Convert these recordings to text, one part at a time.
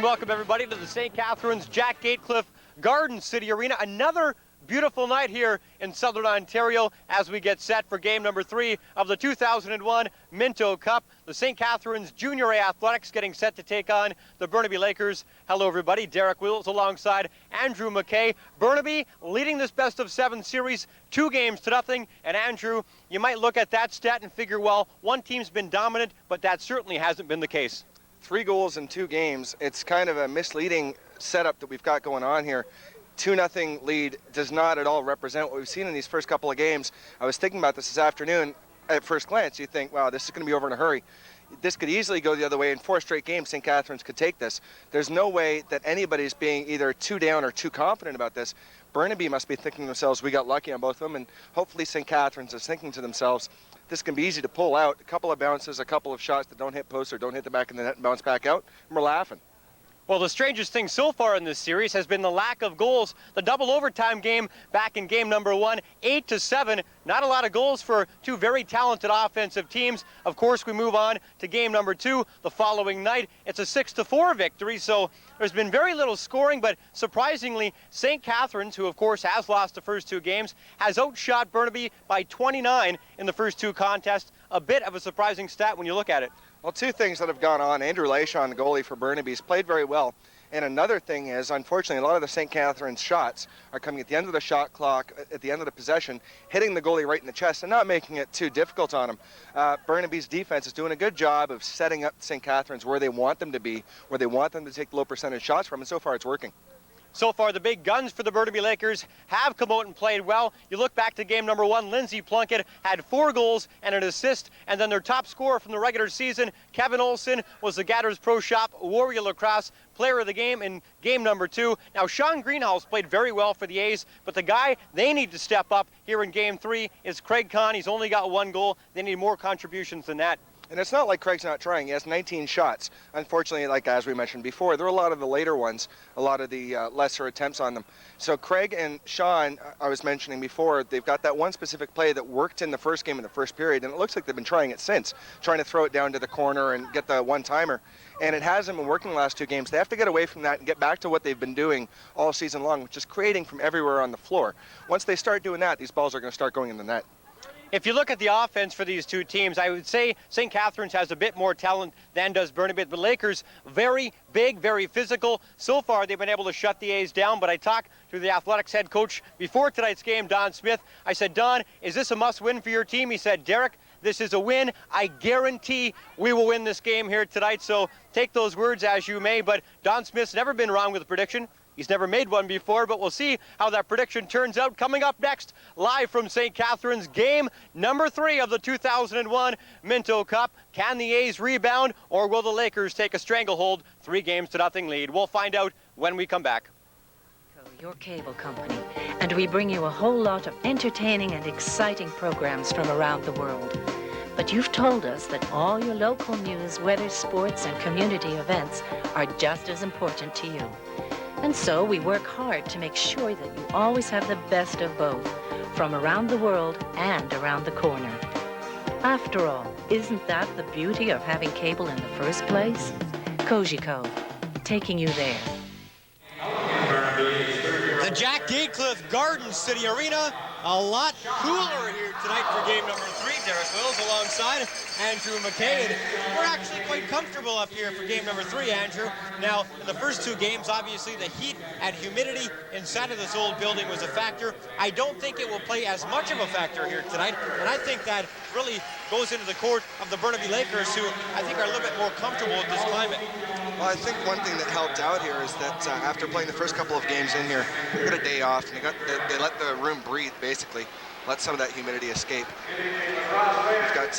welcome everybody to the St. Catharines Jack Gatecliff Garden City Arena. Another beautiful night here in Southern Ontario as we get set for game number 3 of the 2001 Minto Cup. The St. Catharines Junior A Athletics getting set to take on the Burnaby Lakers. Hello everybody, Derek Wills alongside Andrew McKay. Burnaby leading this best of 7 series 2-0. And Andrew, you might look at that stat and figure, well, one team's been dominant, but that certainly hasn't been the case. 3 goals in 2 games. It's kind of a misleading setup that we've got going on here. 2-0 lead does not at all represent what we've seen in these first couple of games. I was thinking about this afternoon. At first glance, you think, wow, this is going to be over in a hurry. This could easily go the other way. In 4 straight games, St. Catharines could take this. There's no way that anybody's being either too down or too confident about this. Burnaby must be thinking to themselves, we got lucky on both of them, and hopefully St. Catharines is thinking to themselves, this can be easy to pull out. A couple of bounces, a couple of shots that don't hit posts or don't hit the back of the net and bounce back out, and we're laughing. Well, the strangest thing so far in this series has been the lack of goals. The double overtime game back in game number 1, 8-7. Not a lot of goals for 2 very talented offensive teams. Of course, we move on to game number 2 the following night. It's a 6-4 victory, so there's been very little scoring, but surprisingly, St. Catharines, who of course has lost the first 2 games, has outshot Burnaby by 29 in the first 2 contests. A bit of a surprising stat when you look at it. Well, 2 things that have gone on. Andrew Lachon, the goalie for Burnaby, has played very well. And another thing is, unfortunately, a lot of the St. Catharines shots are coming at the end of the shot clock, at the end of the possession, hitting the goalie right in the chest and not making it too difficult on him. Burnaby's defense is doing a good job of setting up St. Catharines where they want them to be, where they want them to take low percentage shots from, and so far it's working. So far, the big guns for the Burnaby Lakers have come out and played well. You look back to game number 1, Lindsay Plunkett had 4 goals and an assist, and then their top scorer from the regular season, Kevin Olson, was the Gatters Pro Shop Warrior Lacrosse player of the game in game number 2. Now, Sean Greenhouse played very well for the A's, but the guy they need to step up here in game 3 is Craig Kahn. He's only got 1 goal. They need more contributions than that. And it's not like Craig's not trying. He has 19 shots. Unfortunately, like as we mentioned before, there are a lot of the later ones, a lot of the lesser attempts on them. So Craig and Sean, I was mentioning before, they've got that one specific play that worked in the first game in the first period, and it looks like they've been trying it since, trying to throw it down to the corner and get the one-timer. And it hasn't been working the last 2 games. They have to get away from that and get back to what they've been doing all season long, which is creating from everywhere on the floor. Once they start doing that, these balls are going to start going in the net. If you look at the offense for these 2 teams, I would say St. Catharines has a bit more talent than does Burnaby. The Lakers, very big, very physical. So far, they've been able to shut the A's down, but I talked to the Athletics head coach before tonight's game, Don Smith. I said, Don, is this a must-win for your team? He said, Derek, this is a win. I guarantee we will win this game here tonight, so take those words as you may, but Don Smith's never been wrong with a prediction. He's never made one before, but we'll see how that prediction turns out. Coming up next, live from St. Catharines, game number 3 of the 2001 Minto Cup. Can the A's rebound, or will the Lakers take a stranglehold 3-0 lead? We'll find out when we come back. Your cable company, and we bring you a whole lot of entertaining and exciting programs from around the world. But you've told us that all your local news, weather, sports, and community events are just as important to you. And so we work hard to make sure that you always have the best of both, from around the world and around the corner. After all, isn't that the beauty of having cable in the first place? Cogeco, taking you there. The Jack Gatecliff Garden City Arena, a lot cooler here tonight for game number 3. Derek Wills alongside Andrew McKay. And we're actually quite comfortable up here for game number 3, Andrew. Now, in the first 2 games, obviously the heat and humidity inside of this old building was a factor. I don't think it will play as much of a factor here tonight, and I think that really goes into the court of the Burnaby Lakers, who I think are a little bit more comfortable with this climate. Well, I think one thing that helped out here is that after playing the first couple of games in here, they got a day off, and they let the room breathe, basically. Let some of that humidity escape. We've got,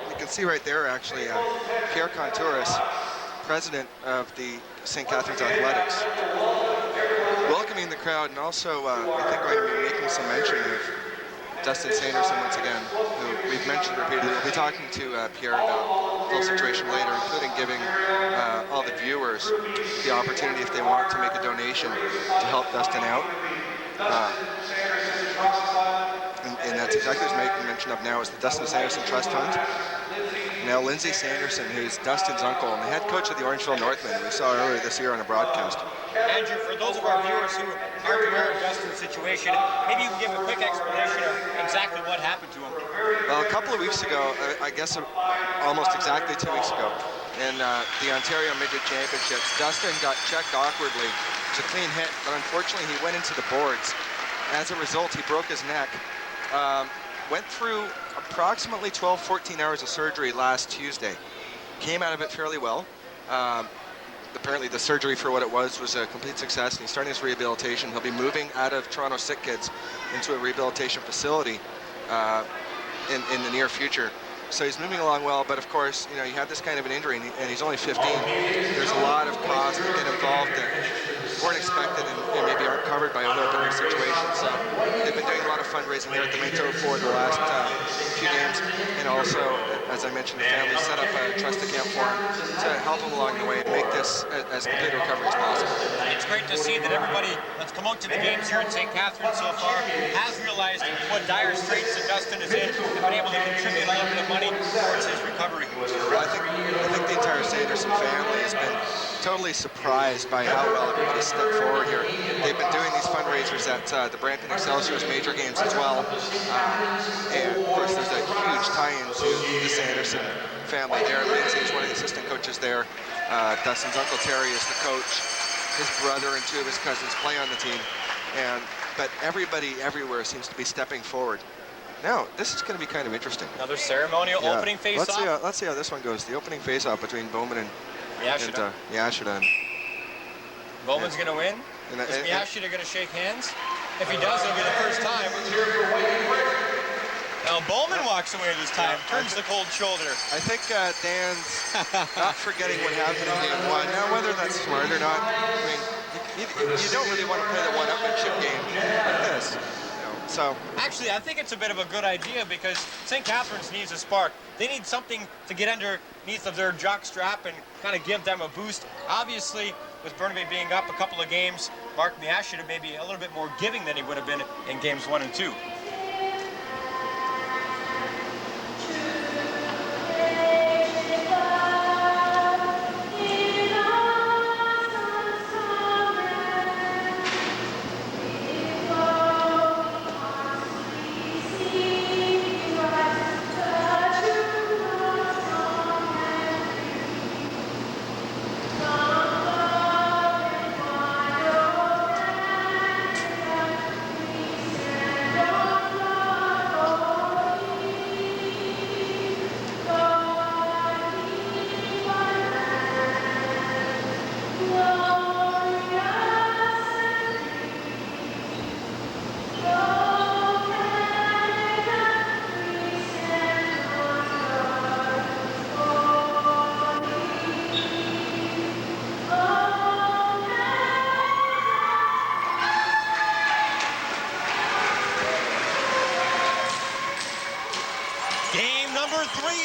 you can see right there, actually, Pierre Contouris, president of the St. Catharines Athletics, welcoming the crowd, and also, I think, going to be making some mention of Dustin Sanderson once again, who we've mentioned repeatedly. We'll be talking to Pierre about the whole situation later, including giving all the viewers the opportunity, if they want, to make a donation to help Dustin out. And that's exactly was making mention of now is the Dustin Sanderson Trust Fund. Now, Lindsay Sanderson, who's Dustin's uncle and the head coach of the Orangeville Northmen, we saw earlier this year on a broadcast. Andrew, for those of our viewers who aren't aware of Dustin's situation, maybe you can give a quick explanation of exactly what happened to him. Well, a couple of weeks ago, I guess almost exactly 2 weeks ago, in the Ontario Midget Championships, Dustin got checked awkwardly. It was a clean hit, but unfortunately he went into the boards. As a result, he broke his neck. Went through approximately 12-14 hours of surgery last Tuesday. Came out of it fairly well. Apparently the surgery for what it was a complete success, and he's starting his rehabilitation. He'll be moving out of Toronto Sick Kids into a rehabilitation facility in the near future. So he's moving along well, but of course, you know, you have this kind of an injury and he's only 15. There's a lot of costs that get involved that weren't expected and maybe aren't covered by other opening situations. So they've been doing a lot of fundraising here at the Minto for the last few games, and also, as I mentioned, the family set up a trust account for him to help him along the way and make this as complete a recovery as possible. It's great to see that everybody that's come out to the games here in St. Catharines so far has realized what dire straits that Dustin is in and been able to contribute a little bit of money towards his recovery. Well, I think the entire Sanderson family has been totally surprised by how well everybody stepped forward here. They've been doing these fundraisers at the Brampton Excelsior's major games as well. And of course, there's a huge tie-in to the Sanderson family. Darren Lindsay is one of the assistant coaches there. Dustin's uncle Terry is the coach. His brother and two of his cousins play on the team. But everybody everywhere seems to be stepping forward. Now, this is going to be kind of interesting. Another ceremonial opening face-off. Let's see how this one goes. The opening face-off between Bowman and Yashida. Bowman's going to win. Is Yashida going to shake hands? If he does, it'll be the first time. Now Bowman walks away this time, turns the cold shoulder. I think Dan's not forgetting what happened in game one. Now, whether that's smart or not, I mean, you don't really want to play the one-upmanship game like this. So actually, I think it's a bit of a good idea because St. Catharines needs a spark. They need something to get underneath of their jock strap and kind of give them a boost. Obviously, with Burnaby being up a couple of games, Mark Yashida may be a little bit more giving than he would have been in games 1 and 2.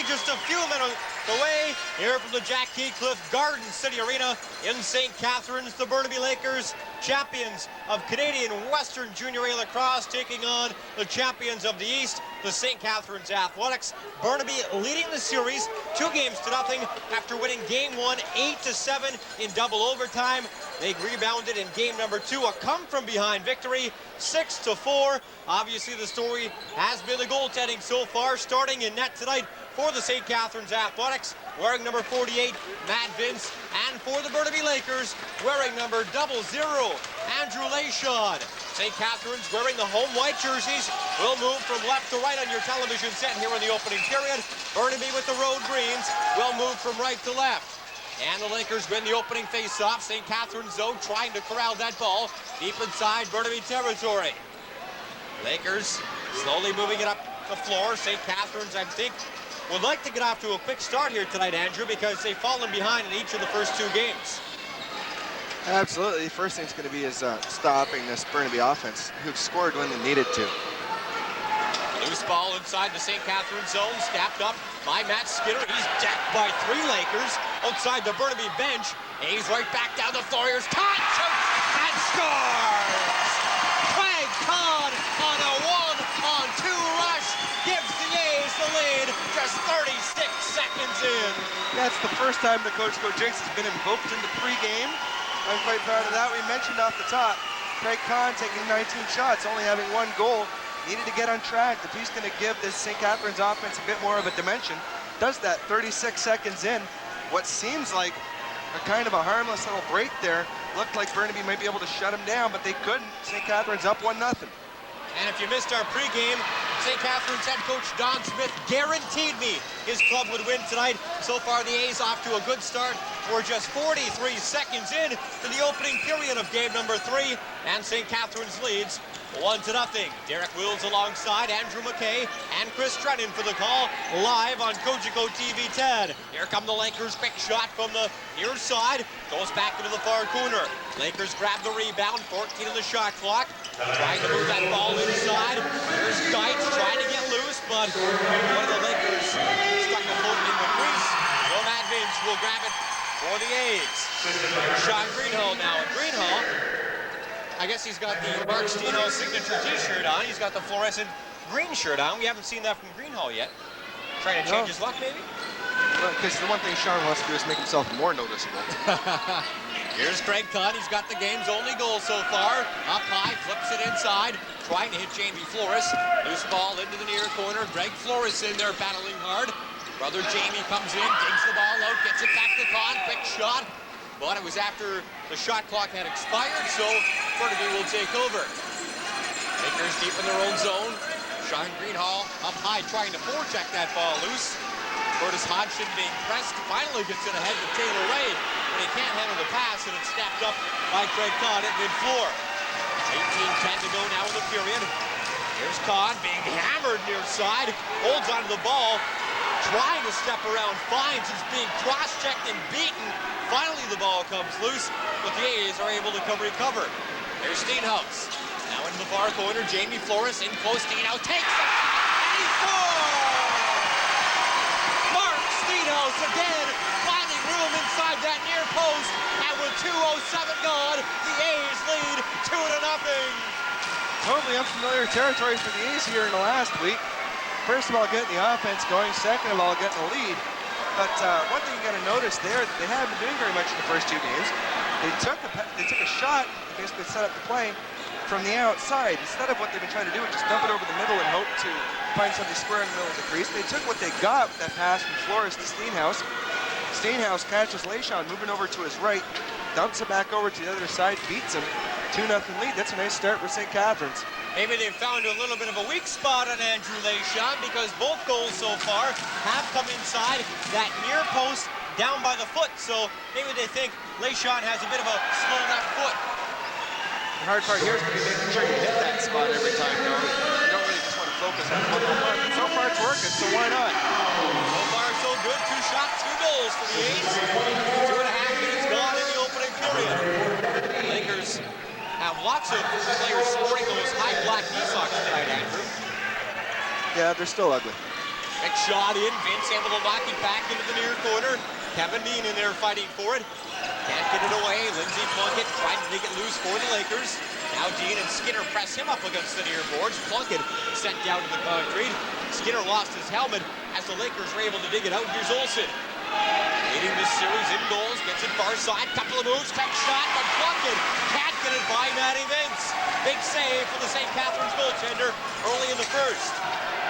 Just a few minutes away here from the Jack Heathcliff Garden City Arena in St. Catharines. The Burnaby Lakers, champions of Canadian Western Junior A Lacrosse, taking on the champions of the East, the St. Catharines Athletics. Burnaby leading the series 2-0 after winning game 1 8-7 in double overtime. They rebounded in game number 2, a come-from-behind victory, 6-4. Obviously, the story has been the goaltending so far, starting in net tonight for the St. Catharines Athletics, wearing number 48, Matt Vince, and for the Burnaby Lakers, wearing number 00, Andrew Lashon. St. Catharines wearing the home white jerseys will move from left to right on your television set here in the opening period. Burnaby with the road greens will move from right to left. And the Lakers win the opening face-off. St. Catharines, though, trying to corral that ball deep inside Burnaby territory. Lakers slowly moving it up the floor. St. Catharines, I think, would like to get off to a quick start here tonight, Andrew, because they've fallen behind in each of the first 2 games. Absolutely. The first thing's going to be is stopping this Burnaby offense, who've scored when they needed to. Loose ball inside the St. Catharines zone, snapped up by Matt Skinner. He's decked by 3 Lakers outside the Burnaby bench. And he's right back down the floor. Here's Todd, shoots, and scores! Craig Todd on a 1-on-2 rush in. That's the first time the Coach Go Jinx has been invoked in the pregame. I'm quite proud of that. We mentioned off the top, Craig Kahn taking 19 shots, only having 1 goal. Needed to get on track. If he's going to give this St. Catharines offense a bit more of a dimension, does that 36 seconds in. What seems like a kind of a harmless little break there. Looked like Burnaby might be able to shut him down, but they couldn't. St. Catharines up 1-0. And if you missed our pregame, St. Catharines head coach Don Smith guaranteed me his club would win tonight. So far, the A's off to a good start. We're just 43 seconds in to the opening period of game number 3, and St. Catharines leads 1-0. Derek Wills alongside Andrew McKay and Chris Drennan for the call, live on Cogeco TV 10. Here come the Lakers. Quick shot from the near side. Goes back into the far corner. Lakers grab the rebound. 14 on the shot clock. Trying to move that ball inside. Here's Deitz trying to get loose, but one of the Lakers stuck a foot in the crease. Nomad Vince will grab it for the A's. Sean Greenhall now. And Greenhall, I guess he's got the Mark Steno signature t-shirt on. He's got the fluorescent green shirt on. We haven't seen that from Greenhall yet. Trying to change his luck, maybe? Well, because the one thing Sean wants to do is make himself more noticeable. Here's Craig Kahn. He's got the game's only goal so far. Up high, flips it inside. Trying to hit Jamie Flores. Loose ball into the near corner. Greg Flores in there battling hard. Brother Jamie comes in, digs the ball out, gets it back to Kahn. Quick shot. But it was after the shot clock had expired, so Burnaby will take over. Lakers deep in their own zone. Sean Greenhall up high trying to forecheck that ball loose. Curtis Hodgson being pressed, finally gets it ahead to Taylor Ray, but he can't handle the pass, and it's snapped up by Craig Kahn at mid-floor. 18-10 to go now in the period. Here's Kahn being hammered near side, holds onto the ball, trying to step around, finds he's being cross-checked and beaten. Finally the ball comes loose, but the A's are able to recover. Here's Steenhouse. Now into the far corner, Jamie Flores in close. Steenhouse takes it, and he scores! Mark Steenhouse again, finding room inside that near post, and with 2:07 gone, the A's lead 2-0. Totally unfamiliar territory for the A's here in the last week. First of all, getting the offense going. Second of all, getting the lead. But one thing you got to notice there, they haven't been doing very much in the first 2 games. They took a shot, basically set up the play from the outside. Instead of what they've been trying to do, is just dump it over the middle and hope to find somebody square in the middle of the crease. They took what they got with that pass from Flores to Steenhouse. Steenhouse catches Leishon moving over to his right, dumps it back over to the other side, beats him. 2-0 lead. That's a nice start for St. Catharines. Maybe they've found a little bit of a weak spot on Andrew Leishon, because both goals so far have come inside that near post down by the foot. So maybe they think Leishon has a bit of a slow left foot. The hard part here is going to be making sure you hit that spot every time, though. You don't really just want to focus on one. So far it's working, so why not? So far so good. 2 shots, 2 goals for the A's. 2.5 minutes gone in the opening period. The Lakers have lots of players sporting those high black knee socks tonight, Andrew. Yeah, they're still ugly. Big shot in. Vince able to knock it back into the near corner. Kevin Dean in there fighting for it. Can't get it away. Lindsey Plunkett trying to take it loose for the Lakers. Now Dean and Skinner press him up against the near boards. Plunkett sent down to the concrete. Skinner lost his helmet as the Lakers were able to dig it out. Here's Olsen. Leading this series in goals, gets it far side, couple of moves, quick shot, but Plunkett can't get it by Matty Vince. Big save for the St. Catharines goaltender early in the first.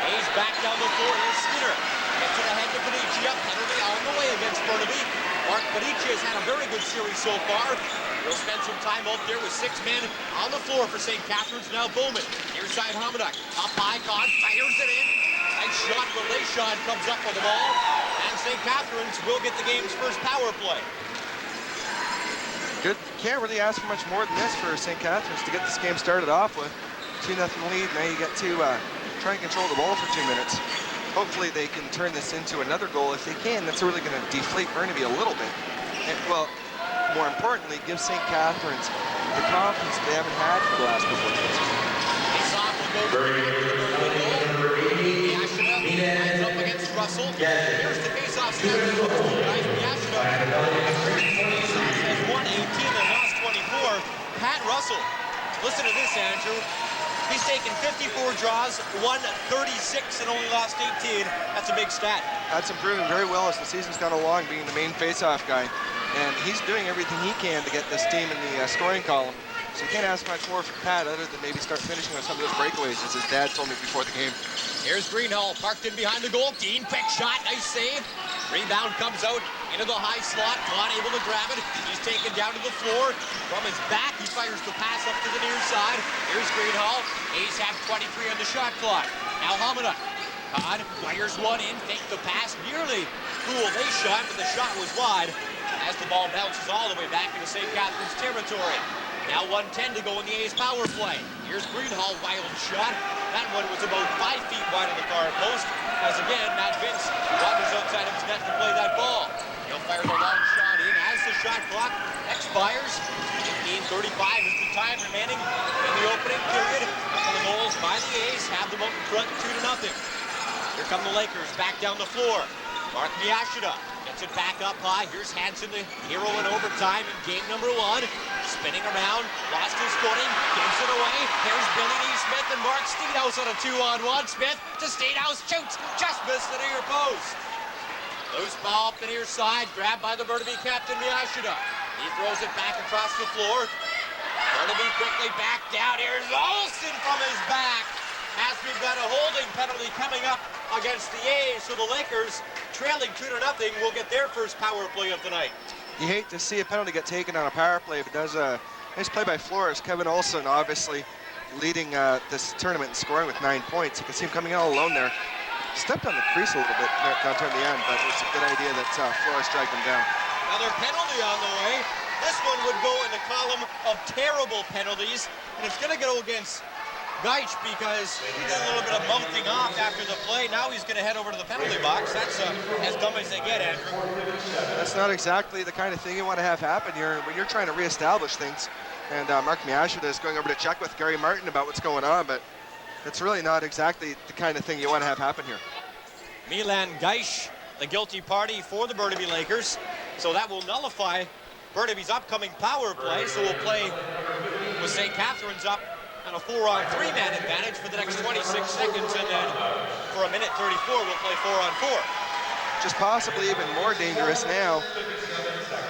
A's back down the floor, here's Skinner. Gets it ahead to Panicia, penalty on the way against Burnaby. Mark Panicia has had a very good series so far. He'll spend some time out there with 6 men on the floor for St. Catharines. Now Bowman, near side Hamanuk, up high, Kahn fires it in. Nice shot, but Leishon comes up with the ball. And St. Catharines will get the game's first power play. Good. Can't really ask for much more than this for St. Catharines to get this game started off with. 2-0 lead. Now you get to try and control the ball for 2 minutes. Hopefully they can turn this into another goal. If they can, that's really going to deflate Burnaby a little bit. And, well, more importantly, give St. Catharines the confidence they haven't had for the last couple of games. It's off to go to Yashina up against Russell. Here's the face-off score. Guys, Yashina has won 18 and lost 24. Pat Russell. Listen to this, Andrew. He's taken 54 draws, won 36, and only lost 18. That's a big stat. That's improving very well as the season's gone along, being the main face-off guy. And he's doing everything he can to get this team in the scoring column. So you can't ask much more from Pat other than maybe start finishing on some of those breakaways, as his dad told me before the game. Here's Greenhall, parked in behind the goal. Dean, quick shot, nice save. Rebound comes out into the high slot. Kahn able to grab it. He's taken down to the floor. From his back, he fires the pass up to the near side. Here's Greenhall. A's have 23 on the shot clock. Now Hamada. Kahn fires one in, fake the pass. Nearly fooled a shot, but the shot was wide as the ball bounces all the way back into St. Catharines territory. Now 1:10 to go in the A's power play. Here's Greenhall, wild shot. That one was about 5 feet wide of the far post. As again, Matt Vince wanders outside of his net to play that ball. He'll fire the long shot in as the shot clock expires. 15:35 is the time remaining in the opening period. A couple of goals by the A's have them up in front 2-0. Here come the Lakers back down the floor. Mark Miyashita gets it back up high. Here's Hansen, the hero in overtime in game number 1. Spinning around, lost his footing, gives it away. Here's Billy D. Smith and Mark Steedhouse on a 2-on-1. Smith to Steedhouse, shoots, just missed the near post. Loose ball up the near side, grabbed by the Burnaby captain Miyashita. He throws it back across the floor. Burnaby quickly back down. Here's Olsen from his back. As we've got a holding penalty coming up against the A's, so the Lakers, trailing 2-0, will get their first power play of the night. You hate to see a penalty get taken on a power play, but does a nice play by Flores. Kevin Olsen obviously leading this tournament in scoring with 9 points. You can see him coming all alone there. Stepped on the crease a little bit down toward the end, but it's a good idea that Flores dragged him down. Another penalty on the way. This one would go in the column of terrible penalties, and it's going to go against Geich because he did a little bit of mouthing off after the play. Now he's going to head over to the penalty box. That's as dumb as they get, Andrew. That's not exactly the kind of thing you want to have happen here when you're trying to reestablish things. And Mark Miyashita is going over to check with Gary Martin about what's going on, but it's really not exactly the kind of thing you want to have happen here. Milan Geich, the guilty party for the Burnaby Lakers. So that will nullify Burnaby's upcoming power play. So we'll play with St. Catharines up on a 4-on-3 man advantage for the next 26 seconds, and then for a minute 34 we'll play 4-on-4. Just possibly even more dangerous now.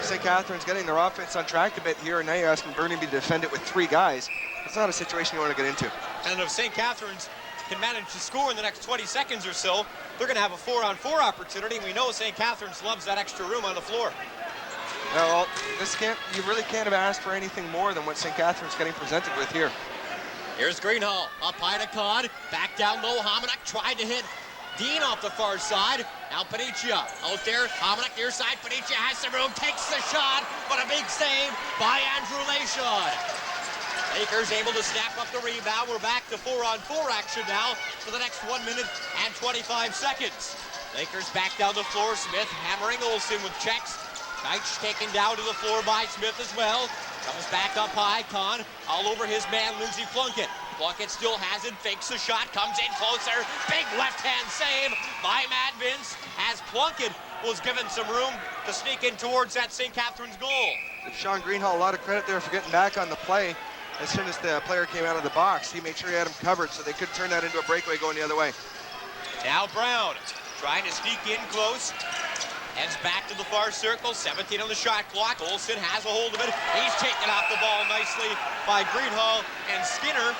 St. Catharines getting their offense on track a bit here, and now you're asking Burnaby to defend it with 3 guys. It's not a situation you want to get into. And if St. Catharines can manage to score in the next 20 seconds or so, they're going to have a 4-on-4 opportunity, and we know St. Catharines loves that extra room on the floor. Well, you really can't have asked for anything more than what St. Catharines getting presented with here. Here's Greenhall, up high to Kahn, back down low. Hamanuk tried to hit Dean off the far side. Now Panicia out there. Hamanuk near side. Panicia has some room, takes the shot, but a big save by Andrew Lachon. Lakers able to snap up the rebound. We're back to 4-on-4 action now for the next 1 minute and 25 seconds. Lakers back down the floor. Smith hammering Olsen with checks. Geich taken down to the floor by Smith as well. Comes back up high. Kahn all over his man, Lindsey Plunkett. Plunkett still has it, fakes the shot, comes in closer. Big left-hand save by Matt Vince as Plunkett was given some room to sneak in towards that St. Catharines goal. Give Sean Greenhall a lot of credit there for getting back on the play. As soon as the player came out of the box, he made sure he had him covered so they could turn that into a breakaway going the other way. Now Brown trying to sneak in close. Heads back to the far circle, 17 on the shot clock. Olsen has a hold of it. He's taken off the ball nicely by Greenhall and Skinner.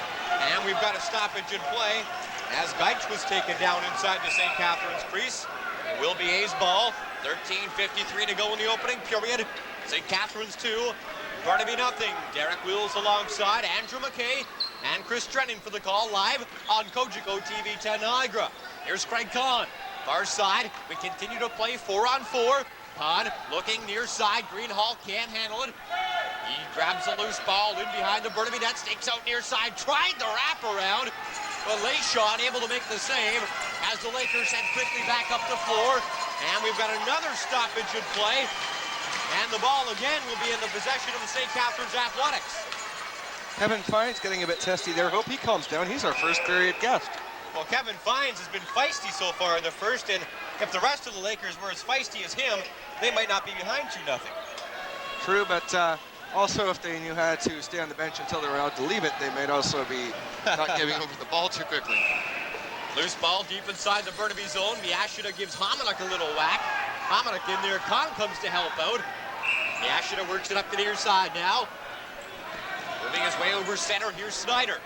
And we've got a stoppage in play as Geich was taken down inside the St. Catharines crease. It will be A's ball. 13:53 to go in the opening period. St. Catharines 2, Burnaby nothing. Derek Wills alongside Andrew McKay and Chris Drennan for the call live on Cogeco TV 10 Niagara. Here's Craig Kahn. Far side, we continue to play 4-on-4. Kahn looking near side. Greenhall can't handle it. He grabs a loose ball in behind the Burnaby net, stakes out near side, tried the wrap around, but Lachon able to make the save as the Lakers head quickly back up the floor. And we've got another stoppage in play. And the ball again will be in the possession of the St. Catharines Athletics. Kevin Fines getting a bit testy there. Hope he calms down. He's our first period guest. Well, Kevin Fines has been feisty so far in the first, and if the rest of the Lakers were as feisty as him, they might not be behind 2-0. True, but Also, if they knew how to stay on the bench until they were allowed to leave it, they might also be not giving over the ball too quickly. Loose ball deep inside the Burnaby zone. Miyashita gives Hominick a little whack. Hominick in there. Kahn comes to help out. Miyashita works it up to the near side now. Moving his way over center. Here's Snyder.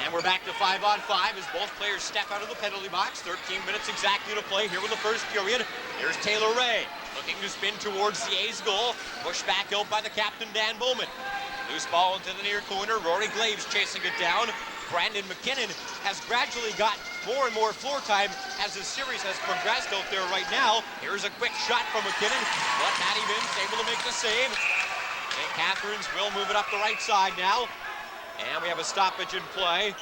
And we're back to 5-on-5 as both players step out of the penalty box. 13 minutes exactly to play here in the first period. Here's Taylor Ray looking to spin towards the A's goal. Pushed back out by the captain, Dan Bowman. Loose ball into the near corner. Rory Glaves chasing it down. Brandon McKinnon has gradually got more and more floor time as the series has progressed out there right now. Here's a quick shot from McKinnon, but Matty Vince able to make the save. St. Catharines will move it up the right side now. And we have a stoppage in play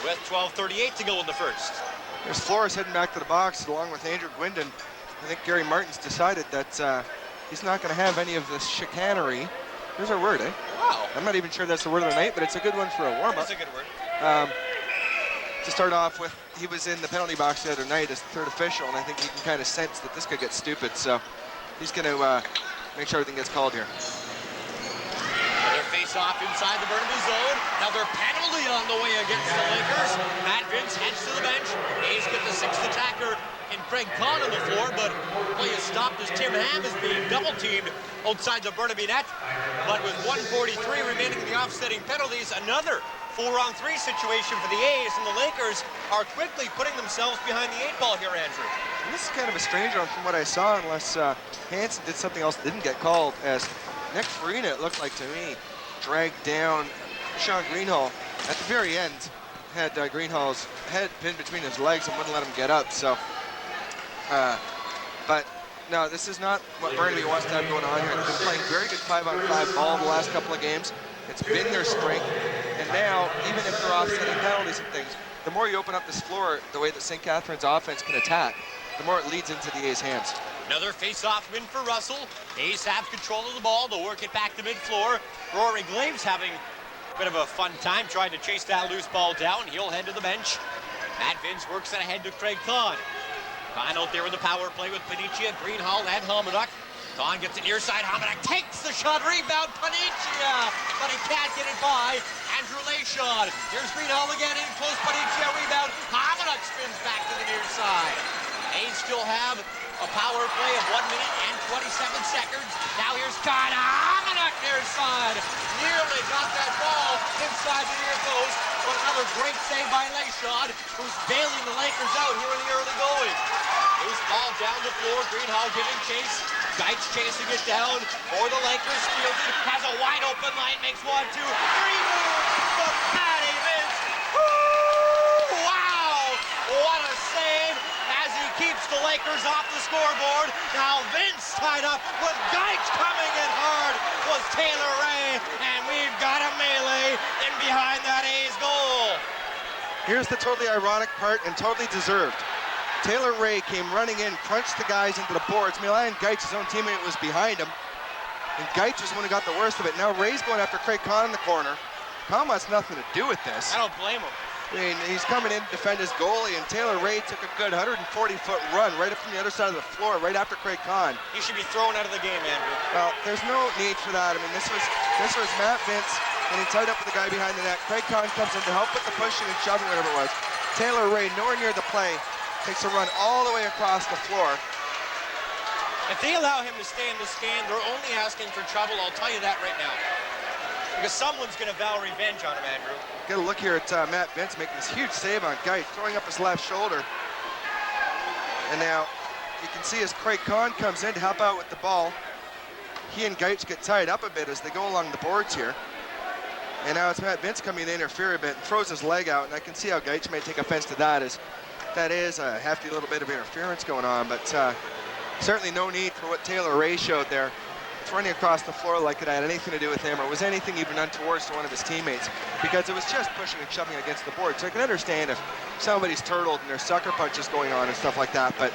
with 12:38 to go in the first. There's Flores heading back to the box along with Andrew Gwindon. I think Gary Martin's decided that he's not going to have any of this chicanery. There's our word, eh? Wow. I'm not even sure that's the word of the night, but it's a good one for a warm-up. That's a good word. To start off with, he was in the penalty box the other night as the third official, and I think he can kind of sense that this could get stupid, so he's going to make sure everything gets called here. Another face-off inside the Burnaby zone. Another penalty on the way against the Lakers. Matt Vince heads to the bench. A's get the sixth attacker in Craig Kahn on the floor, but play is stopped as Tim Ham is being double-teamed outside the Burnaby net. But with 1:43 remaining in the offsetting penalties, another 4-on-3 situation for the A's, and the Lakers are quickly putting themselves behind the 8 ball here, Andrew. And this is kind of a strange one from what I saw, unless Hansen did something else that didn't get called, as Nick Farina, it looked like to me, dragged down Sean Greenhall. At the very end, had Greenhall's head pinned between his legs and wouldn't let him get up, so. But no, this is not what Burnaby wants to have going on here. They've been playing very good 5-on-5 ball the last couple of games. It's been their strength, and now, even if they're offsetting penalties and things, the more you open up this floor, the way that St. Catharines offense can attack, the more it leads into the A's hands. Another face-off win for Russell. A's have control of the ball. They'll work it back to mid-floor. Rory Glaves having a bit of a fun time trying to chase that loose ball down. He'll head to the bench. Matt Vince works it ahead to Craig Kahn. Kahn out there with the power play with Panicia, Greenhall, and Hominick. Kahn gets it near side. Hominick takes the shot. Rebound, Panicia, but he can't get it by Andrew Lachon. Here's Greenhall again in close. Panicia rebound. Hominick spins back to the near side. A's still have a power play of 1 minute and 27 seconds. Now here's Kahn. Hominick near side. Nearly got that ball inside the near post. But another great save by Lachon, who's bailing the Lakers out here in the early going. Loose ball down the floor. Greenhall giving chase. Geitz chasing it down for the Lakers. Fielded. Has a wide open line. Makes 1-2. 3 moves for Matty Vince. Woo! Wow! What a save as he keeps the Lakers off the scoreboard. Now Vince tied up with Geitz coming in hard was Taylor Ray. And we've got a melee in behind that A's goal. Here's the totally ironic part and totally deserved. Taylor Ray came running in, crunched the guys into the boards. Milan Geitz, his own teammate, was behind him. And Geitz was the one who got the worst of it. Now Ray's going after Craig Kahn in the corner. Kahn wants nothing to do with this. I don't blame him. I mean, he's coming in to defend his goalie, and Taylor Ray took a good 140-foot run right up from the other side of the floor, right after Craig Kahn. He should be thrown out of the game, Andrew. Well, there's no need for that. I mean, this was Matt Vince getting tied up with the guy behind the net. Craig Kahn comes in to help with the pushing and shoving, whatever it was. Taylor Ray, nowhere near the play, takes a run all the way across the floor. If they allow him to stay in this game, they're only asking for trouble. I'll tell you that right now. Because someone's going to vow revenge on him, Andrew. Get a look here at Matt Vince making this huge save on Geitz, throwing up his left shoulder. And now you can see as Craig Kahn comes in to help out with the ball, he and Geitz get tied up a bit as they go along the boards here. And now it's Matt Vince coming in to interfere a bit and throws his leg out. And I can see how Geitz may take offense to that, as that is a hefty little bit of interference going on. But certainly no need for what Taylor Ray showed there. It's running across the floor like it had anything to do with him or was anything even untoward to one of his teammates, because it was just pushing and shoving against the board. So I can understand if somebody's turtled and there's sucker punches going on and stuff like that, but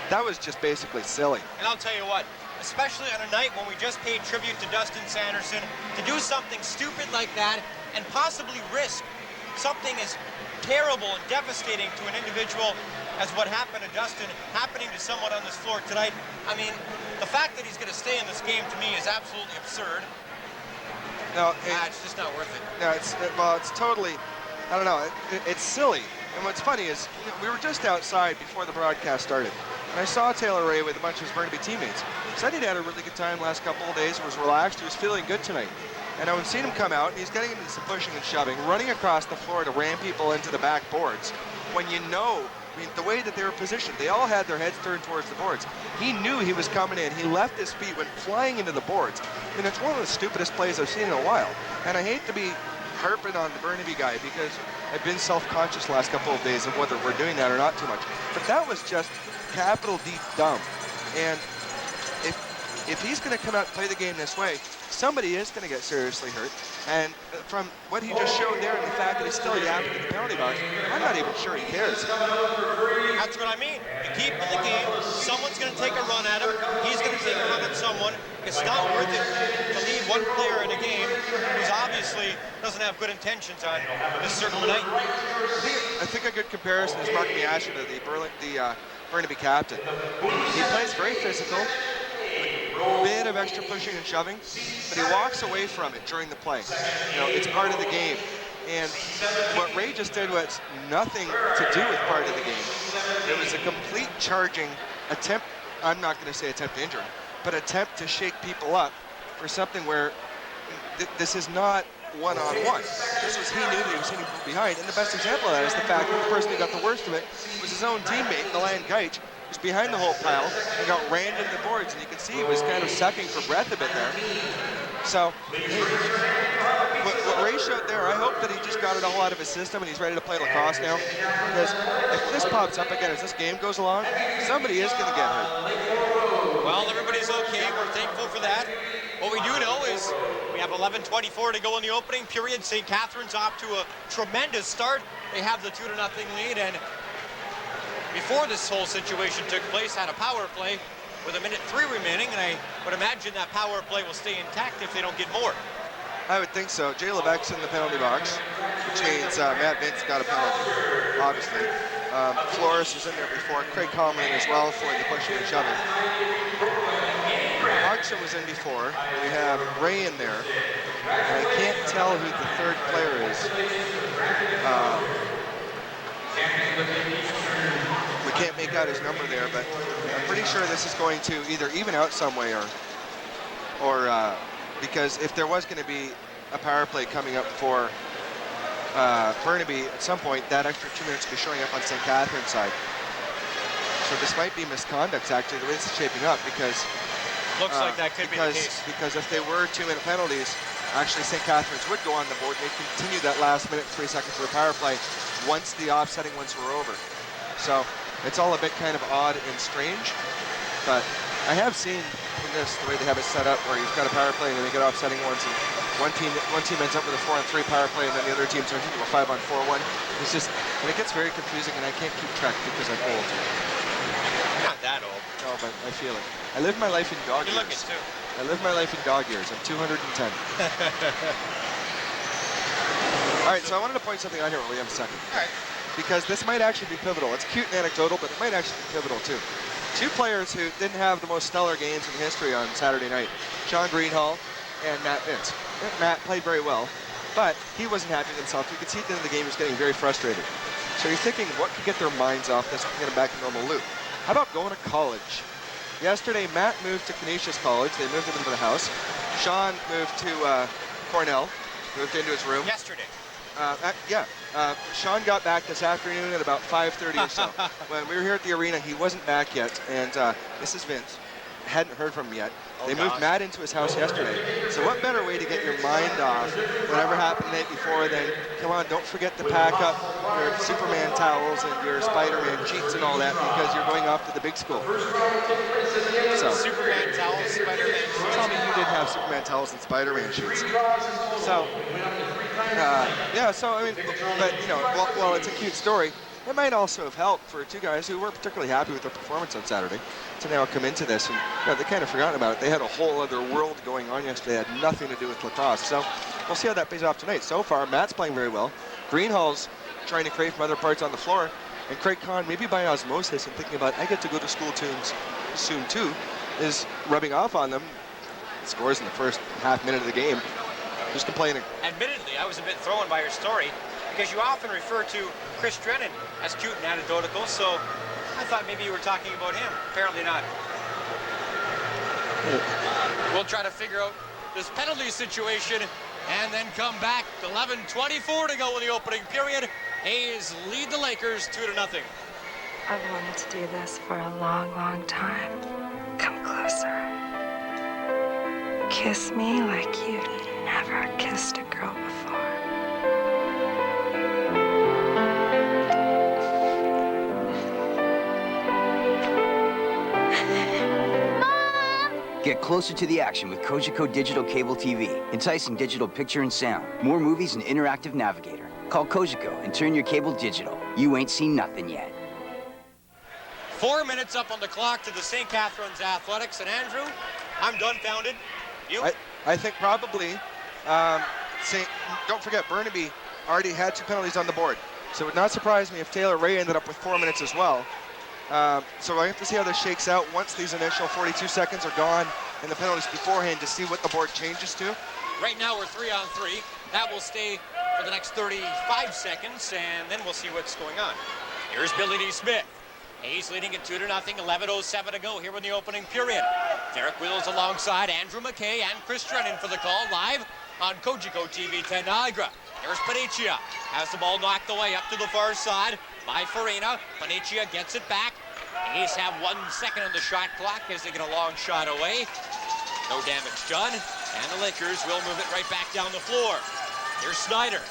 that was just basically silly. And I'll tell you what, especially on a night when we just paid tribute to Dustin Sanderson, to do something stupid like that and possibly risk something as terrible and devastating to an individual as what happened to Dustin happening to someone on this floor tonight. I mean, the fact that he's going to stay in this game to me is absolutely absurd. No, It's just not worth it. no, it's totally, I don't know, it's silly. And what's funny is, we were just outside before the broadcast started, and I saw Taylor Ray with a bunch of his Burnaby teammates. Said he'd had a really good time last couple of days, was relaxed, he was feeling good tonight. And I've seen him come out, and he's getting into some pushing and shoving, running across the floor to ram people into the back boards. When you know, I mean, the way that they were positioned, they all had their heads turned towards the boards. He knew he was coming in. He left his feet, went flying into the boards. I mean, it's one of the stupidest plays I've seen in a while. And I hate to be harping on the Burnaby guy because I've been self-conscious the last couple of days of whether we're doing that or not too much. But that was just capital D dumb. And if he's going to come out and play the game this way, somebody is going to get seriously hurt. And from what he just showed there and the fact that he's still yapping in the penalty box, I'm not even sure he cares. That's what I mean. You keep in the game, someone's going to take a run at him, he's going to take a run at someone. It's not worth it to leave one player in a game who's obviously doesn't have good intentions on this certain night. I think a good comparison is Mark Miasha, the Burnaby captain. He plays very physical, bit of extra pushing and shoving, but he walks away from it during the play. You know, it's part of the game. And what Ray just did was nothing to do with part of the game. It was a complete charging attempt, I'm not going to say attempt to injure him, but attempt to shake people up for something where this is not one-on-one. This was, he knew that he was hitting from behind, and the best example of that is the fact that the person who got the worst of it was his own teammate, Milan Gaich, who's behind the whole pile and got rammed into the boards, and you can see he was kind of sucking for breath a bit there. So, what Ray showed there, I hope that he just got it all out of his system and he's ready to play lacrosse now, because if this pops up again as this game goes along, somebody is going to get hurt. Well, everybody's okay. We're thankful for that. What we do know is we have 11:24 to go in the opening period. St. Catharines off to a tremendous start. They have the 2-0 lead, and before this whole situation took place, had a power play with 1:03 remaining, and I would imagine that power play will stay intact if they don't get more. I would think so. Jay Levesque's in the penalty box, which means Matt Vince got a penalty, obviously. Flores was in there before. Craig Conley as well for the pushing and shoving. Hodgson was in before. We have Ray in there. And I can't tell who the third player is. We can't make out his number there, but I'm pretty sure this is going to either even out some way or because if there was going to be a power play coming up for Burnaby at some point, that extra 2 minutes will be showing up on St. Catharines' side. So this might be misconduct, actually, the way this is shaping up, because Looks like that could be the case. Because if they were 2-minute penalties, actually St. Catharines would go on the board. They'd continue that last minute, 3 seconds for a power play once the offsetting ones were over. So it's all a bit kind of odd and strange, but I have seen in this the way they have it set up, where you've got a power play and then they get offsetting ones, and one team ends up with a 4-on-3 power play, and then the other team turns into a 5-on-4 one. It's just, and it gets very confusing, and I can't keep track because I'm old. Not that old. No, but I feel it. I live my life in dog You're years. looking too. I live my life in dog years. I'm 210. All right, so I wanted to point something out here, William, a second. All right. Because this might actually be pivotal. It's cute and anecdotal, but it might actually be pivotal too. Two players who didn't have the most stellar games in history on Saturday night, Sean Greenhall and Matt Vince. Matt played very well, but he wasn't happy with himself. You could see at the end of the game he was getting very frustrated. So you're thinking, what could get their minds off this and get them back in normal loop? How about going to college? Yesterday, Matt moved to Canisius College. They moved him into the house. Sean moved to Cornell, moved into his room. Yesterday. Sean got back this afternoon at about 5:30 or so. When we were here at the arena, he wasn't back yet, and this is Vince. Hadn't heard from him yet. They moved Matt into his house yesterday. So what better way to get your mind off whatever happened the night before than, come on, don't forget to pack up your Superman towels and your Spider-Man sheets and all that, because you're going off to the big school. So Superman towels, Spider-Man sheets. tell me you didn't have Superman towels and Spider-Man sheets. So, yeah, so I mean, but you know, while it's a cute story, it might also have helped for two guys who weren't particularly happy with their performance on Saturday to now come into this, and you know, they kind of forgotten about it. They had a whole other world going on yesterday. It had nothing to do with lacrosse. So we'll see how that pays off tonight. So far, Matt's playing very well. Greenhall's trying to create from other parts on the floor. And Craig Kahn, maybe by osmosis and thinking about, I get to go to school soon too, is rubbing off on them. Scores in the first half minute of the game. Just complaining. Admittedly, I was a bit thrown by your story because you often refer to Chris Drennan as cute and anecdotal, so I thought maybe you were talking about him. Apparently not. We'll try to figure out this penalty situation and then come back. 11:24 to go in the opening period. A's lead the Lakers 2-0. I've wanted to do this for a long, long time. Come closer. Kiss me like you've never kissed a girl before. Get closer to the action with Cogeco Digital Cable TV. Enticing digital picture and sound. More movies and interactive navigator. Call Cogeco and turn your cable digital. You ain't seen nothing yet. 4 minutes up on the clock to the St. Catharines Athletics. And Andrew, I'm dumbfounded. You? I think probably, don't forget, Burnaby already had 2 penalties on the board. So it would not surprise me if Taylor Ray ended up with 4 minutes as well. So I have to see how this shakes out once these initial 42 seconds are gone and the penalties beforehand to see what the board changes to. Right now we're 3-on-3. That will stay for the next 35 seconds, and then we'll see what's going on. Here's Billy D. Smith. A's leading at 2-0, 11:07 to go here in the opening period. Derek Wheels alongside Andrew McKay and Chris Drennan for the call live on Cogeco TV 10 Niagara. Here's Panicia, has the ball knocked away up to the far side by Farina. Panicia gets it back. A's have 1 second on the shot clock as they get a long shot away. No damage done, and the Lakers will move it right back down the floor. Here's Snyder.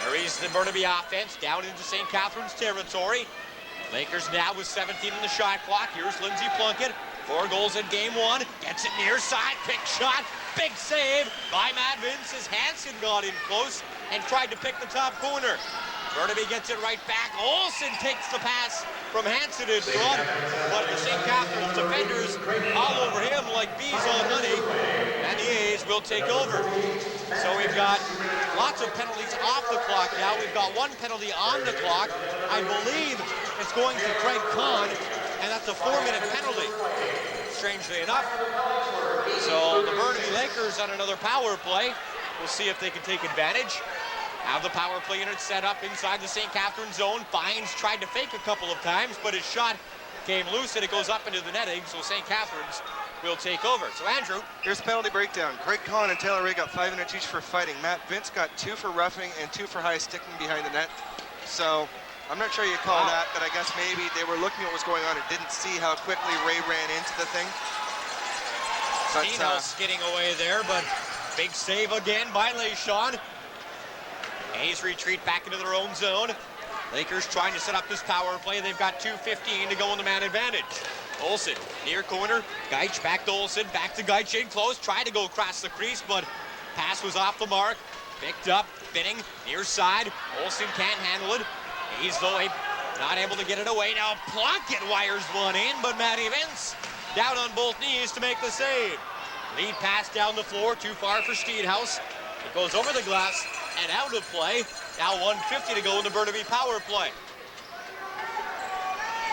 Carries the Burnaby offense down into St. Catharines territory. Lakers now with 17 on the shot clock. Here's Lindsey Plunkett. 4 goals in game 1. Gets it near side. Pick shot. Big save by Matt Vince as Hansen got in close and tried to pick the top corner. Burnaby gets it right back. Olsen takes the pass from Hansen in front. But the St. Catharines defenders all over him like bees on honey. And the A's will take over. So we've got lots of penalties off the clock now. We've got 1 penalty on the clock. I believe it's going to Craig Kahn, and that's a 4-minute penalty, strangely enough. So the Burnaby Lakers on another power play. We'll see if they can take advantage. Have the power play unit set up inside the St. Catharines zone. Fines tried to fake a couple of times, but his shot came loose and it goes up into the netting, so St. Catharines will take over. So Andrew. Here's the penalty breakdown. Craig Kahn and Taylor Ray got 5 minutes each for fighting. Matt Vince got 2 for roughing and 2 for high sticking behind the net. So I'm not sure you call that, but I guess maybe they were looking at what was going on and didn't see how quickly Ray ran into the thing. Steenhouse skidding away there, but big save again by LeSean. A's retreat back into their own zone. Lakers trying to set up this power play. They've got 2:15 to go in the man advantage. Olsen, near corner. Gaich back to Olsen, back to Gaich in close. Tried to go across the crease, but pass was off the mark. Picked up, Binning, near side. Olsen can't handle it. He's though not able to get it away. Now Plunkett wires one in, but Matty Vince down on both knees to make the save. Lead pass down the floor, too far for Steenhouse. It goes over the glass and out of play. Now 1:50 to go in the Burnaby power play.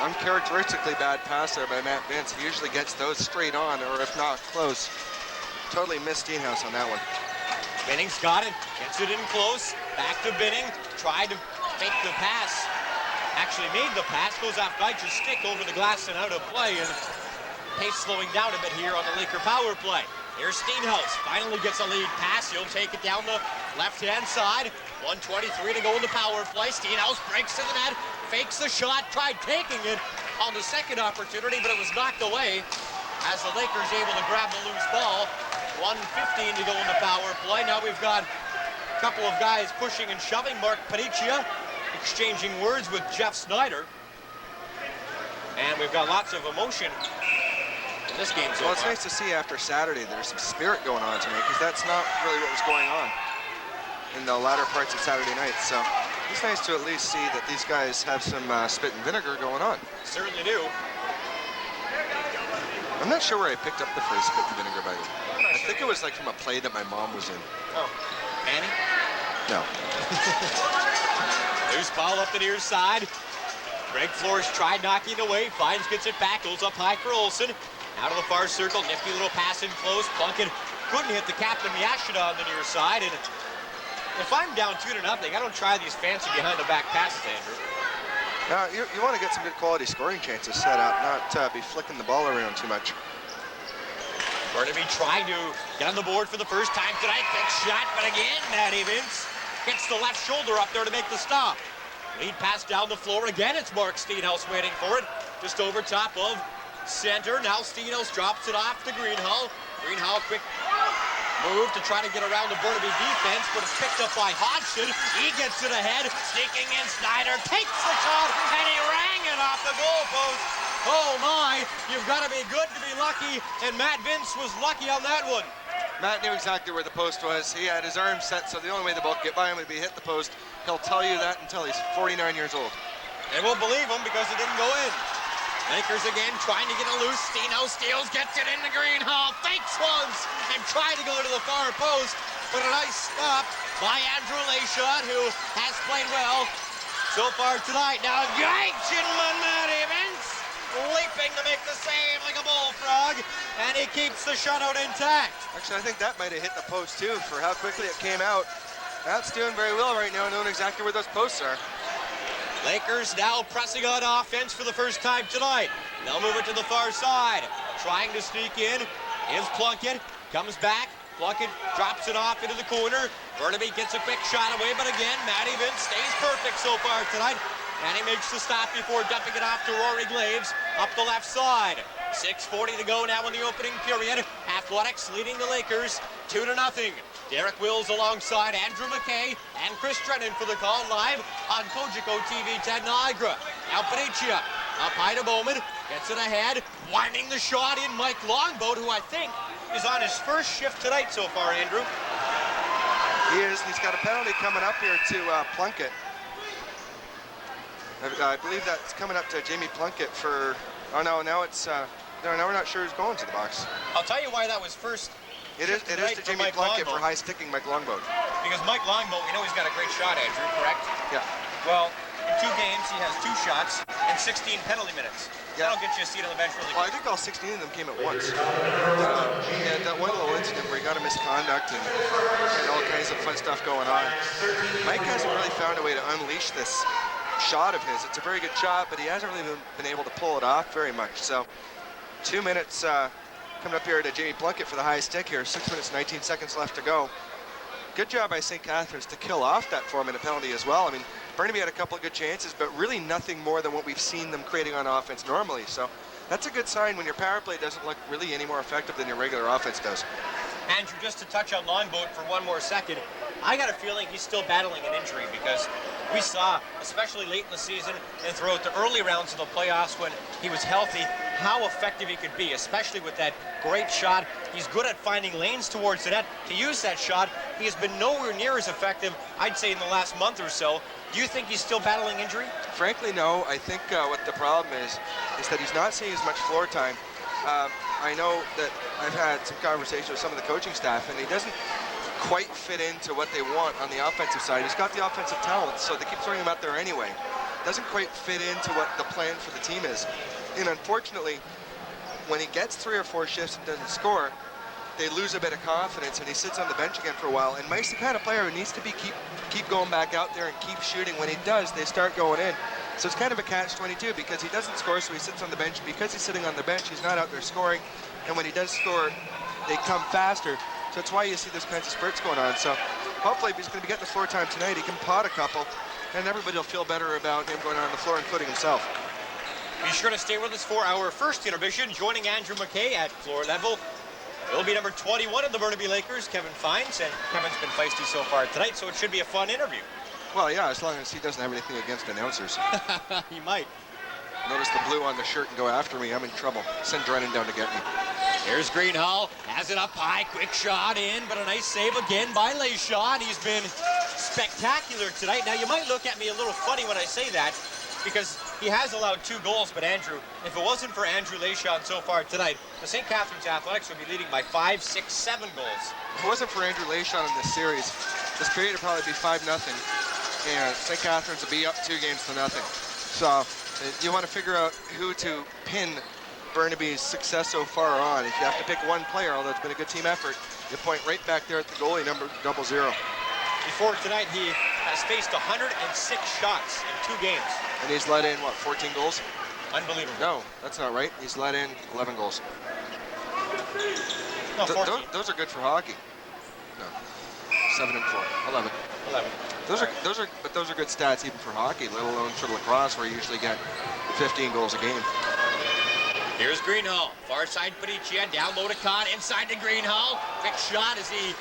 Uncharacteristically bad pass there by Matt Vince. He usually gets those straight on, or if not close. Totally missed Steenhouse on that one. Binning's got it, gets it in close. Back to Binning, tried to fake the pass. Actually made the pass, goes off Geich's stick over the glass and out of play, and pace slowing down a bit here on the Laker power play. Here's Steenhouse, finally gets a lead pass. He'll take it down the left-hand side. 1:23 to go in the power play. Steenhouse breaks to the net, fakes the shot, tried taking it on the second opportunity, but it was knocked away as the Lakers able to grab the loose ball. 1:15 to go in the power play. Now we've got a couple of guys pushing and shoving. Mark Panicia exchanging words with Jeff Snyder. And we've got lots of emotion in this game so Well, it's far. nice to see after Saturday there's some spirit going on tonight, because that's not really what was going on in the latter parts of Saturday night. So it's nice to at least see that these guys have some spit and vinegar going on. Certainly do. I'm not sure where I picked up the phrase spit and vinegar, by the way. I think it was like from a play that my mom was in. Oh, Manny? No. Loose ball up the near side. Greg Flores tried knocking it away. Fines gets it back. Goes up high for Olsen. Out of the far circle. Nifty little pass in close. Plunkett couldn't hit the captain Miyashita on the near side. And if I'm down 2-0, I don't try these fancy behind the back passes, Andrew. Now, you want to get some good quality scoring chances set up, not be flicking the ball around too much. Burnaby trying to get on the board for the first time tonight. Big shot, but again, Matty Vince gets the left shoulder up there to make the stop. Lead pass down the floor. Again, it's Mark Steenhouse waiting for it. Just over top of center. Now Steenhouse drops it off to Greenhall. Greenhall quick move to try to get around the Burnaby defense, but it's picked up by Hodgson. He gets it ahead. Sneaking in, Snyder takes the shot, and he rang it off the goalpost. Oh my, you've got to be good to be lucky, and Matt Vince was lucky on that one. Matt knew exactly where the post was. He had his arms set, so the only way the ball could get by him would be hit the post. He'll tell you that until he's 49 years old. And we'll believe him because it didn't go in. Lakers again trying to get it loose. Steno steals, gets it into Greenhall, fakes once, and tried to go to the far post. But a nice stop by Andrew Lashot, who has played well so far tonight. Now, yikes, Matty Vince leaping to make the save like a bullfrog, and he keeps the shutout intact. Actually, I think that might have hit the post too for how quickly it came out. Matt's doing very well right now, knowing exactly where those posts are. Lakers now pressing on offense for the first time tonight. They'll move it to the far side. Trying to sneak in is Plunkett. Comes back. Plunkett drops it off into the corner. Burnaby gets a quick shot away, but again, Matty Vince stays perfect so far tonight. And he makes the stop before dumping it off to Rory Glaves up the left side. 6:40 to go now in the opening period. Athletics leading the Lakers 2-0. Derek Wills alongside Andrew McKay and Chris Drennan for the call live on Cogeco TV 10 Niagara. Now Panicia up high to Bowman, gets it ahead, winding the shot in Mike Longboat, who I think is on his first shift tonight so far, Andrew. He is. He's got a penalty coming up here to Plunkett. I believe that's coming up to Jamie Plunkett for. Oh no, now it's. No, now we're not sure who's going to the box. I'll tell you why that was first. It is to Jamie Plunkett for high sticking Mike Longboat. Because Mike Longboat, we know he's got a great shot, Andrew, correct? Yeah. Well, in 2 games, he has 2 shots and 16 penalty minutes. Yeah. That'll get you a seat on the bench really Well, quick. I think all 16 of them came at once. He had that one little incident where he got a misconduct and all kinds of fun stuff going on. Mike hasn't really found a way to unleash this shot of his. It's a very good shot, but he hasn't really been able to pull it off very much. So 2 minutes coming up here to Jamie Plunkett for the high stick here. 6 minutes, 19 seconds left to go. Good job by St. Catharines to kill off that 4-minute penalty as well. I mean, Burnaby had a couple of good chances, but really nothing more than what we've seen them creating on offense normally. So that's a good sign when your power play doesn't look really any more effective than your regular offense does. Andrew, just to touch on Longboat for one more second, I got a feeling he's still battling an injury because we saw, especially late in the season and throughout the early rounds of the playoffs when he was healthy, how effective he could be, especially with that great shot. He's good at finding lanes towards the net to use that shot. He has been nowhere near as effective, I'd say, in the last month or so. Do you think he's still battling injury? Frankly, no. I think what the problem is that he's not seeing as much floor time. I know that I've had some conversations with some of the coaching staff, and he doesn't quite fit into what they want on the offensive side. He's got the offensive talent, so they keep throwing him out there anyway. Doesn't quite fit into what the plan for the team is. And unfortunately, when he gets 3 or 4 shifts and doesn't score, they lose a bit of confidence, and he sits on the bench again for a while. And Mike's the kind of player who needs to keep going back out there and keep shooting. When he does, they start going in. So it's kind of a catch-22 because he doesn't score, so he sits on the bench. Because he's sitting on the bench, he's not out there scoring. And when he does score, they come faster. So that's why you see those kinds of spurts going on. So hopefully, if he's going to be getting the floor time tonight, he can pot a couple, and everybody will feel better about him going on the floor, including himself. Be sure to stay with us for our first intermission. Joining Andrew McKay at floor level, it'll be number 21 of the Burnaby Lakers, Kevin Fines. And Kevin's been feisty so far tonight, so it should be a fun interview. Well, yeah, as long as he doesn't have anything against announcers. He might. Notice the blue on the shirt and go after me. I'm in trouble. Send Drennan down to get me. Here's Greenhall, has it up high, quick shot in, but a nice save again by Lashot. He's been spectacular tonight. Now, you might look at me a little funny when I say that, because he has allowed 2 goals, but Andrew, if it wasn't for Andrew Lashot so far tonight, the St. Catharines Athletics would be leading by 5, 6, 7 goals. If it wasn't for Andrew Lashot in this series, this period would probably be 5-0, and St. Catharines would be up 2 games to nothing. So You want to figure out who to pin Burnaby's success so far on. If you have to pick one player, although it's been a good team effort, you point right back there at the goalie, number 00. Before tonight, he has faced 106 shots in 2 games. And he's let in, what, 14 goals? Unbelievable. No, that's not right. He's let in 11 goals. No, 14. Those are good for hockey. No, 7 and 4, 11. 11. Those are good stats even for hockey, let alone for lacrosse, where you usually get 15 goals a game. Here's Greenhall, far side Panicia, down low to Kahn, inside to Greenhall. Quick shot as he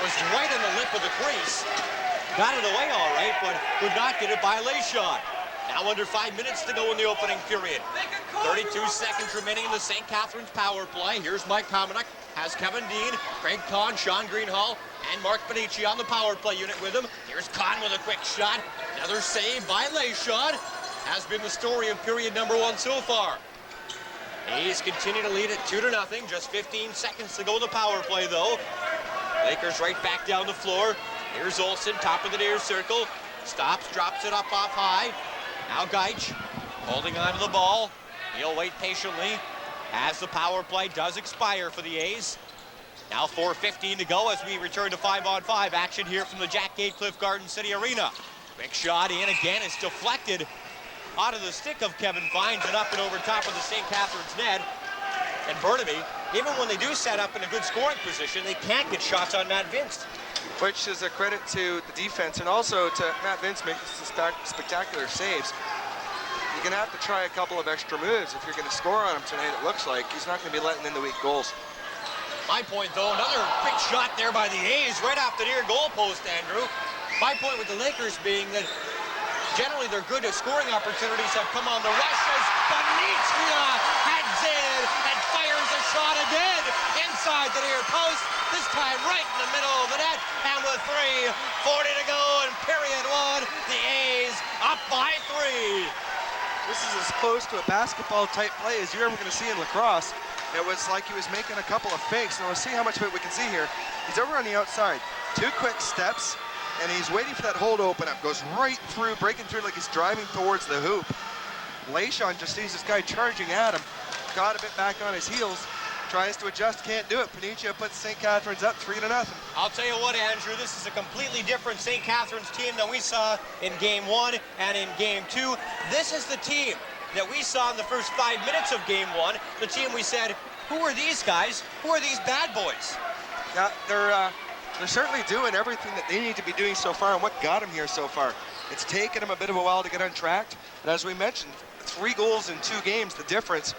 was right on the lip of the crease. Got it away all right, but could not get it by Leishon. Now under 5 minutes to go in the opening period. 32 seconds remaining in the St. Catharines power play. Here's Mike Komanek, has Kevin Dean, Craig Kahn, Sean Greenhall, and Mark Panici on the power play unit with him. Here's Kahn with a quick shot. Another save by Leishon. Has been the story of period number 1 so far. A's continue to lead it 2-0. Just 15 seconds to go in the power play, though. Lakers right back down the floor. Here's Olsen, top of the near circle. Stops, drops it up off high. Now Gaich holding on to the ball. He'll wait patiently as the power play does expire for the A's. Now 4:15 to go as we return to 5-on-5 action here from the Jack Gatecliff Garden City Arena. Quick shot in again. It's deflected out of the stick of Kevin Fines and up and over top of the St. Catharines net. And Burnaby, even when they do set up in a good scoring position, they can't get shots on Matt Vince. Which is a credit to the defense and also to Matt Vince making some spectacular saves. You're going to have to try a couple of extra moves if you're going to score on him tonight. It looks like he's not going to be letting in the weak goals. My point, though, another quick shot there by the A's right off the near goal post, Andrew. My point with the Lakers being that generally their good scoring opportunities have come on the rush as Benicia heads in and fires a shot again inside the near post, this time right in the middle of the net, and with 3:40 to go in period 1, the A's up by 3. This is as close to a basketball-type play as you're ever going to see in lacrosse. It was like he was making a couple of fakes. Now, let's see how much of it we can see here. He's over on the outside. 2 quick steps, and he's waiting for that hole to open up. Goes right through, breaking through like he's driving towards the hoop. Leishon just sees this guy charging at him. Got a bit back on his heels. Tries to adjust, can't do it. Panicia puts St. Catharines up 3-0. I'll tell you what, Andrew, this is a completely different St. Catharines team than we saw in Game 1 and in Game 2. This is the team that we saw in the first 5 minutes of Game 1. The team we said, who are these guys? Who are these bad boys? Yeah, they're certainly doing everything that they need to be doing so far and what got them here so far. It's taken them a bit of a while to get on track. And as we mentioned, 3 goals in 2 games, the difference.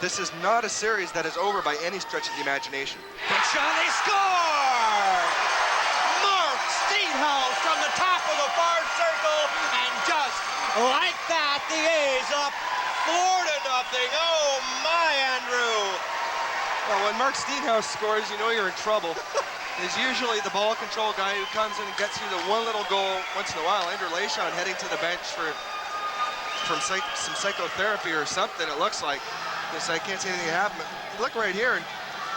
This is not a series that is over by any stretch of the imagination. Good shot, they score! Mark Steenhouse from the top of the far circle, and just like that, the A's up 4-0. Oh my, Andrew! Well, when Mark Steenhouse scores, you know you're in trouble. He's usually the ball control guy who comes in and gets you the one little goal once in a while. Andrew Leishon heading to the bench from some psychotherapy or something, it looks like. I can't see anything happen. But look right here.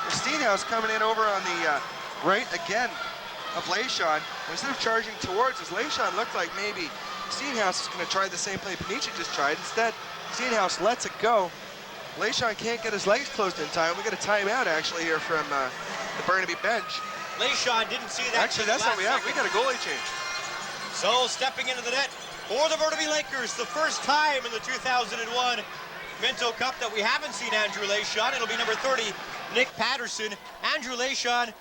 Steenhouse coming in over on the right again of Leishon. Instead of charging towards us, Leishon looked like maybe Steenhouse is going to try the same play Panici just tried. Instead, Steenhouse lets it go. Leishon can't get his legs closed in time. We got a timeout actually here from the Burnaby bench. Leishon didn't see that. Actually, that's what we have. We got a goalie change. So stepping into the net for the Burnaby Lakers, the first time in the 2001 Minto Cup that we haven't seen Andrew Leishon. It'll be number 30, Nick Patterson. Andrew Leishon,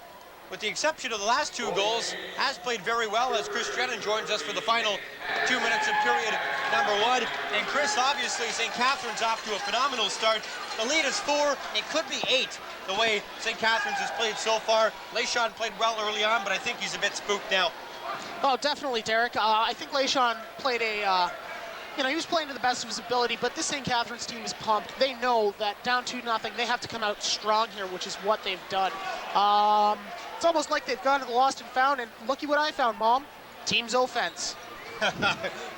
with the exception of the last 2 goals, has played very well as Chris Drennan joins us for the final 2 minutes of period number 1. And Chris, obviously, St. Catharines off to a phenomenal start. The lead is 4. It could be 8 the way St. Catharines has played so far. Leishon played well early on, but I think he's a bit spooked now. Oh, definitely, Derek. I think Leishon played he was playing to the best of his ability, but this St. Catharines team is pumped. They know that down 2-0, they have to come out strong here, which is what they've done. It's almost like they've gone to the lost and found, and looky what I found, Mom. Team's offense.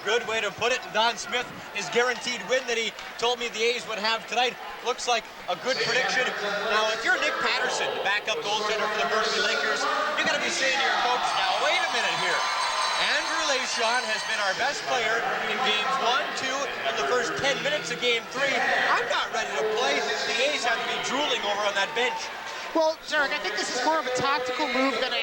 Good way to put it. Don Smith, his guaranteed win that he told me the A's would have tonight, looks like a good prediction. Now, if you're Nick Patterson, the backup goaltender for the Burnaby Lakers, you're going to be saying to your folks, now, wait a minute here. Andrew LeSean has been our best player in games 1, 2, and the first 10 minutes of game 3. I'm not ready to play. The A's have to be drooling over on that bench. Well, Derek, I think this is more of a tactical move than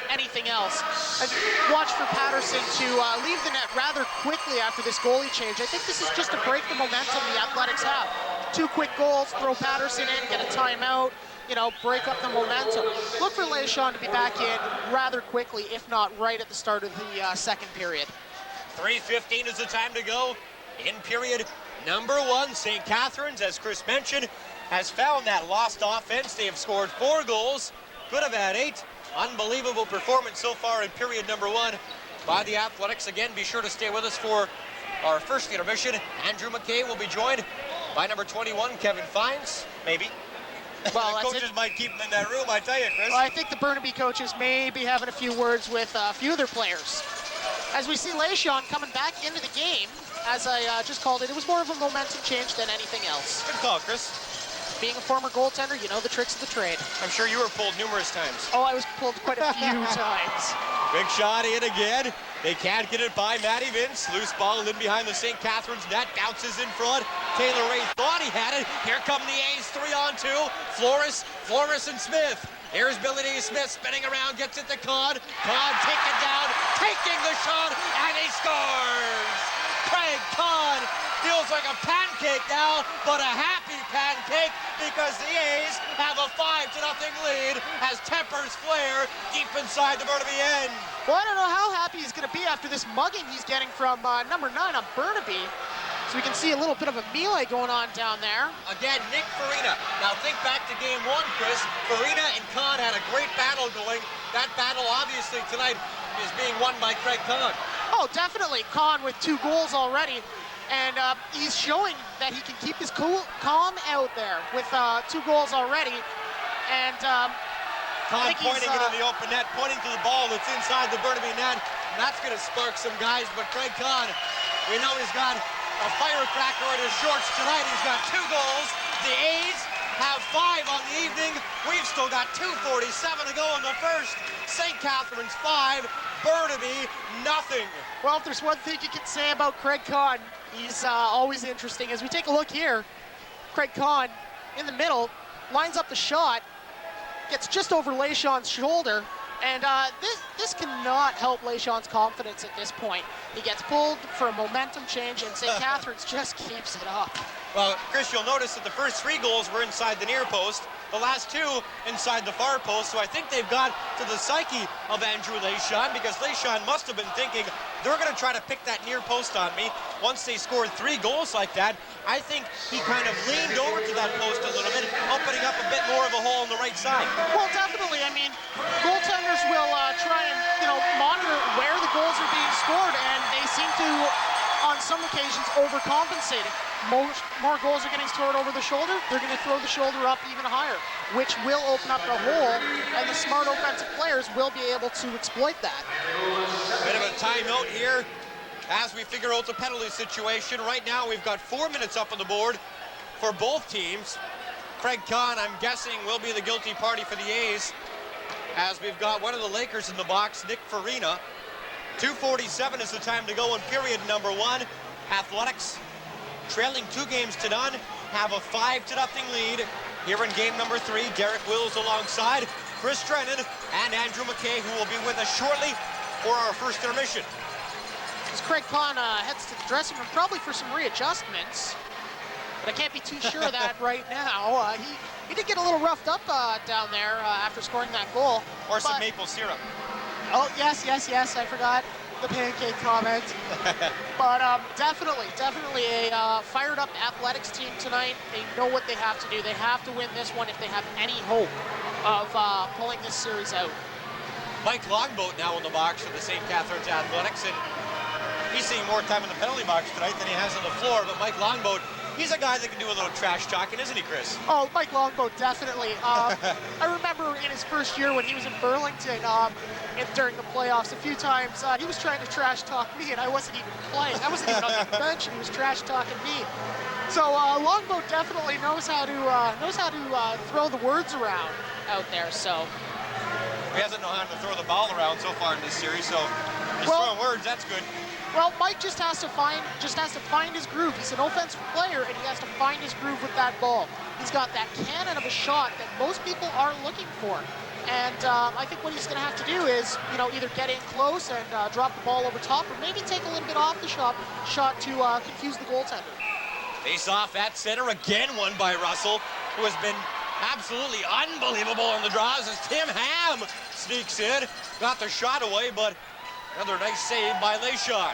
anything else. And watch for Patterson to leave the net rather quickly after this goalie change. I think this is just to break the momentum the Athletics have. 2 quick goals, throw Patterson in, get a timeout, break up the momentum. Look for LeSean to be back in rather quickly, if not right at the start of the second period. 3:15 is the time to go in period number 1. St. Catharines, as Chris mentioned, has found that lost offense. They have scored 4 goals, could have had 8. Unbelievable performance so far in period number 1 by the Athletics. Again, be sure to stay with us for our first intermission. Andrew McKay will be joined by number 21, Kevin Fines, maybe. Well, the coaches might keep him in that room, I tell you, Chris. Well, I think the Burnaby coaches may be having a few words with a few of their players. As we see LeSean coming back into the game, as I just called it, it was more of a momentum change than anything else. Good call, Chris. Being a former goaltender, you know the tricks of the trade. I'm sure you were pulled numerous times. Oh, I was pulled quite a few times. Big shot in again. They can't get it by Matty Vince. Loose ball in behind the St. Catharines net. Bounces in front. Taylor Ray thought he had it. Here come the A's 3-on-2. Flores and Smith. Here's Billy D. Smith spinning around, gets it to Kahn. Kahn taken down, taking the shot, and he scores! Craig Kahn feels like a pancake now, but a happy pancake because the A's have a 5-0 lead as tempers flare deep inside the Burnaby end. Well, I don't know how happy he's going to be after this mugging he's getting from number 9 on Burnaby. So we can see a little bit of a melee going on down there. Again, Nick Farina. Now think back to game 1, Chris. Farina and Kahn had a great battle going. That battle, obviously, tonight is being won by Craig Kahn. Oh, definitely. Kahn with 2 goals already. And he's showing that he can keep his calm out there with 2 goals already. And Kahn pointing into the open net, pointing to the ball that's inside the Burnaby net. And that's going to spark some guys. But Craig Kahn, we know he's got a firecracker in his shorts tonight. He's got 2 goals. The A's have 5 on the evening. We've still got 2:47 to go in the first. St. Catharines 5, Burnaby nothing. Well, if there's one thing you can say about Craig Kahn, he's always interesting. As we take a look here, Craig Kahn in the middle, lines up the shot, gets just over LeSean's shoulder, and this cannot help LeSean's confidence at this point. He gets pulled for a momentum change, and St. Catharines just keeps it up. Well, Chris, you'll notice that the first 3 goals were inside the near post, the last 2 inside the far post, so I think they've got to the psyche of Andrew LeSean, because LeSean must have been thinking, they're going to try to pick that near post on me. Once they scored 3 goals like that, I think he kind of leaned over to that post a little bit, opening up a bit more of a hole on the right side. Well, definitely. I mean, goaltenders will try and, monitor where the goals are being scored, and they seem to, on some occasions, overcompensate. More goals are getting scored over the shoulder, they're going to throw the shoulder up even higher, which will open up the hole, and the smart offensive players will be able to exploit that. Bit of a timeout here as we figure out the penalty situation. Right now, we've got 4 minutes up on the board for both teams. Craig Kahn, I'm guessing, will be the guilty party for the A's, as we've got one of the Lakers in the box, Nick Farina. 2:47 is the time to go in period number 1. Athletics, trailing 2 games to none, have a 5-0 lead. Here in game number 3, Derek Wills alongside Chris Drennan and Andrew McKay, who will be with us shortly for our first intermission. As Craig Kahn heads to the dressing room, probably for some readjustments, but I can't be too sure of that right now. He did get a little roughed up down there after scoring that goal. Or some maple syrup. Oh, yes, I forgot the pancake comment. But definitely a fired up Athletics team tonight. They know what they have to do. They have to win this one if they have any hope of pulling this series out. Mike Longboat now in the box for the St. Catharines Athletics, and he's seeing more time in the penalty box tonight than he has on the floor. But Mike Longboat, he's a guy that can do a little trash talking, isn't he, Chris? Oh, Mike Longboat, definitely. I remember in his first year when he was in Burlington during the playoffs, a few times he was trying to trash talk me, and I wasn't even playing. I wasn't even on the bench, and he was trash talking me. So Longboat definitely knows how to throw the words around out there. So He hasn't known how to throw the ball around so far in this series, so he's throwing words, that's good. Well, Mike just has to find his groove. He's an offensive player, and he has to find his groove with that ball. He's got that cannon of a shot that most people are looking for. And I think what he's going to have to do is, either get in close and drop the ball over top, or maybe take a little bit off the shot to confuse the goaltender. Face off at center, again won by Russell, who has been absolutely unbelievable on the draws as Tim Ham sneaks in. Got the shot away, but another nice save by LeSean.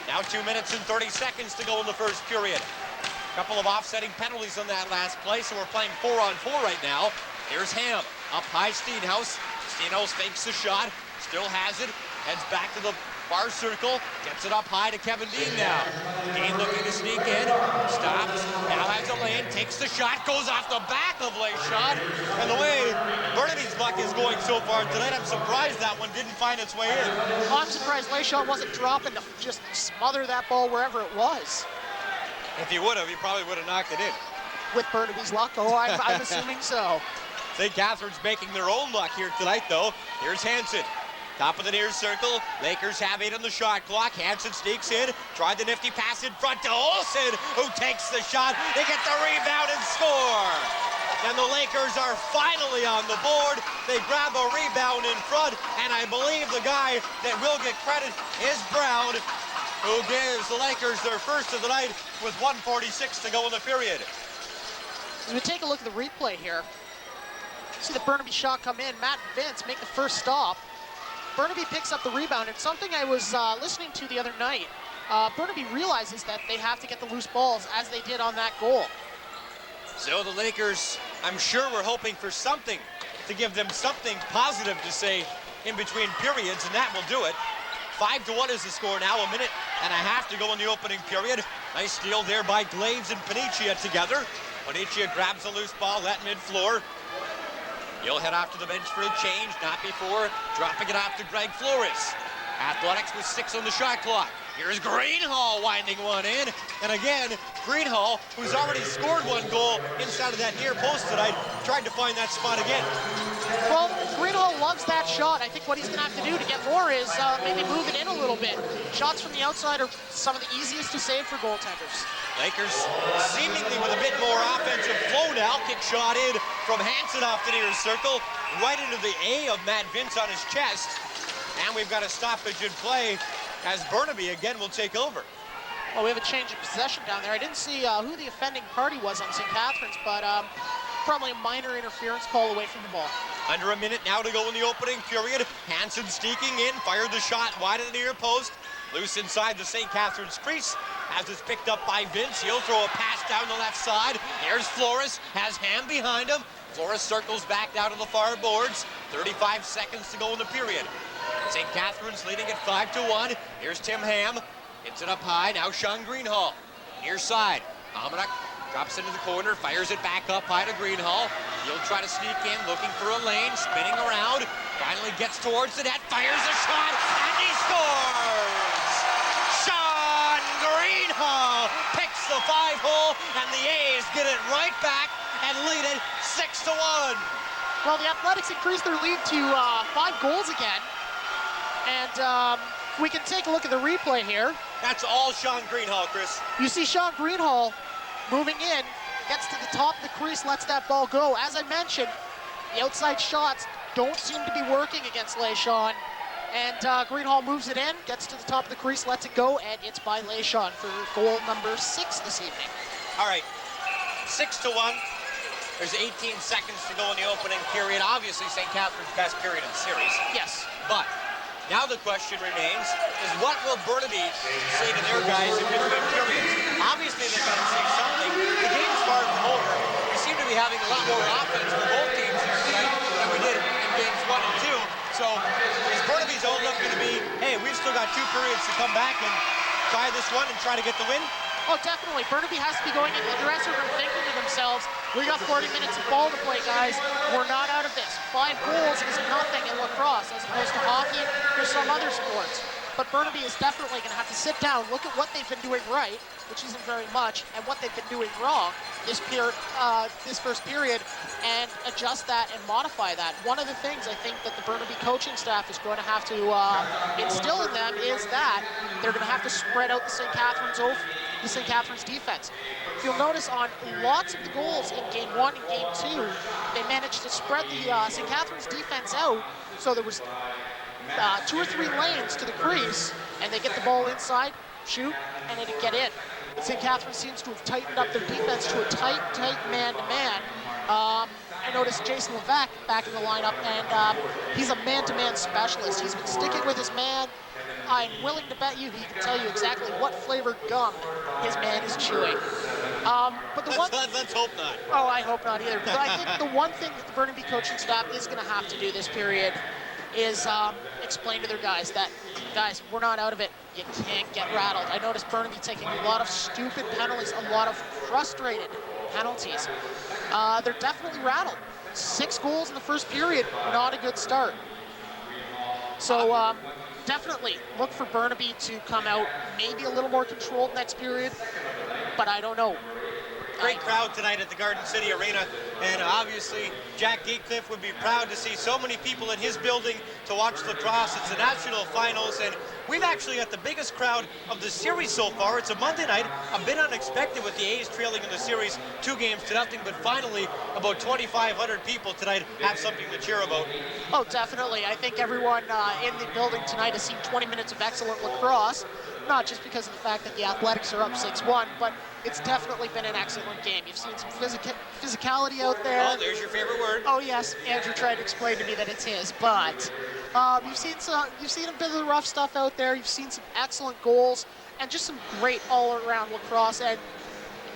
Now 2 minutes and 30 seconds to go in the first period. A couple of offsetting penalties on that last play, so we're playing 4-on-4 right now. Here's Ham, up high Steenhouse. Steenhouse fakes the shot, still has it, heads back to the far circle, gets it up high to Kevin Dean now. Dean looking to sneak in, stops, now has a lane, takes the shot, goes off the back of LeSean. And the way Burnaby's luck is going so far tonight, I'm surprised that one didn't find its way in. I'm surprised LeSean wasn't dropping to just smother that ball wherever it was. If he would have, he probably would have knocked it in. With Burnaby's luck, I'm assuming so. St. Catharines making their own luck here tonight, though. Here's Hansen. Top of the near circle. Lakers have 8 on the shot clock. Hansen sneaks in. Tried the nifty pass in front to Olsen, who takes the shot. They get the rebound and score. And the Lakers are finally on the board. They grab a rebound in front, and I believe the guy that will get credit is Brown, who gives the Lakers their first of the night with 1:46 to go in the period. As we take a look at the replay here, see the Burnaby shot come in. Matt and Vince make the first stop. Burnaby picks up the rebound, and something I was listening to the other night, Burnaby realizes that they have to get the loose balls as they did on that goal. So the Lakers, I'm sure, were hoping for something to give them something positive to say in between periods, and that will do it. 5-1 is the score now, 1.5 minutes to go in the opening period. Nice steal there by Glaves and Panicia together. Panicia grabs the loose ball at mid-floor. He'll head off to the bench for a change, not before dropping it off to Greg Flores. Athletics with 6 on the shot clock. Here's Greenhall winding one in. And again, Greenhall, who's already scored 1 goal inside of that near post tonight, tried to find that spot again. Well, Greenhall loves that shot. I think what he's going to have to do to get more is maybe move it in a little bit. Shots from the outside are some of the easiest to save for goaltenders. Lakers seemingly with a bit more offensive flow now. Kick shot in from Hansen off the near circle, right into the A of Matt Vince on his chest. And we've got a stoppage in play as Burnaby again will take over. Well, we have a change of possession down there. I didn't see who the offending party was on St. Catharines, but probably a minor interference call away from the ball. Under 1 minute now to go in the opening period. Hansen sneaking in, fired the shot wide of the near post. Loose inside the St. Catharines crease. As it's picked up by Vince, he'll throw a pass down the left side. Here's Flores, has Ham behind him. Flores circles back down to the far boards. 35 seconds to go in the period. St. Catharines leading at 5-1. Here's Tim Ham. Hits it up high. Now Sean Greenhall. Near side. Almanac drops into the corner, fires it back up high to Greenhall. He'll try to sneak in, looking for a lane, spinning around. Finally gets towards the net, fires a shot, and he scores! Sean Greenhall picks the 5-hole, and the A's get it right back and lead it 6-1. Well, the Athletics increased their lead to 5 goals again. And we can take a look at the replay here. That's all Sean Greenhall, Chris. You see Sean Greenhall moving in, gets to the top of the crease, lets that ball go. As I mentioned, the outside shots don't seem to be working against LeSean. And Greenhall moves it in, gets to the top of the crease, lets it go, and it's by LeSean for goal number 6 this evening. All right, 6-1. There's 18 seconds to go in the opening period. Obviously, St. Catharines' best period in the series. Yes. But now the question remains is what will Burnaby say to their guys in between periods? Obviously, they've got to say something. The game's far from over. We seem to be having a lot more offense for both teams here tonight than we did in games 1 and 2. So is Burnaby's outlook going to be, hey, we've still got 2 periods to come back and try this one and try to get the win? Oh, definitely. Burnaby has to be going into the dressing room thinking to themselves, we got 40 minutes of ball to play, guys. We're not out of this. 5 goals is nothing in lacrosse as opposed to hockey or some other sports. But Burnaby is definitely going to have to sit down, look at what they've been doing right, which isn't very much, and what they've been doing wrong this first period, and adjust that and modify that. One of the things I think that the Burnaby coaching staff is going to have to instill in them is that they're going to have to spread out the St. Catharines defense. If you'll notice on lots of the goals in Game 1 and Game 2, they managed to spread the St. Catharines defense out, so there was 2 or 3 lanes to the crease, and they get the ball inside, shoot, and it'd get in. St. Catharines seems to have tightened up their defense to a tight man-to-man. I noticed Jason Levesque back in the lineup, and he's a man-to-man specialist. He's been sticking with his man. I'm willing to bet you he can tell you exactly what flavored gum his man is chewing. But let's hope not. Oh, I hope not either. But I think the one thing that the Burnaby coaching staff is going to have to do this period is explain to their guys that, guys, we're not out of it. You can't get rattled. I noticed Burnaby taking a lot of stupid penalties, a lot of frustrated penalties. They're definitely rattled. 6 goals in the first period, not a good start. So definitely look for Burnaby to come out maybe a little more controlled next period, but I don't know. Great crowd tonight at the Garden City Arena, and obviously Jack Gatecliff would be proud to see so many people in his building to watch lacrosse. It's the national finals, and we've actually got the biggest crowd of the series so far. It's a Monday night, a bit unexpected with the A's trailing in the series 2-0, but finally about 2,500 people tonight have something to cheer about. Oh, definitely. I think everyone in the building tonight has seen 20 minutes of excellent lacrosse, not just because of the fact that the Athletics are up 6-1, but it's definitely been an excellent game. You've seen some physicality out there. Oh, there's your favorite word. Oh yes, Andrew tried to explain to me that it's his, but you've seen a bit of the rough stuff out there. You've seen some excellent goals and just some great all-around lacrosse. And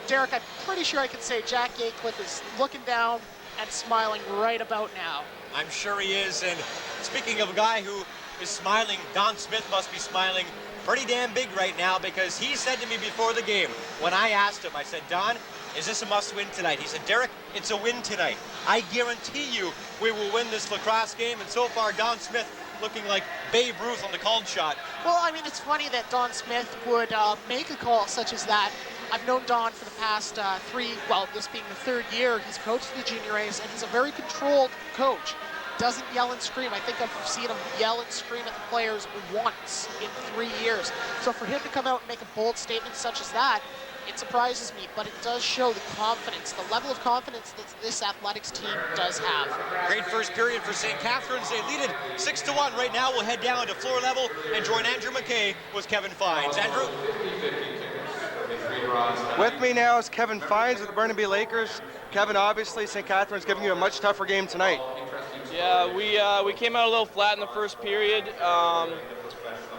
Derek, I'm pretty sure I can say Jack Gatecliff is looking down and smiling right about now. I'm sure he is. And speaking of a guy who is smiling, Don Smith must be smiling pretty damn big right now, because he said to me before the game, when I asked him, I said, Don, is this a must-win tonight? He said, Derek, it's a win tonight. I guarantee you we will win this lacrosse game. And so far, Don Smith looking like Babe Ruth on the called shot. Well, I mean, it's funny that Don Smith would make a call such as that. I've known Don for the past this being the 3rd year he's coached the Junior A's, and he's a very controlled coach. Doesn't yell and scream. I think I've seen him yell and scream at the players once in 3 years. So for him to come out and make a bold statement such as that, it surprises me, but it does show the confidence, the level of confidence that this athletics team does have. Great first period for St. Catharines. They lead it 6-1. Right now we'll head down to floor level and join Andrew McKay with Kevin Fines. Andrew? With me now is Kevin Fines with the Burnaby Lakers. Kevin, obviously St. Catharines giving you a much tougher game tonight. Yeah, we came out a little flat in the first period.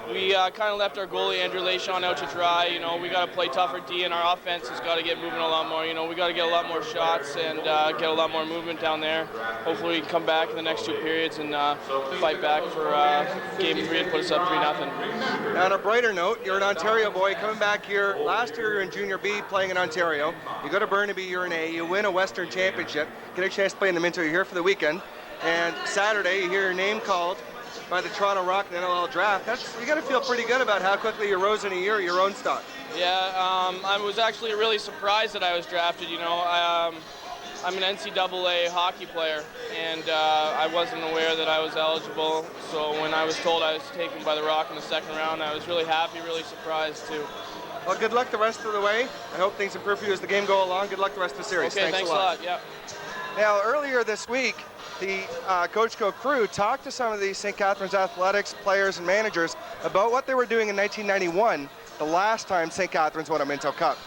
We kind of left our goalie, Andrew Lachon, out to dry. You know, we got to play tougher D, and our offense has got to get moving a lot more. You know, we got to get a lot more shots and get a lot more movement down there. Hopefully we can come back in the next 2 periods and fight back for game 3 and put us up 3-0. Now, on a brighter note, you're an Ontario boy coming back here. Last year you were in Junior B playing in Ontario. You go to Burnaby, you're in A. You win a Western Championship. Get a chance to play in the Minto. You're here for the weekend. And Saturday you hear your name called by the Toronto Rock in the NLL draft. You got to feel pretty good about how quickly you rose in a year, your own stock. Yeah, I was actually really surprised that I was drafted. You know, I'm an NCAA hockey player, and I wasn't aware that I was eligible. So when I was told I was taken by the Rock in the 2nd round, I was really happy, really surprised too. Well, good luck the rest of the way. I hope things improve for you as the game go along. Good luck the rest of the series. Okay, thanks a lot. Yeah. Now, earlier this week, the Cogeco crew talked to some of the St. Catharines Athletics players and managers about what they were doing in 1991, the last time St. Catharines won a Minto Cup.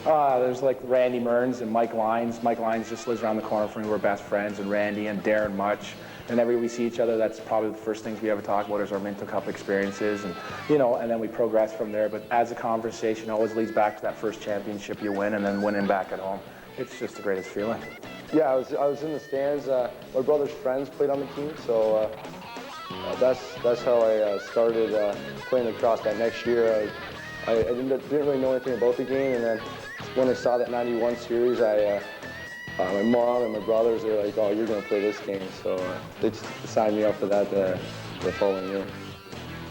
There's like Randy Mearns and Mike Lyons. Mike Lyons just lives around the corner from me. We're best friends, and Randy and Darren Much. Whenever we see each other, that's probably the first things we ever talk about is our Minto Cup experiences, and and then we progress from there. But as a conversation, always leads back to that first championship you win, and then winning back at home. It's just the greatest feeling. Yeah, I was in the stands. My brother's friends played on the team, so that's how I started playing lacrosse that next year. I didn't really know anything about the game, and then when I saw that 91 series, my mom and my brothers were like, "Oh, you're going to play this game," so they just signed me up for that the following year.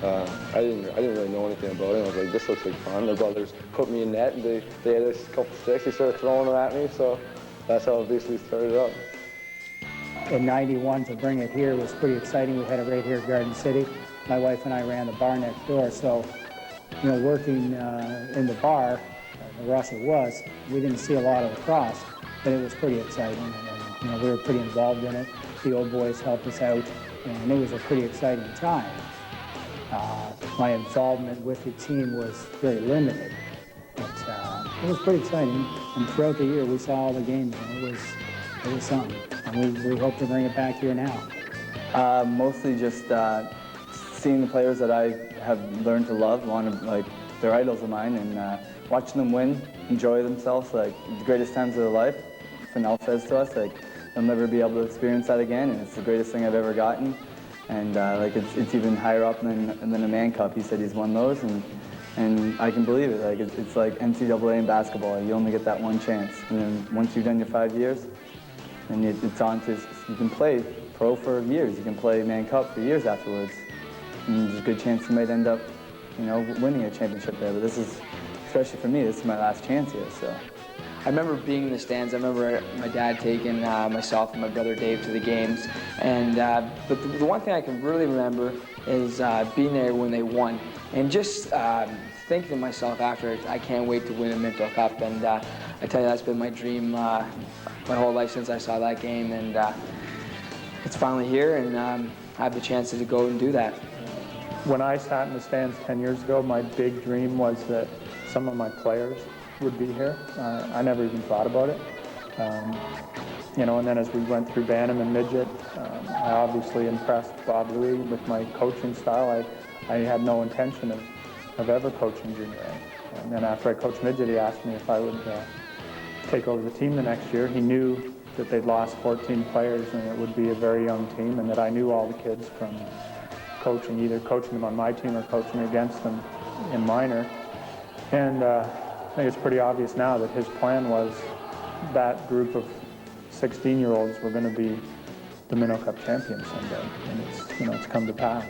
I didn't really know anything about it. I was like, this looks like fun. Their brothers put me in net, and they had a couple sticks. They started throwing them at me, so that's how it basically started up. In '91, to bring it here was pretty exciting. We had it right here at Garden City. My wife and I ran the bar next door, so, you know, working in the bar, Russell was, we didn't see a lot of lacrosse, but it was pretty exciting. And, you know, we were pretty involved in it. The old boys helped us out, and it was a pretty exciting time. My involvement with the team was very limited, but it was pretty exciting. And throughout the year, we saw all the games, and it was something. And we hope to bring it back here now. Mostly just seeing the players that I have learned to love, they're idols of mine, and watching them win, enjoy themselves, like the greatest times of their life. Fennell says to us, like, they'll never be able to experience that again, and it's the greatest thing I've ever gotten. And it's even higher up than a Mann Cup. He said he's won those, and I can believe it. Like it's like NCAA in basketball. You only get that one chance, and then once you've done your 5 years, then it's on to, you can play pro for years. You can play Mann Cup for years afterwards, and there's a good chance you might end up, you know, winning a championship there. But this is, especially for me, this is my last chance here. So. I remember being in the stands. I remember my dad taking myself and my brother Dave to the games. And but the one thing I can really remember is being there when they won, and just thinking to myself after, I can't wait to win a Minto Cup. And I tell you, that's been my dream my whole life since I saw that game. And it's finally here, and I have the chance to go and do that. When I sat in the stands 10 years ago, my big dream was that some of my players would be here. I never even thought about it. You know, and then as we went through Bantam and Midget, I obviously impressed Bob Louie with my coaching style. I had no intention of ever coaching junior A. And then after I coached Midget, he asked me if I would take over the team the next year. He knew that they'd lost 14 players and it would be a very young team, and that I knew all the kids from coaching, either coaching them on my team or coaching against them in minor. And I think it's pretty obvious now that his plan was that group of 16-year-olds were going to be the Minto Cup champions someday, and it's come to pass.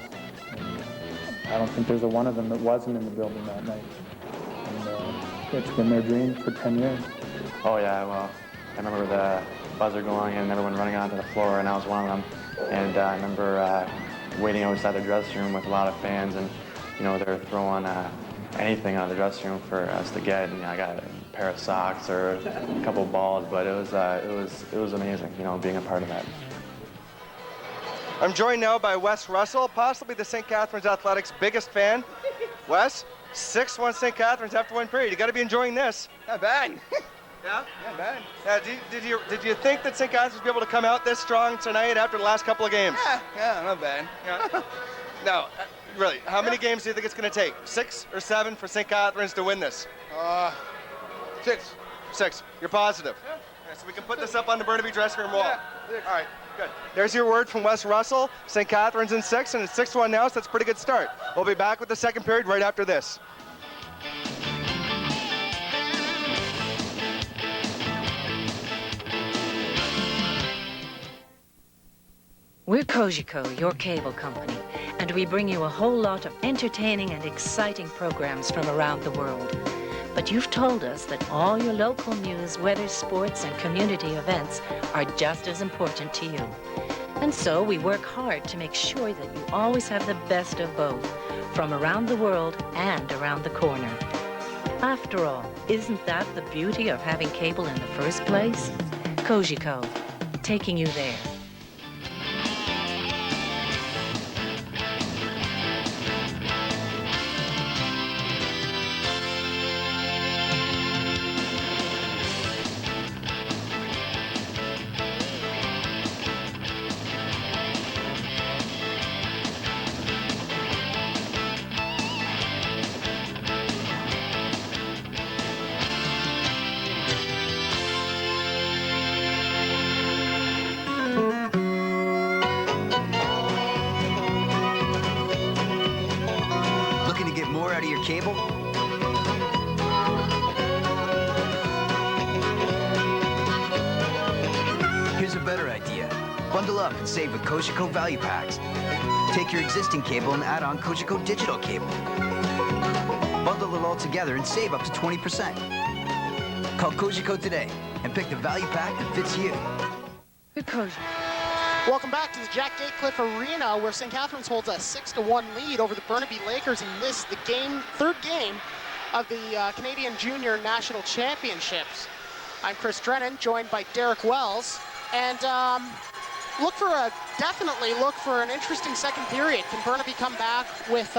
And I don't think there's a one of them that wasn't in the building that night. And it's been their dream for 10 years. Oh yeah, well, I remember the buzzer going and everyone running onto the floor, and I was one of them. And I remember waiting outside the dressing room with a lot of fans, and you know, they're throwing anything out of the dressing room for us to get. And I got a pair of socks or a couple of balls, but it was amazing, you know, being a part of that. I'm joined now by Wes Russell, possibly the St. Catharines Athletics' biggest fan. Wes, 6-1 St. Catharines after one period. You got to be enjoying this. Not bad. Yeah? Not bad. Did you think that St. Catharines would be able to come out this strong tonight after the last couple of games? Yeah, not bad. Yeah. No, really, how many games do you think it's going to take? 6 or 7 for St. Catharines to win this? 6. 6. You're positive? Yeah. So we can put this up on the Burnaby dressing room wall. Yeah. 6. All right, good. There's your word from Wes Russell. St. Catharines in 6, and it's 6-1 now, so that's a pretty good start. We'll be back with the second period right after this. We're Cogeco, your cable company, and we bring you a whole lot of entertaining and exciting programs from around the world. But you've told us that all your local news, weather, sports, and community events are just as important to you. And so we work hard to make sure that you always have the best of both, from around the world and around the corner. After all, isn't that the beauty of having cable in the first place? Cogeco, taking you there. Out of your cable? Here's a better idea. Bundle up and save with Cogeco Value Packs. Take your existing cable and add on Cogeco Digital Cable. Bundle it all together and save up to 20%. Call Cogeco today and pick the value pack that fits you. Welcome back to the Jack Gatecliff Arena, where St. Catharines holds a 6-1 lead over the Burnaby Lakers in this, the third game of the Canadian Junior National Championships. I'm Chris Drennan, joined by Derek Wells, and definitely look for an interesting second period. Can Burnaby come back with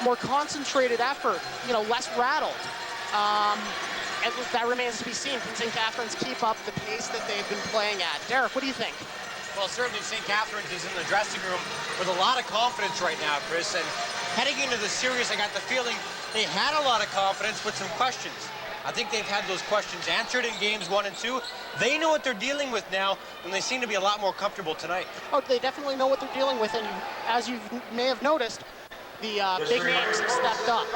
more concentrated effort, less rattled? And that remains to be seen. Can St. Catharines keep up the pace that they've been playing at? Derek, what do you think? Well, certainly St. Catharines is in the dressing room with a lot of confidence right now, Chris. And heading into the series, I got the feeling they had a lot of confidence with some questions. I think they've had those questions answered in games 1 and 2. They know what they're dealing with now, and they seem to be a lot more comfortable tonight. Oh, they definitely know what they're dealing with, and as you may have noticed, the big names have stepped up.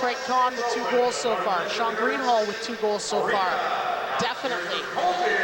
Craig Kahn with 2 goals so far. Sean Greenhall with 2 goals so far. Definitely,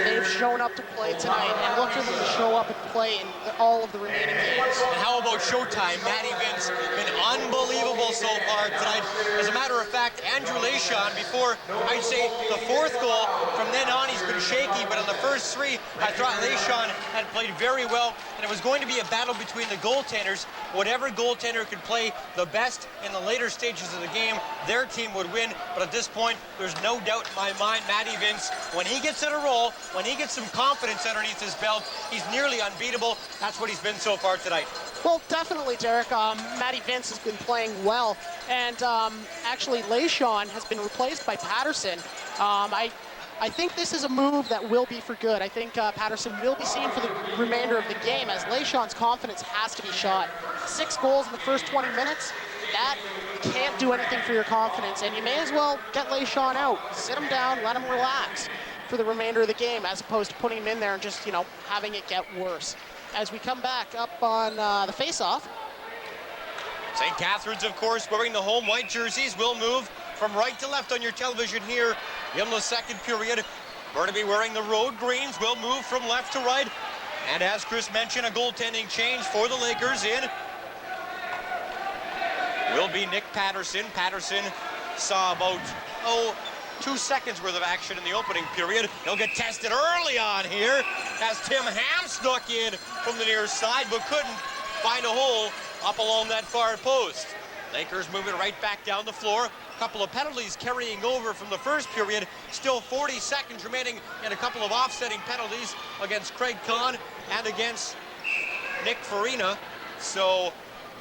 they've shown up to play tonight, and look for them to show up and play in all of the remaining games. And how about Showtime? Matty Vince been unbelievable so far tonight. As a matter of fact, Andrew Leishon, before I'd say the 4th goal, from then on he's been shaky, but in the first 3, I thought Leishon had played very well, and it was going to be a battle between the goaltenders. Whatever goaltender could play the best in the later stages of the game, their team would win. But at this point, there's no doubt in my mind, Matty Vince, when he gets in a roll, when he gets some confidence underneath his belt, he's nearly unbeatable. That's what he's been so far tonight. Well, definitely, Derek. Matty Vince has been playing well, and actually Leishon has been replaced by Patterson. I think this is a move that will be for good. I think Patterson will be seen for the remainder of the game, as Leishon's confidence has to be shot. 6 goals in the first 20 minutes, that can't do anything for your confidence, and you may as well get Leishon out. Sit him down, let him relax for the remainder of the game, as opposed to putting him in there and just, having it get worse. As we come back up on the face-off. St. Catharines, of course, wearing the home white jerseys, will move from right to left on your television here in the second period. Burnaby wearing the road greens will move from left to right. And as Chris mentioned, a goaltending change for the Lakers in will be Nick Patterson. Patterson saw about, 2 seconds worth of action in the opening period. He'll get tested early on here as Tim Ham snuck in from the near side, but couldn't find a hole up along that far post. Lakers moving right back down the floor. A couple of penalties carrying over from the first period. Still 40 seconds remaining, and a couple of offsetting penalties against Craig Kahn and against Nick Farina. So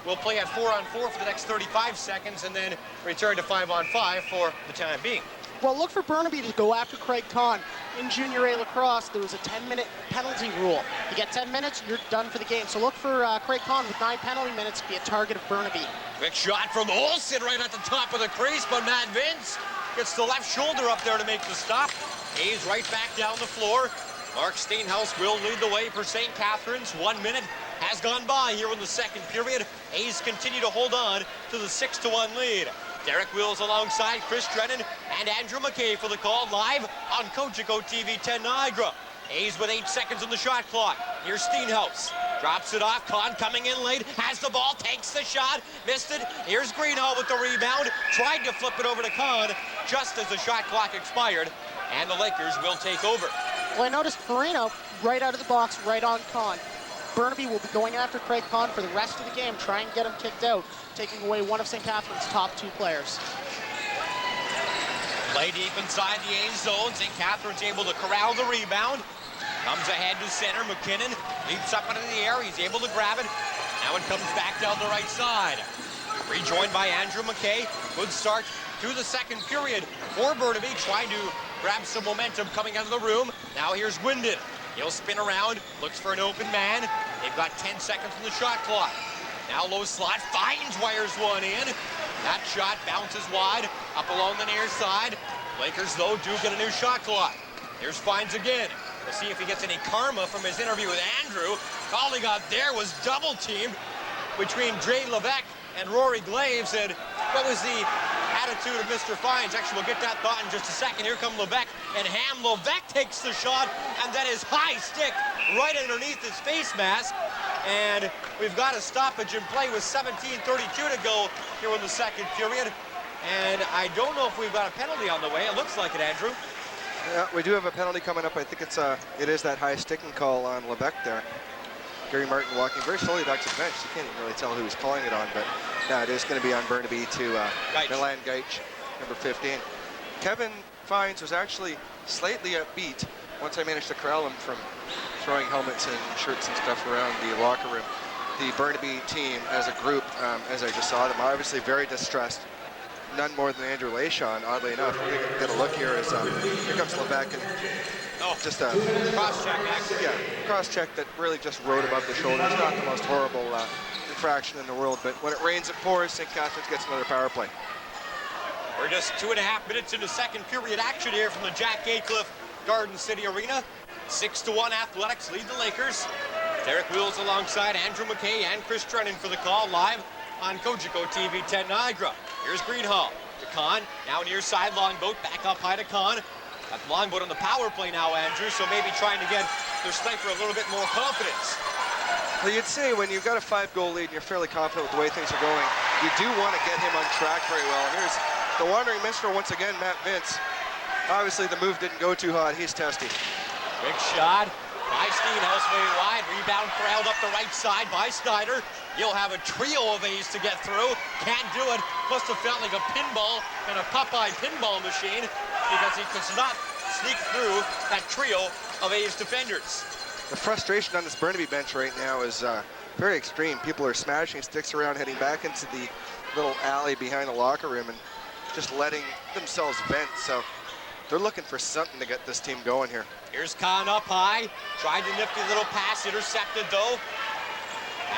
we'll play at 4-on-4 for the next 35 seconds and then return to 5-on-5 for the time being. Well, look for Burnaby to go after Craig Kahn. In Junior A lacrosse, there was a 10-minute penalty rule. You get 10 minutes, you're done for the game. So look for Craig Kahn with 9 penalty minutes to be a target of Burnaby. Quick shot from Olsen right at the top of the crease, but Matt Vince gets the left shoulder up there to make the stop. Hayes right back down the floor. Mark Steenhouse will lead the way for St. Catharines. 1 minute has gone by here in the second period. Hayes continue to hold on to the 6-1 lead. Derek Wills alongside Chris Drennan and Andrew McKay for the call, live on Cogeco TV 10 Niagara. Hayes with 8 seconds on the shot clock. Here's Steenhouse. Drops it off. Kahn coming in late. Has the ball. Takes the shot. Missed it. Here's Greenhall with the rebound. Tried to flip it over to Kahn just as the shot clock expired. And the Lakers will take over. Well, I noticed Farina right out of the box, right on Kahn. Burnaby will be going after Craig Kahn for the rest of the game, trying to get him kicked out, taking away one of St. Catharines' top 2 players. Play deep inside the A zone. St. Catharines able to corral the rebound. Comes ahead to center. McKinnon leaps up into the air. He's able to grab it. Now it comes back down the right side. Rejoined by Andrew McKay. Good start to the second period for Burnaby, trying to grab some momentum coming out of the room. Now here's Wyndon. He'll spin around, looks for an open man. They've got 10 seconds on the shot clock. Now low slot, finds, wires one in. That shot bounces wide, up along the near side. Lakers, though, do get a new shot clock. Here's Fines again. We'll see if he gets any karma from his interview with Andrew. All he got there was double-teamed between Dre Levesque and Rory Glaves. And what was the attitude of Mr. Fines? Actually, we'll get that thought in just a second. Here come Levesque and Ham. Levesque takes the shot, and that is high stick right underneath his face mask. And we've got a stoppage in play with 17:32 to go here in the second period. And I don't know if we've got a penalty on the way. It looks like it, Andrew. Yeah, we do have a penalty coming up. I think it is that high sticking call on Lebec there. Gary Martin walking very slowly back to the bench. You can't even really tell who he's calling it on, but no, it is going to be on Burnaby to Milan Gaich, number 15. Kevin Fines was actually slightly upbeat once I managed to corral him from throwing helmets and shirts and stuff around the locker room. The Burnaby team as a group, as I just saw them, obviously very distressed. None more than Andrew Lachon, oddly enough. We're going to get a look here as here comes Lebec and just a cross-check action. Yeah, cross-check that really just rode above the shoulder. It's not the most horrible infraction in the world, but when it rains, it pours. St. Catharines gets another power play. We're just 2.5 minutes into second period action here from the Jack Aycliffe Garden City Arena. 6-1 Athletics lead the Lakers. Derek Wheels alongside Andrew McKay and Chris Trennan for the call live on Cogeco TV 10 Niagara. Here's Greenhall to Kahn, now near side Longboat, back up high to Kahn. Got Longboat on the power play now, Andrew, so maybe trying to get their sniper a little bit more confidence. Well, you'd say when you've got a 5-goal lead and you're fairly confident with the way things are going, you do want to get him on track very well. And here's the wandering minstrel once again, Matt Vince. Obviously the move didn't go too hot. He's testy. Big shot by Steenhouse way wide. Rebound trailed up the right side by Snyder. You'll have a trio of A's to get through. Can't do it. Must have felt like a pinball and a Popeye pinball machine because he does not sneak through that trio of A's defenders. The frustration on this Burnaby bench right now is very extreme. People are smashing sticks around, heading back into the little alley behind the locker room and just letting themselves vent. So they're looking for something to get this team going here. Here's Kahn up high. Tried the nifty little pass, intercepted though.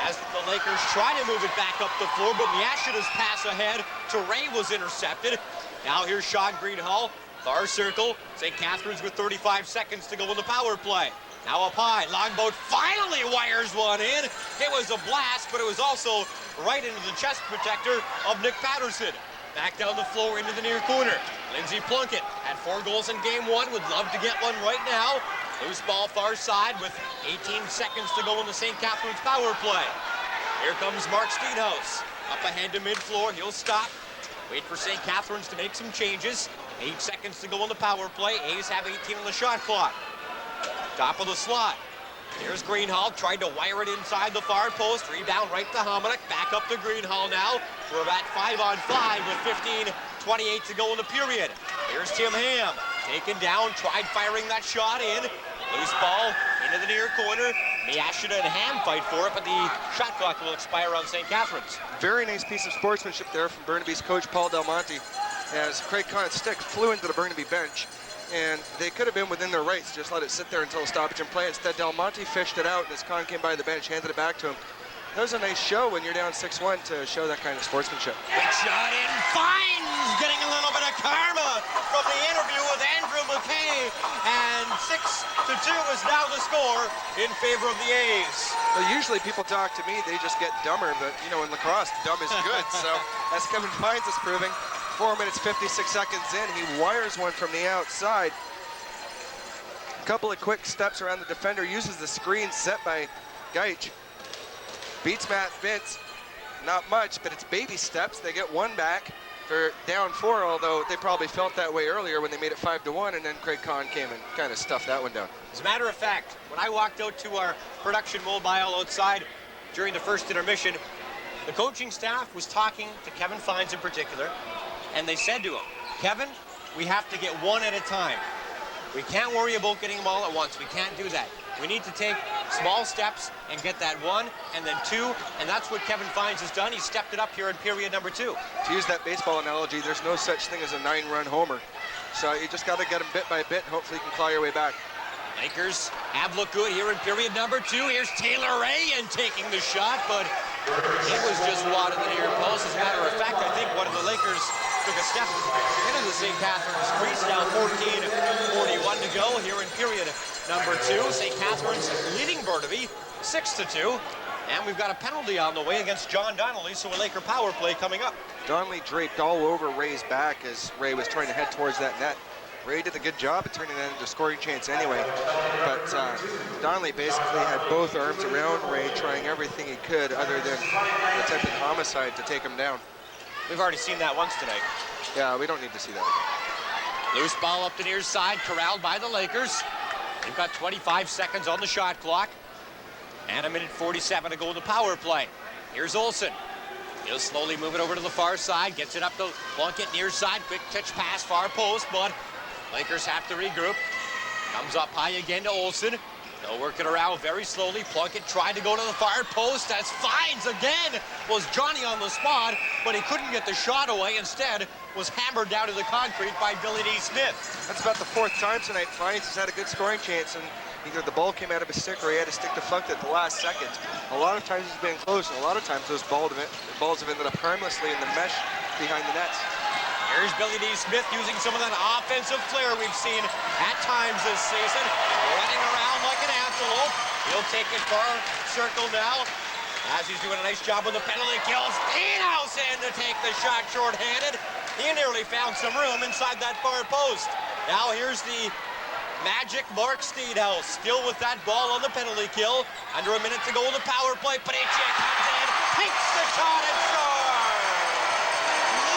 As the Lakers try to move it back up the floor, but Miyashida's pass ahead to Ray was intercepted. Now here's Sean Greenhall, far circle. St. Catharines with 35 seconds to go in the power play. Now up high, Longboat finally wires one in. It was a blast, but it was also right into the chest protector of Nick Patterson. Back down the floor into the near corner. Lindsey Plunkett had 4 goals in game 1, would love to get one right now. Loose ball far side with 18 seconds to go in the St. Catharines power play. Here comes Mark Steenhouse. Up ahead to mid-floor, he'll stop. Wait for St. Catharines to make some changes. 8 seconds to go in the power play. A's have 18 on the shot clock. Top of the slot. Here's Greenhall, tried to wire it inside the far post. Rebound right to Hominick. Back up to Greenhall now. We're at 5-on-5 with 15:28 to go in the period. Here's Tim Ham. Taken down, tried firing that shot in. Loose ball into the near corner. Miyashida and Ham fight for it, but the shot clock will expire on St. Catharines. Very nice piece of sportsmanship there from Burnaby's coach, Paul Del Monte, as Craig Conant's stick flew into the Burnaby bench. And they could have been within their rights, just let it sit there until a stoppage in play. Instead, Del Monte fished it out, and as Con came by the bench, handed it back to him. That was a nice show when you're down 6-1 to show that kind of sportsmanship. Big shot in, Fines getting a little bit of karma from the interview with Andrew McKay. And 6-2 is now the score in favor of the A's. Well, usually people talk to me, they just get dumber, but you know, in lacrosse, dumb is good. So as Kevin Fines is proving, 4 minutes, 56 seconds in, he wires one from the outside. A couple of quick steps around the defender, uses the screen set by Gaich. Beats Matt Vince, not much, but it's baby steps. They get one back. They're down 4, although they probably felt that way earlier when they made it 5-1, and then Craig Con came and kind of stuffed that one down. As a matter of fact, when I walked out to our production mobile outside during the first intermission, the coaching staff was talking to Kevin Fines in particular, and they said to him, Kevin, we have to get one at a time. We can't worry about getting them all at once. We can't do that. We need to take small steps and get that 1 and then 2, and that's what Kevin Fines has done. He stepped it up here in period number 2. To use that baseball analogy, there's no such thing as a 9-run homer. So you just got to get them bit by bit, and hopefully you can claw your way back. Lakers have looked good here in period number 2. Here's Taylor Ray and taking the shot, but it was just wide of the near post. As a matter of fact, I think one of the Lakers took a step into the St. Catharines crease. Now 14:41 to go here in period number 2. St. Catharines leading Burnaby 6-2. And we've got a penalty on the way against John Donnelly, so a Laker power play coming up. Donnelly draped all over Ray's back as Ray was trying to head towards that net. Ray did a good job of turning that into a scoring chance anyway. But Donnelly basically had both arms around Ray, trying everything he could other than attempted homicide to take him down. We've already seen that once tonight. Yeah, we don't need to see that again. Loose ball up the near side, corralled by the Lakers. They've got 25 seconds on the shot clock. And a minute 47 to go in the power play. Here's Olsen. He'll slowly move it over to the far side, gets it up to Plunkett near side. Quick touch pass, far post, but Lakers have to regroup. Comes up high again to Olsen. They'll work it around very slowly. Plunkett tried to go to the far post as Fines again was Johnny on the spot, but he couldn't get the shot away. Instead, was hammered down to the concrete by Billy D. Smith. That's about the 4th time tonight Fines has had a good scoring chance, and either the ball came out of his stick or he had his stick deflected at the last second. A lot of times he's been close, and a lot of times those balls have ended up harmlessly in the mesh behind the nets. Here's Billy D. Smith using some of that offensive flair we've seen at times this season. Running around like an antelope. He'll take it far circle now. As he's doing a nice job with the penalty kills. Steenhouse in to take the shot short-handed. He nearly found some room inside that far post. Now here's the magic Mark Steenhouse, still with that ball on the penalty kill. Under a minute to go in the power play. Panicia comes in, takes the shot and scores!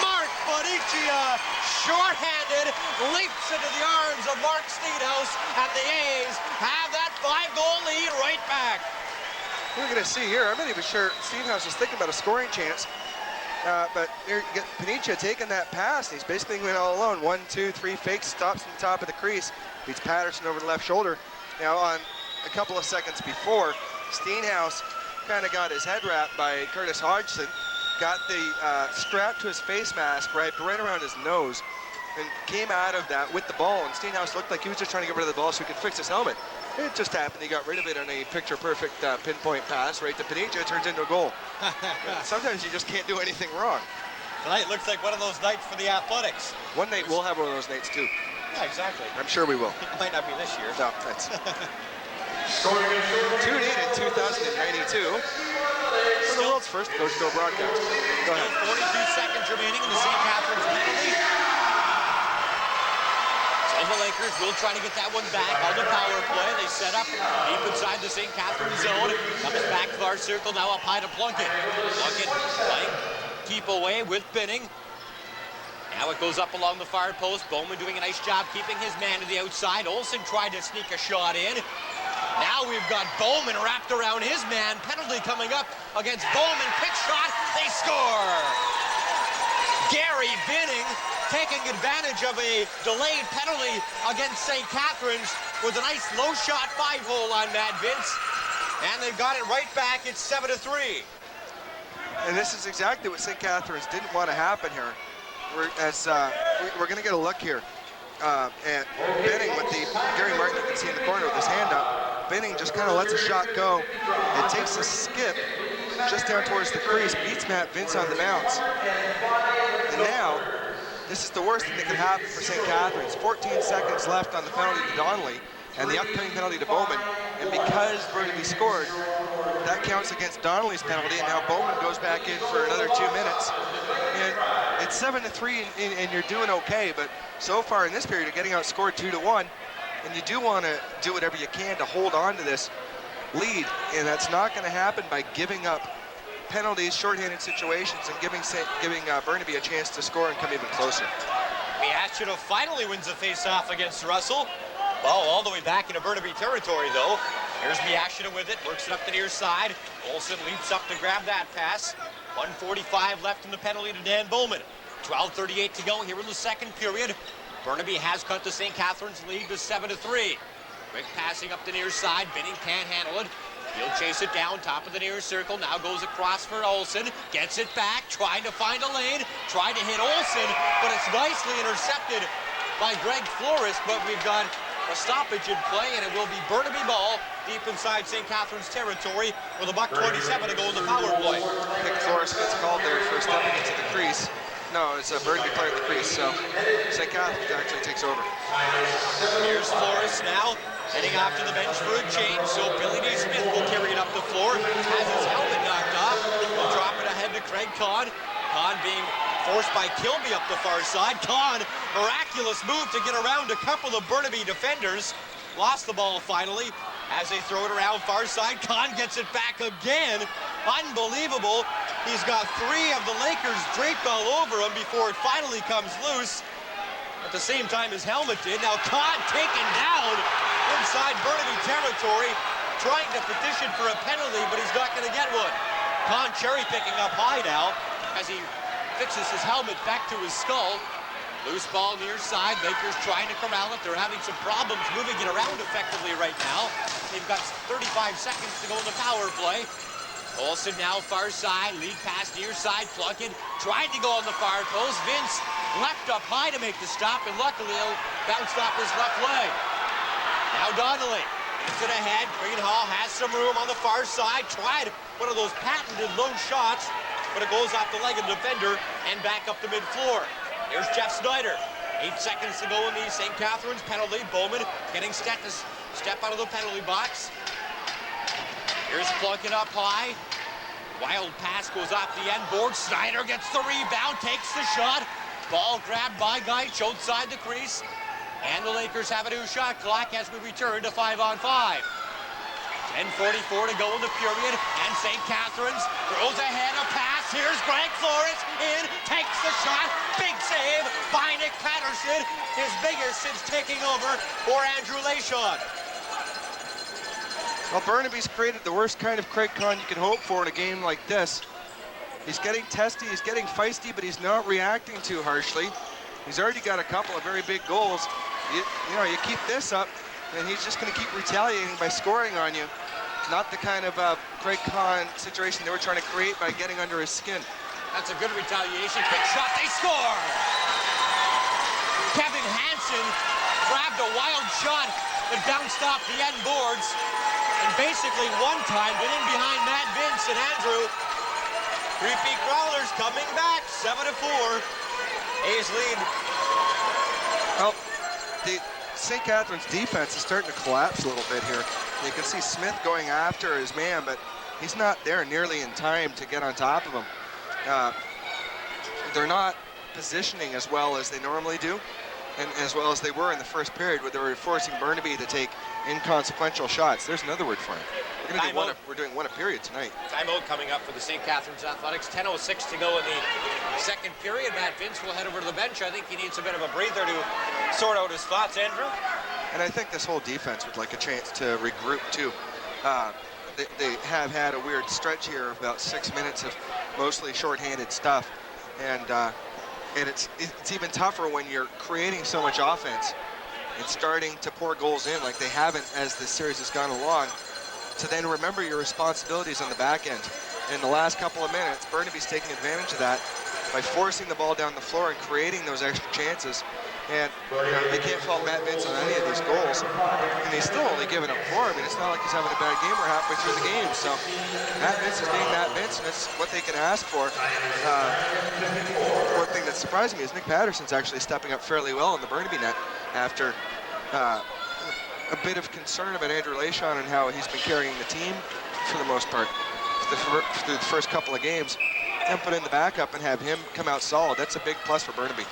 Mark Panicia, short-handed, leaps into the arms of Mark Steenhouse, and the A's have that 5-goal lead right back. We're going to see here, I'm not even sure Steenhouse is thinking about a scoring chance. But here you get Panicia taking that pass. He's basically going all alone. 1, 2, 3 fakes, stops in the top of the crease, beats Patterson over the left shoulder. Now on a couple of seconds before, Steenhouse kind of got his head wrapped by Curtis Hodgson, got the strap to his face mask right around his nose, and came out of that with the ball. And Steenhouse looked like he was just trying to get rid of the ball so he could fix his helmet. It just happened he got rid of it on a picture-perfect pinpoint pass right to Panicia. It turns into a goal. Sometimes you just can't do anything wrong. Tonight looks like one of those nights for the Athletics. One night we'll have one of those nights too. Yeah, exactly. I'm sure we will. It might not be this year. No, that's... Tuned in 2092 for the world's first Coach Go broadcast. Go ahead. 42 seconds remaining in the St. Catharines penalty. So the Lakers will try to get that one back on the power play. They set up deep inside the St. Catharines zone. Comes back to our circle, now up high to Plunkett. Plunkett playing keep away with Binning. Now it goes up along the far post. Bowman doing a nice job keeping his man to the outside. Olsen tried to sneak a shot in. Now we've got Bowman wrapped around his man. Penalty coming up against Bowman. Quick shot. They score. Gary Binning taking advantage of a delayed penalty against St. Catharines with a nice low shot 5-hole on Matt Vince. And they've got it right back. It's 7-3. And this is exactly what St. Catharines didn't want to happen here. We're going to get a look here at Binning with the Gary Martin. You can see in the corner with his hand up. Binning just kind of lets a shot go. It takes a skip just down towards the crease, beats Matt Vince on the bounce. And now, this is the worst thing that could happen for St. Catharines. 14 seconds left on the penalty to Donnelly and the upcoming penalty to Bowman. And because Burnaby scored, that counts against Donnelly's penalty, and now Bowman goes back in for another 2 minutes. And it's 7-3, and you're doing okay, but so far in this period, you're getting outscored 2-1, and you do want to do whatever you can to hold on to this lead, and that's not going to happen by giving up penalties, shorthanded situations, and giving Burnaby a chance to score and come even closer. Miashita finally wins the face-off against Russell. Ball all the way back into Burnaby territory, though. Here's Miashita with it, works it up the near side. Olsen leaps up to grab that pass. 1:45 left in the penalty to Dan Bowman. 12:38 to go here in the second period. Burnaby has cut the St. Catharines lead to 7-3. Quick passing up the near side. Binning can't handle it. He'll chase it down, top of the near circle. Now goes across for Olsen. Gets it back, trying to find a lane. Tried to hit Olsen, but it's nicely intercepted by Greg Flores. But we've got a stoppage in play, and it will be Burnaby ball deep inside St. Catharines territory with a $1:27 to go in the power play. I think Flores gets called there for stepping into the crease. No, it's a Burnaby player at the crease, so St. Catharines actually takes over. Here's Flores now, heading off to the bench for a change, so Billy D. Smith will carry it up the floor. Has his helmet knocked off. Will drop it ahead to Craig Kahn. Kahn being forced by Kilby up the far side. Kahn Miraculous move to get around a couple of Burnaby defenders. Lost the ball finally as they throw it around far side. Kahn gets it back again. Unbelievable. He's got 3 of the Lakers draped all over him before it finally comes loose. At the same time his helmet did. Now Kahn taken down inside Burnaby territory, trying to petition for a penalty, but he's not going to get one. Kahn cherry picking up high now as he fixes his helmet back to his skull. Loose ball near side. Lakers trying to corral it. They're having some problems moving it around effectively right now. They've got 35 seconds to go in the power play. Olsen now far side. Lead pass near side. Plunkett tried to go on the far post. Vince left up high to make the stop, and luckily it bounced off his left leg. Now Donnelly gets it ahead. Greenhall has some room on the far side. Tried one of those patented low shots, but it goes off the leg of the defender and back up the mid-floor. Here's Jeff Snyder. 8 seconds to go in the St. Catharines penalty. Bowman getting set to step out of the penalty box. Here's Plunkett up high. Wild pass goes off the end board. Snyder gets the rebound, takes the shot. Ball grabbed by Gaich outside the crease. And the Lakers have a new shot clock as we return to 5-on-5. 10:44 to go in the period, and St. Catharines throws ahead a pass. Here's Greg Flores in, takes the shot. Big save by Nick Patterson, his biggest since taking over for Andrew Lachon. Well, Burnaby's created the worst kind of Craig Kahn you can hope for in a game like this. He's getting testy, he's getting feisty, but he's not reacting too harshly. He's already got a couple of very big goals. You know, you keep this up, and he's just going to keep retaliating by scoring on you. Not the kind of Craig Kahn situation they were trying to create by getting under his skin. That's a good retaliation. Quick shot, they score! Kevin Hansen grabbed a wild shot that bounced off the end boards and basically one time went in behind Matt Vince and Andrew. Three-peat Growlers coming back, 7-4. A's lead. Well, the St. Catharines defense is starting to collapse a little bit here. You can see Smith going after his man, but he's not there nearly in time to get on top of him. They're not positioning as well as they normally do, and as well as they were in the first period, where they were forcing Burnaby to take inconsequential shots. There's another word for it. We're doing one a period tonight. Timeout coming up for the St. Catharines Athletics. 10:06 to go in the second period. Matt Vince will head over to the bench. I think he needs a bit of a breather to sort out his thoughts, Andrew. And I think this whole defense would like a chance to regroup too. They have had a weird stretch here of about 6 minutes of mostly shorthanded stuff, and it's even tougher when you're creating so much offense and starting to pour goals in like they haven't as this series has gone along, to then remember your responsibilities on the back end. In the last couple of minutes, Burnaby's taking advantage of that by forcing the ball down the floor and creating those extra chances. And they can't fault Matt Vince on any of these goals. And he's still only giving up 4. I mean, it's not like he's having a bad game. We're halfway through the game. So Matt Vince is being Matt Vince, and that's what they can ask for. One thing that's surprising me is Nick Patterson's actually stepping up fairly well in the Burnaby net after a bit of concern about Andrew Lachon and how he's been carrying the team for the most part through the first couple of games. And put in the backup and have him come out solid. That's a big plus for Burnaby.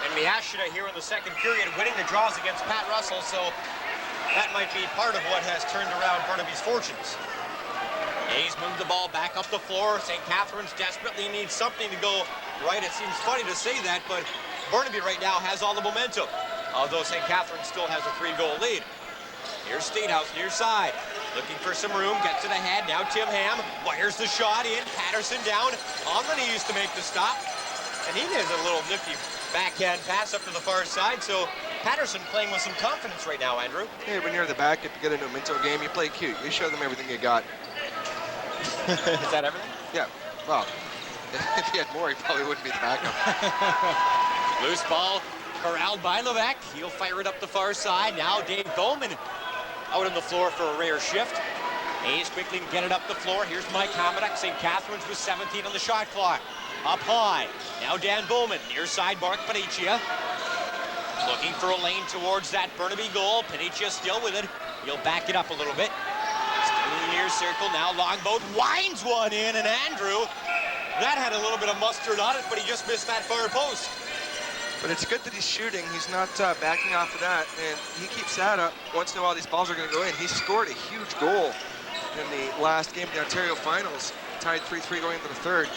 And Miyashita here in the second period winning the draws against Pat Russell, so that might be part of what has turned around Burnaby's fortunes. A's moved the ball back up the floor. St. Catharines desperately needs something to go right. It seems funny to say that, but Burnaby right now has all the momentum, although St. Catharines still has a 3-goal lead. Here's Steenhouse near side, looking for some room, gets it ahead. Now Tim Ham wires the shot in. Patterson down on the knees to make the stop. And he has a little nifty backhand pass up to the far side, so Patterson playing with some confidence right now, Andrew. Hey, when you're in the back, if you get into a Minto game, you play cute. You show them everything you got. Is that everything? Yeah, well, if he had more, he probably wouldn't be the backup. Loose ball corralled by Levesque. He'll fire it up the far side. Now Dave Bowman out on the floor for a rare shift. A's quickly get it up the floor. Here's Mike Hamaduk. St. Catharines with 17 on the shot clock. Up high. Now Dan Bowman. Near side Mark Panicia. Looking for a lane towards that Burnaby goal. Panicia still with it. He'll back it up a little bit. Still in the near circle. Now Longboat winds one in, and Andrew, that had a little bit of mustard on it, but he just missed that far post. But it's good that he's shooting. He's not backing off of that, and he keeps that up. Once in a while, these balls are going to go in. He scored a huge goal in the last game of the Ontario Finals, tied 3-3 going into the third.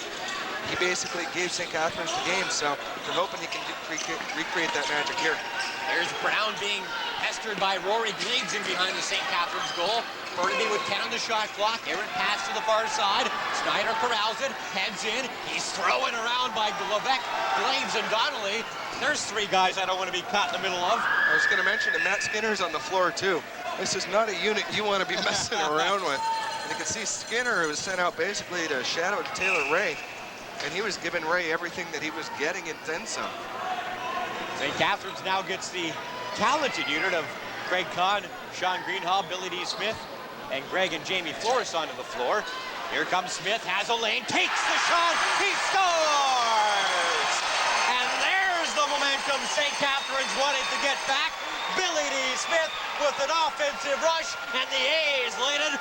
He basically gave St. Catharines the game, so we're hoping he can recreate that magic here. There's Brown being pestered by Rory Gleaves in behind the St. Catharines goal. Burnaby with 10 on the shot clock. Errant pass to the far side. Snyder corrals it, heads in. He's thrown around by Levesque, Gleaves, and Donnelly. There's three guys I don't want to be caught in the middle of. I was going to mention that Matt Skinner's on the floor, too. This is not a unit you want to be messing around with. And you can see Skinner was sent out basically to shadow Taylor Ray. And he was giving Ray everything that he was getting and then some. St. Catharines now gets the talented unit of Greg Kahn, Sean Greenhall, Billy D. Smith, and Greg and Jamie Flores onto the floor. Here comes Smith, has a lane, takes the shot, he scores! And there's the momentum St. Catharines wanted to get back. Billy D. Smith with an offensive rush, and the A's lead it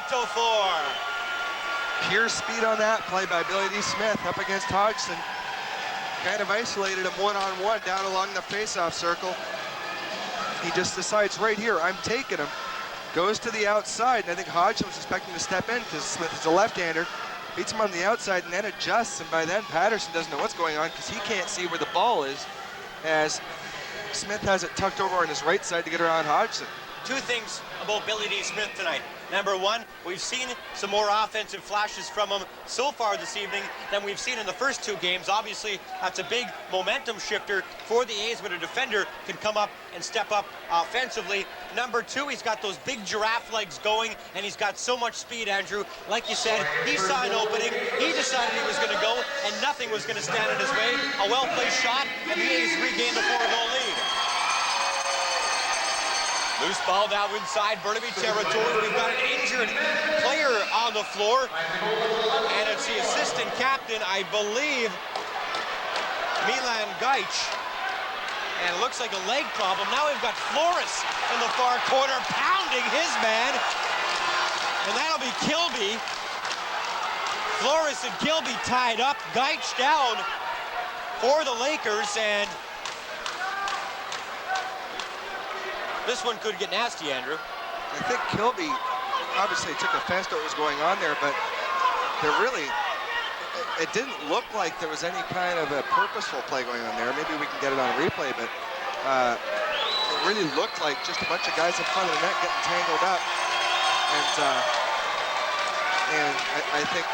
8-4. Pure speed on that play by Billy D. Smith up against Hodgson. Kind of isolated him one-on-one down along the face-off circle. He just decides right here, I'm taking him. Goes to the outside, and I think Hodgson was expecting to step in because Smith is a left-hander. Beats him on the outside and then adjusts, and by then Patterson doesn't know what's going on because he can't see where the ball is as Smith has it tucked over on his right side to get around Hodgson. Two things about Billy D. Smith tonight. Number one, we've seen some more offensive flashes from him so far this evening than we've seen in the first two games. Obviously, that's a big momentum shifter for the A's when a defender can come up and step up offensively. Number two, he's got those big giraffe legs going, and he's got so much speed, Andrew. Like you said, he saw an opening, he decided he was going to go, and nothing was going to stand in his way. A well-placed shot, and the A's regained the 4-goal lead. Loose ball now inside Burnaby territory. We've got an injured player on the floor. And it's the assistant captain, I believe, Milan Gaich. And it looks like a leg problem. Now we've got Flores in the far corner pounding his man. And that'll be Kilby. Flores and Kilby tied up. Gaich down for the Lakers. And this one could get nasty, Andrew. I think Kilby obviously took offense to what was going on there, but it didn't look like there was any kind of a purposeful play going on there. Maybe we can get it on a replay, but it really looked like just a bunch of guys in front of the net getting tangled up. And I think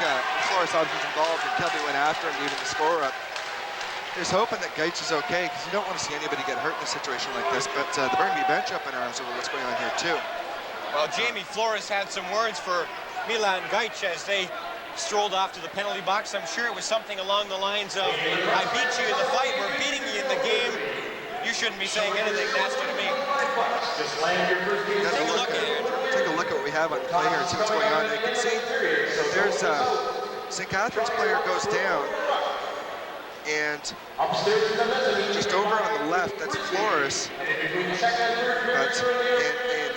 Flores obviously was involved, and Kilby went after him, leaving the score up. Here's hoping that Gaich is okay, because you don't want to see anybody get hurt in a situation like this, but the Burnaby bench up in arms over what's going on here, too. Well, Jamie Flores had some words for Milan Gaich as they strolled off to the penalty box. I'm sure it was something along the lines of, I beat you in the fight, we're beating you in the game. You shouldn't be saying anything nasty to me. Take a look at it. Take a look at what we have on the play here and see what's going on. You can see there's St. Catharines player goes down. And just over on the left, that's Flores. And you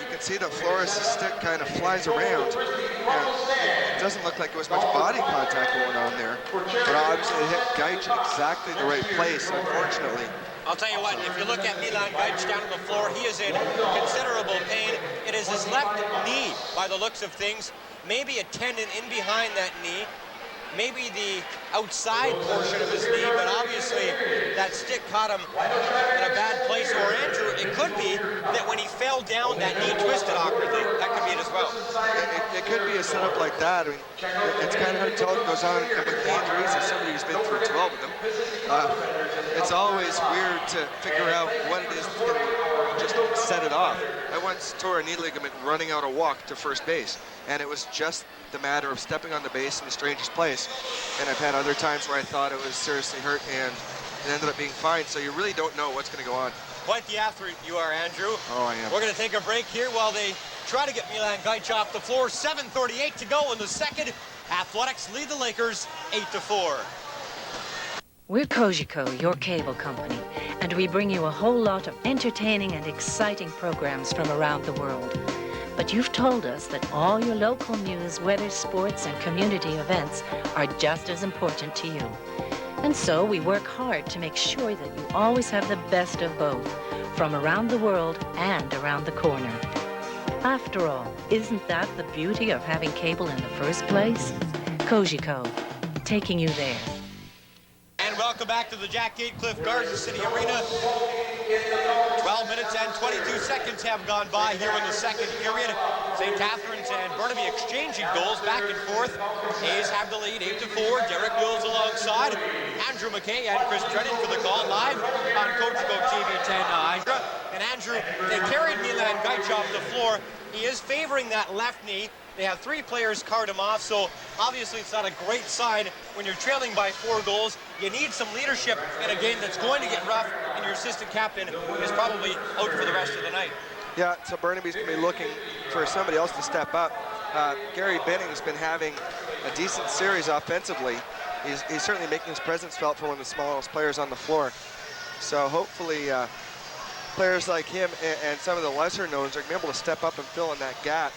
can see that Flores' stick kind of flies around. And it doesn't look like there was much body contact going on there. But obviously it hit Gaich in exactly the right place, unfortunately. I'll tell you what, if you look at Milan Gaich down on the floor, he is in considerable pain. It is his left knee, by the looks of things. Maybe a tendon in behind that knee. Maybe the outside portion of his knee, but obviously that stick caught him in a bad place. Or Andrew, it could be that when he fell down, that knee twisted awkwardly. That could be it as well. It could be a setup like that. I mean, it's kind of hard to tell what goes on with the injuries as somebody who's been through 12 of them. It's always weird to figure out what it is that's going to just set it off. I once tore a knee ligament running out a walk to first base, and it was just the matter of stepping on the base in the strangest place. And I've had other times where I thought it was seriously hurt and it ended up being fine. So you really don't know what's going to go on. Quite the athlete you are, Andrew. Oh, I am. We're going to take a break here while they try to get Milan Gaich off the floor. 7:38 to go in the second. Athletics lead the Lakers 8-4. We're Cogeco, your cable company, and we bring you a whole lot of entertaining and exciting programs from around the world. But you've told us that all your local news, weather, sports, and community events are just as important to you. And so we work hard to make sure that you always have the best of both, from around the world and around the corner. After all, isn't that the beauty of having cable in the first place? Cogeco, taking you there. And welcome back to the Jack Gatecliff Garden City Arena. 12 minutes and 22 seconds have gone by here in the second period. St. Catharines and Burnaby exchanging goals back and forth. A's have the lead 8-4. Derek Wills alongside Andrew McKay and Chris Drennan for the call live on Cogeco TV 10 Hydra. And Andrew, they carried Milan Gaich off the floor. He is favoring that left knee. They have 3 players card him off, so obviously it's not a great sign when you're trailing by 4 goals. You need some leadership in a game that's going to get rough, and your assistant captain is probably out for the rest of the night. Yeah, so Burnaby's going to be looking for somebody else to step up. Gary Binning's been having a decent series offensively. He's certainly making his presence felt for one of the smallest players on the floor. So hopefully players like him and some of the lesser knowns are going to be able to step up and fill in that gap.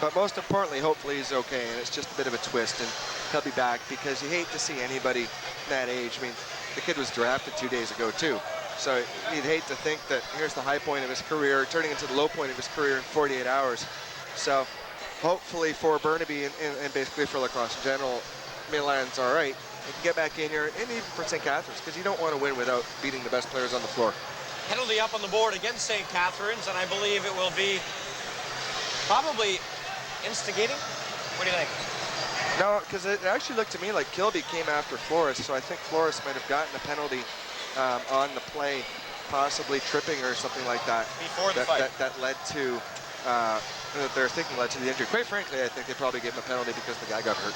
But most importantly, hopefully he's okay, and it's just a bit of a twist, and he'll be back, because you hate to see anybody that age. I mean, the kid was drafted 2 days ago, too. So you'd hate to think that here's the high point of his career, turning into the low point of his career in 48 hours. So hopefully for Burnaby and basically for lacrosse in general, Milan's all right. He can get back in here, and even for St. Catharines, because you don't want to win without beating the best players on the floor. Penalty up on the board against St. Catharines, and I believe it will be probably instigating. What do you think? No, because it actually looked to me like Kilby came after Flores, so I think Flores might have gotten a penalty on the play, possibly tripping or something like that. Before the fight. That led to, they're thinking led to the injury. Quite frankly, I think they probably gave him a penalty because the guy got hurt.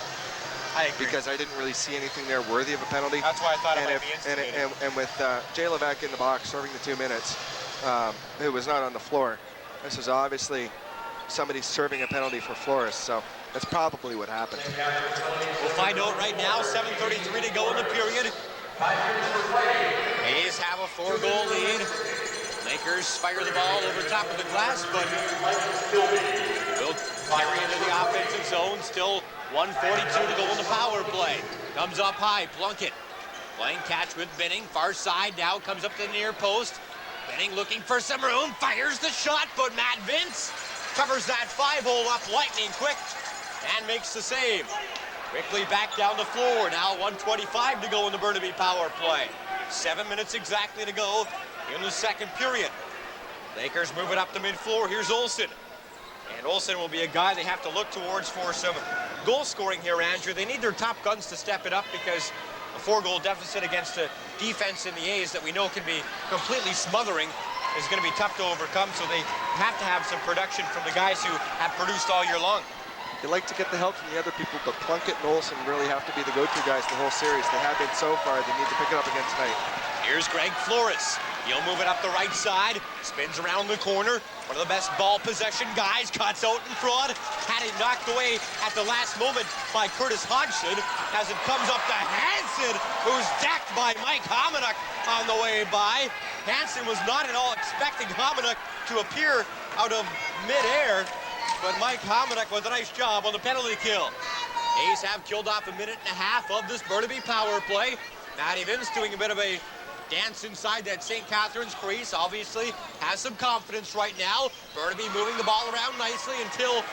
I agree. Because I didn't really see anything there worthy of a penalty. That's why I thought it might be instigating. And with Jay Levesque in the box serving the 2 minutes, who was not on the floor, this is obviously somebody serving a penalty for Flores, so that's probably what happened. We'll find out right now. 7:33 to go in the period. A's have a 4-goal lead. Lakers fire the ball over top of the glass, but will carry into the offensive zone. Still 1:42 to go in the power play. Comes up high, Plunkett playing catch with Benning. Far side now, comes up to the near post. Benning looking for some room, fires the shot, but Matt Vince covers that 5-hole up lightning quick and makes the save. Quickly back down the floor. Now 1:25 to go in the Burnaby power play. 7 minutes exactly to go in the second period. Lakers move it up the mid-floor. Here's Olsen. And Olsen will be a guy they have to look towards for some goal scoring here, Andrew. They need their top guns to step it up, because a 4-goal deficit against a defense in the A's that we know can be completely smothering is going to be tough to overcome, so they have to have some production from the guys who have produced all year long. You like to get the help from the other people, but Plunkett and Olsen really have to be the go-to guys the whole series. They have been so far. They need to pick it up again tonight. Here's Greg Flores. He'll move it up the right side, spins around the corner. One of the best ball possession guys, cuts out in front. Had it knocked away at the last moment by Curtis Hodgson as it comes up to Hansen, who's decked by Mike Hominick on the way by. Hansen was not at all expecting Hominick to appear out of midair, but Mike Hominick with a nice job on the penalty kill. A's have killed off 1.5 minutes of this Burnaby power play. Matty Vince doing a bit of a dance inside that St. Catharines crease. Obviously has some confidence right now. Burnaby moving the ball around nicely until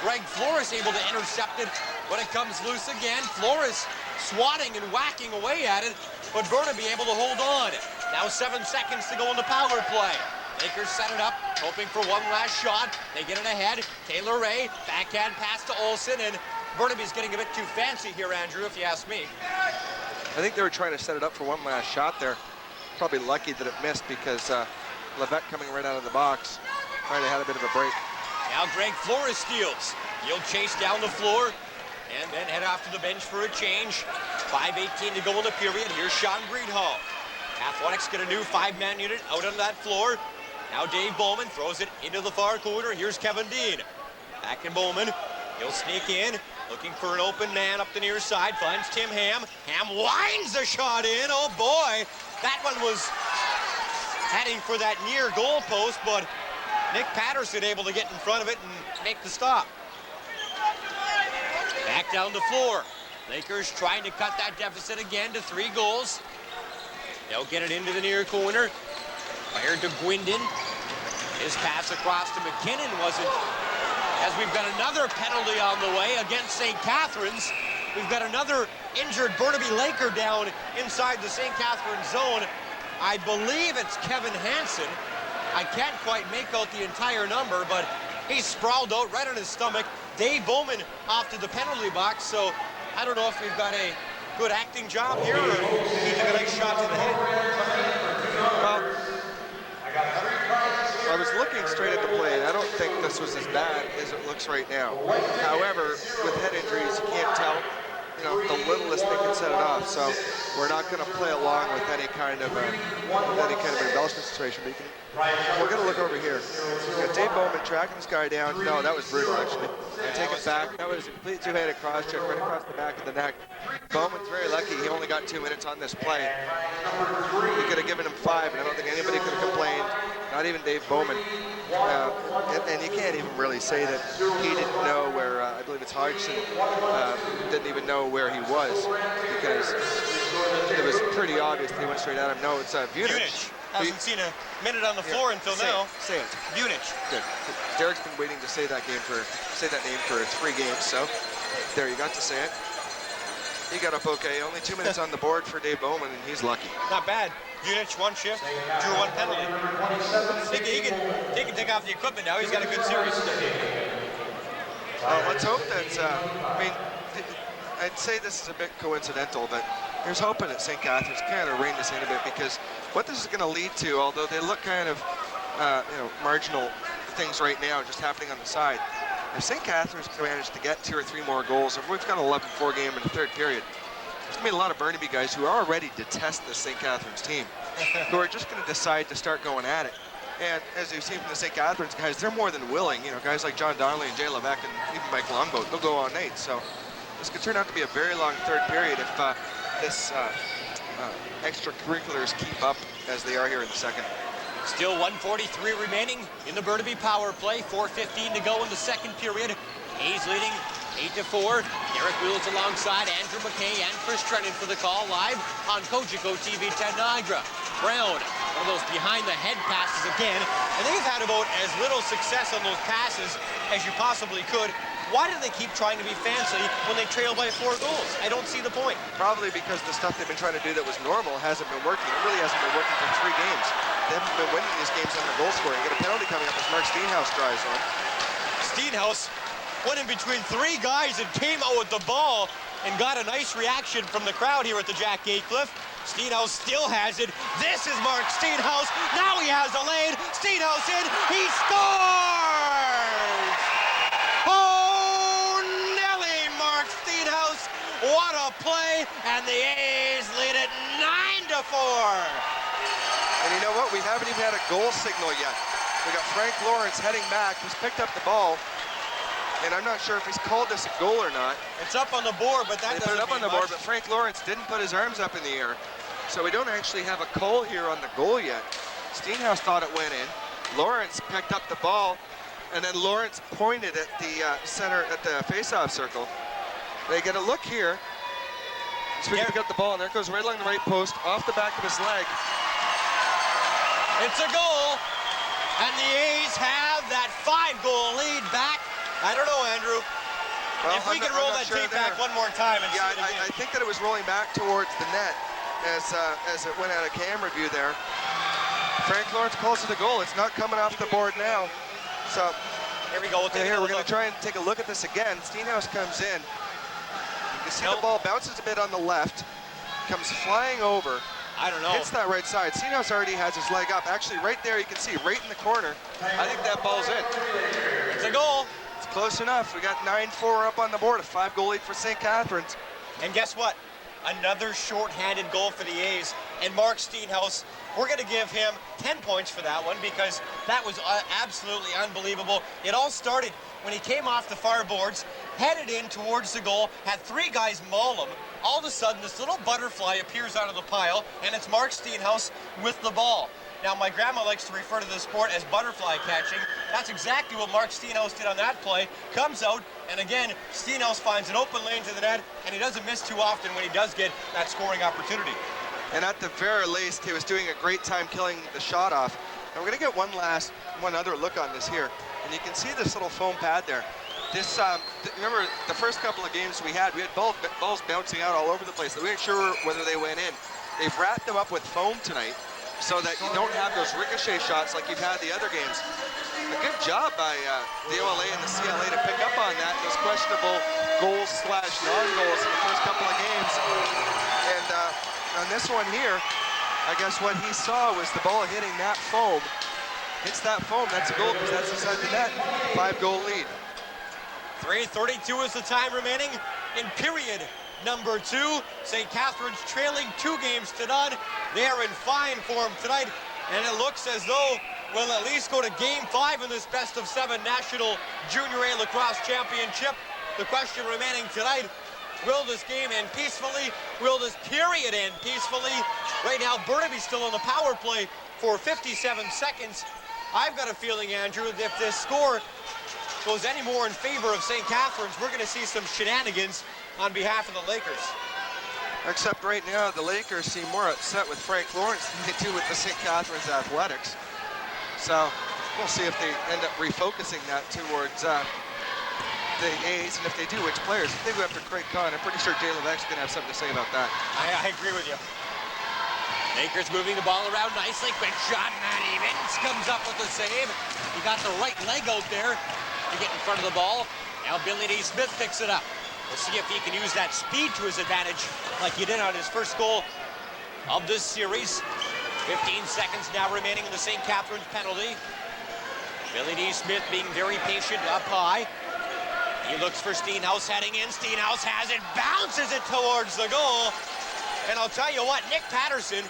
Greg Flores able to intercept it when it comes loose again. Flores swatting and whacking away at it, but Burnaby able to hold on. Now 7 seconds to go in the power play. Lakers set it up, hoping for one last shot. They get it ahead. Taylor Ray, backhand pass to Olsen, and Burnaby's getting a bit too fancy here, Andrew, if you ask me. I think they were trying to set it up for one last shot there. Probably lucky that it missed, because Levesque coming right out of the box might have had a bit of a break. Now Greg Flores steals. He'll chase down the floor and then head off to the bench for a change. 5:18 to go in the period. Here's Sean Greenhall. Athletics get a new 5-man unit out on that floor. Now Dave Bowman throws it into the far corner. Here's Kevin Dean. Back in Bowman. He'll sneak in, looking for an open man up the near side. Finds Tim Ham. Ham winds the shot in. Oh boy, that one was heading for that near goal post, but Nick Patterson able to get in front of it and make the stop. Back down the floor. Lakers trying to cut that deficit again to 3 goals. They'll get it into the near corner. Fired to Gwindon. His pass across to McKinnon wasn't, as we've got another penalty on the way against St. Catharines. We've got another injured Burnaby Laker down inside the St. Catharines zone. I believe it's Kevin Hansen. I can't quite make out the entire number, but he's sprawled out right on his stomach. Dave Bowman off to the penalty box, so I don't know if we've got a good acting job here or he took a nice shot to the head. Well, I was looking straight at the play, and I don't think this was as bad as it looks right now. However, with head injuries, you can't tell. You know, the littlest thing can set it off. So we're not going to play along with any kind of embellishment situation. But we're going to look over here. We got Dave Bowman tracking this guy down. No, that was brutal, actually. I take it back. That was a complete two-handed cross check right across the back of the neck. Bowman's very lucky. He only got 2 minutes on this play. He could have given him 5, and I don't think anybody could have complained. Not even Dave Bowman. And you can't even really say that he didn't know where, I believe it's Hodgson, didn't even know where he was, because it was pretty obvious that he went straight at him. No, it's Vunich. Hasn't seen a minute on the floor until now. Say it. Vunich. Good. Derek's been waiting to say that name for 3 games, so there, you got to say it. He got up okay. Only 2 minutes on the board for Dave Bowman, and he's lucky. Not bad. Vunich, 1 shift, drew 1 penalty. He can take off the equipment now. He's got a good series. Let's hope that, I mean, I'd say this is a bit coincidental, but here's hoping that St. Catharines kind of rein this in a bit, because what this is going to lead to, although they look kind of, marginal things right now just happening on the side, if St. Catharines can manage to get 2 or 3 more goals, if we've got an 11-4 game in the 3rd period, there's going to be a lot of Burnaby guys who already detest this St. Catharines team, who are just going to decide to start going at it. And as you've seen from the St. Catharines guys, they're more than willing. You know, guys like John Donnelly and Jay Levesque and even Mike Longboat, they'll go all night. So this could turn out to be a very long 3rd period if this extracurriculars keep up as they are here in the 2nd. Still 1:43 remaining in the Burnaby power play. 4:15 to go in the 2nd period. A's leading 8-4. Derek Wheels alongside Andrew McKay and Chris Trennan for the call live on Cogeco TV 10 Niagara. Brown, one of those behind-the-head passes again. And they've had about as little success on those passes as you possibly could. Why do they keep trying to be fancy when they trail by 4 goals? I don't see the point. Probably because the stuff they've been trying to do that was normal hasn't been working. It really hasn't been working for 3 games. They haven't been winning these games under goal scoring. Get a penalty coming up as Mark Steenhouse drives on. Steenhouse went in between 3 guys and came out with the ball and got a nice reaction from the crowd here at the Jack Gatecliff. Steenhouse still has it. This is Mark Steenhouse. Now he has a lane. Steenhouse in. He scores! Oh, Nelly, Mark Steenhouse. What a play. And the A's lead it 9-4. And you know what? We haven't even had a goal signal yet. We got Frank Lawrence heading back. He's picked up the ball. And I'm not sure if he's called this a goal or not. It's up on the board, but that they doesn't put it up on the much. board, but Frank Lawrence didn't put his arms up in the air. So we don't actually have a call here on the goal yet. Steenhouse thought it went in. Lawrence picked up the ball, and then Lawrence pointed at the center, at the face-off circle. They get a look here. So we pick up the ball, and there it goes right along the right post, off the back of his leg. It's a goal, and the A's have that 5-goal lead back. I don't know, Andrew. Well, if we can roll that tape back one more time and see it again. I think that it was rolling back towards the net as it went out of camera view there. Frank Lawrence calls it a goal. It's not coming off the board now. So here we go. We're going to try and take a look at this again. Steenhouse comes in. You can see the ball bounces a bit on the left, comes flying over. I don't know. Hits that right side. Steenhouse already has his leg up. Actually, right there, you can see, right in the corner. I think that ball's in. It's a goal. It's close enough. We got 9-4 up on the board, a 5-goal lead for St. Catharines. And guess what? Another short-handed goal for the A's. And Mark Steenhouse, we're going to give him 10 points for that one because that was absolutely unbelievable. It all started when he came off the far boards, headed in towards the goal, had 3 guys maul him, all of a sudden this little butterfly appears out of the pile, and it's Mark Steenhouse with the ball. Now, my grandma likes to refer to this sport as butterfly catching. That's exactly what Mark Steenhouse did on that play. Comes out, and again, Steenhouse finds an open lane to the net, and he doesn't miss too often when he does get that scoring opportunity. And at the very least, he was doing a great time killing the shot off. And we're going to get one other look on this here. And you can see this little foam pad there. This, remember the first couple of games we had balls bouncing out all over the place. We weren't sure whether they went in. They've wrapped them up with foam tonight so that you don't have those ricochet shots like you've had the other games. A good job by the OLA and the CLA to pick up on that, those questionable goals/non-goals in the first couple of games. And on this one here, I guess what he saw was the ball hitting that foam. Hits that foam, that's a goal because that's inside the net. 5-goal lead. 3:32 is the time remaining in period number 2. St. Catharines trailing 2-0. They are in fine form tonight, and it looks as though we'll at least go to Game 5 in this best-of-7 National Junior A Lacrosse Championship. The question remaining tonight, will this game end peacefully? Will this period end peacefully? Right now, Burnaby's still on the power play for 57 seconds. I've got a feeling, Andrew, that if this score goes any more in favor of St. Catharines, we're going to see some shenanigans on behalf of the Lakers. Except right now, the Lakers seem more upset with Frank Lawrence than they do with the St. Catharines Athletics. So we'll see if they end up refocusing that towards the A's, and if they do, which players. If they go after Craig Conn, I'm pretty sure Jay Levesque's going to have something to say about that. I agree with you. Lakers moving the ball around nicely. Quick shot, Matt Evans comes up with the save. He got the right leg out there to get in front of the ball. Now Billy D. Smith picks it up. We'll see if he can use that speed to his advantage like he did on his first goal of this series. 15 seconds now remaining in the St. Catharines penalty. Billy D. Smith being very patient up high. He looks for Steenhouse heading in. Steenhouse has it, bounces it towards the goal. And I'll tell you what, Nick Patterson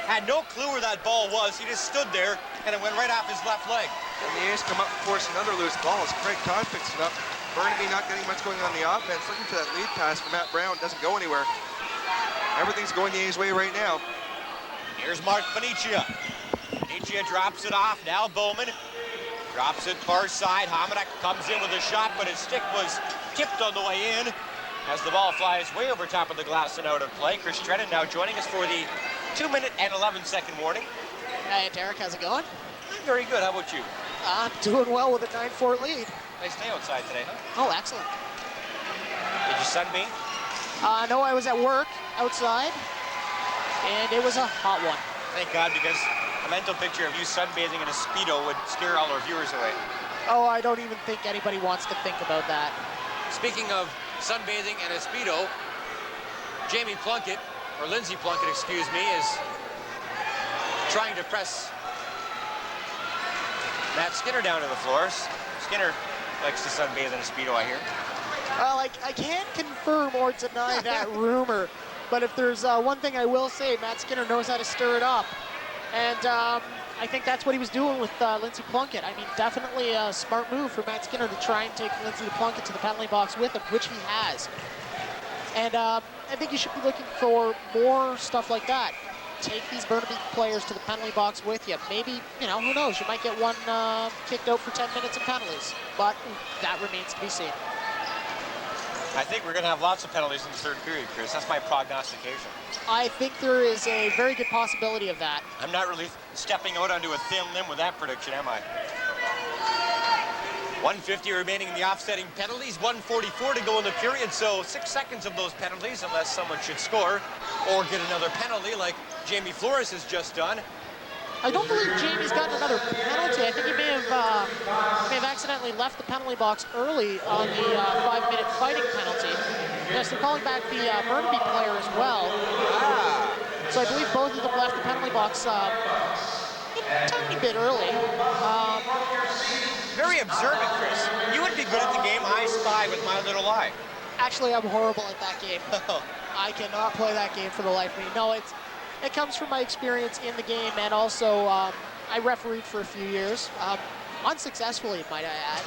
had no clue where that ball was. He just stood there, and it went right off his left leg. And the A's come up and force another loose ball as Craig Conn picks it up. Burnaby not getting much going on the offense. Looking for that lead pass from Matt Brown. Doesn't go anywhere. Everything's going the A's way right now. Here's Mark Panicia. Panicia drops it off. Now Bowman drops it far side. Hamadek comes in with a shot, but his stick was tipped on the way in as the ball flies way over top of the glass and out of play. Chris Drennan now joining us for the 2-minute and 11-second warning. Hey, Derek, how's it going? I'm very good. How about you? I'm doing well with a 9-4 lead. Nice day outside today, huh? Oh, excellent. Did you sunbeam? No, I was at work outside, and it was a hot one. Thank God, because a mental picture of you sunbathing in a Speedo would scare all our viewers away. Oh, I don't even think anybody wants to think about that. Speaking of sunbathing and a Speedo, Jamie Plunkett, or Lindsay Plunkett, excuse me, is trying to press Matt Skinner down to the floors. Skinner likes to sunbathe in a Speedo, I hear. Well, I can't confirm or deny that rumor, but if there's one thing I will say, Matt Skinner knows how to stir it up. And I think that's what he was doing with Lindsay Plunkett. I mean, definitely a smart move for Matt Skinner to try and take Lindsay Plunkett to the penalty box with him, which he has. And I think you should be looking for more stuff like that. Take these Burnaby players to the penalty box with you. Maybe, you know, who knows? You might get one kicked out for 10 minutes of penalties. But that remains to be seen. I think we're going to have lots of penalties in the third period, Chris. That's my prognostication. I think there is a very good possibility of that. I'm not really stepping out onto a thin limb with that prediction, am I? 1:50 remaining in the offsetting penalties, 1:44 to go in the period, so 6 seconds of those penalties, unless someone should score or get another penalty like Jamie Flores has just done. I don't believe Jamie's gotten another penalty. I think he may have accidentally left the penalty box early on the 5-minute fighting penalty. Yes, they're calling back the Burnaby player as well. So I believe both of them left the penalty box a tiny bit early. Very observant, Chris. You would be good at the game I Spy with my little eye. Actually, I'm horrible at that game. I cannot play that game for the life of me. No, it comes from my experience in the game, and also I refereed for a few years, unsuccessfully, might I add.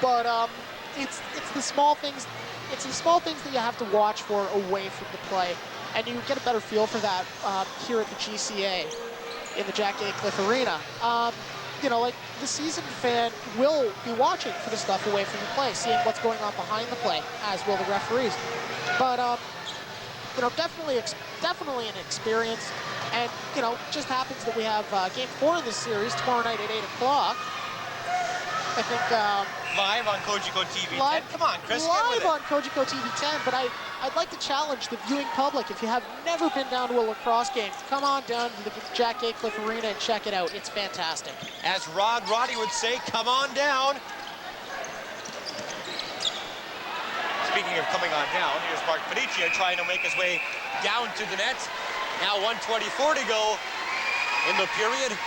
But it's the small things it's the small things that you have to watch for away from the play, and you get a better feel for that here at the GCA in the Jack Aycliffe Arena. You know, like the seasoned fan will be watching for the stuff away from the play, seeing what's going on behind the play, as will the referees. But you know, definitely an experience, and you know, just happens that we have Game 4 in this series tomorrow night at 8 o'clock. I think live on Kojiko TV 10. Come on, Chris. Live on Kojiko TV 10, but I'd like to challenge the viewing public. If you have never been down to a lacrosse game, come on down to the Jack Aycliffe Arena and check it out. It's fantastic. As Roddy would say, come on down. Speaking of coming on down, here's Mark Panicia trying to make his way down to the net. Now 1:24 to go in the period.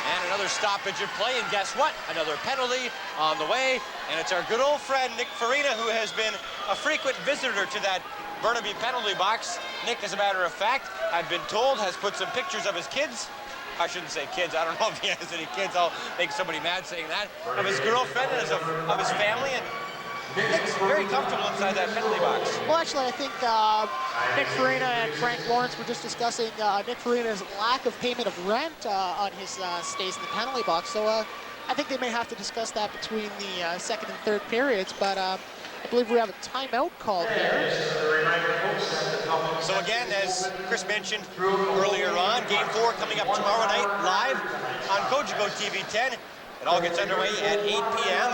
And another stoppage in play, and guess what? Another penalty on the way, and it's our good old friend Nick Farina, who has been a frequent visitor to that Burnaby penalty box. Nick, as a matter of fact, I've been told, has put some pictures of his kids. I shouldn't say kids, I don't know if he has any kids, I'll make somebody mad saying that. Of his girlfriend and of his family, and Nick's very comfortable inside that penalty box. Well, actually, I think Nick Farina and Frank Lawrence were just discussing Nick Farina's lack of payment of rent on his stays in the penalty box. So I think they may have to discuss that between the second and third periods. But I believe we have a timeout called here. So again, as Chris mentioned earlier on, Game 4 coming up tomorrow night live on Kojiko TV 10. It all gets underway at 8 p.m.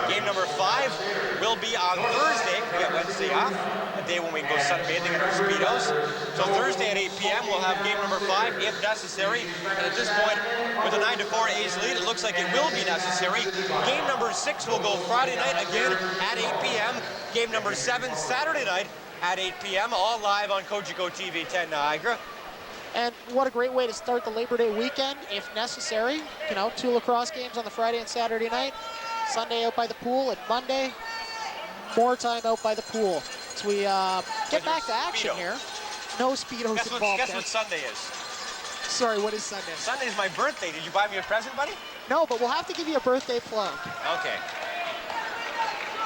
Game number 5 will be on Thursday. We get Wednesday off, a day when we go sunbathing in our Speedos. So Thursday at 8 p.m. we'll have game number 5 if necessary. And at this point, with a 9-4 A's lead, it looks like it will be necessary. Game number 6 will go Friday night again at 8 p.m. Game number 7 Saturday night at 8 p.m. All live on Kojiko TV 10 Niagara. And what a great way to start the Labor Day weekend, if necessary. You know, 2 lacrosse games on the Friday and Saturday night. Sunday out by the pool, and Monday, more time out by the pool. So we get back to action here. No Speedos involved. Guess what Sunday is? Sorry, what is Sunday? Sunday's my birthday. Did you buy me a present, buddy? No, but we'll have to give you a birthday plug. Okay.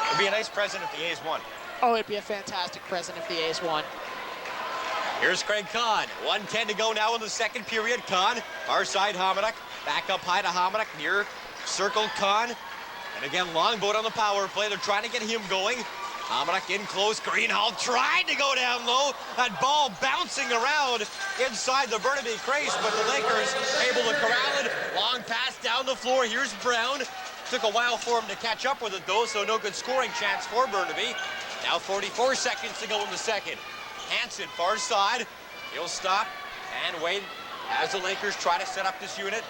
It'd be a nice present if the A's won. Oh, it'd be a fantastic present if the A's won. Here's Craig Kahn. 1:10 to go now in the second period. Kahn, far side Hamanuk. Back up high to Hamanuk, near circle Kahn. And again, Longboat on the power play. They're trying to get him going. Hamanuk in close. Greenhall tried to go down low. That ball bouncing around inside the Burnaby crease, but the Lakers able to corral it. Long pass down the floor. Here's Brown. Took a while for him to catch up with it, though, so no good scoring chance for Burnaby. Now 44 seconds to go in the second. Hansen, far side. He'll stop and wait as the Lakers try to set up this unit.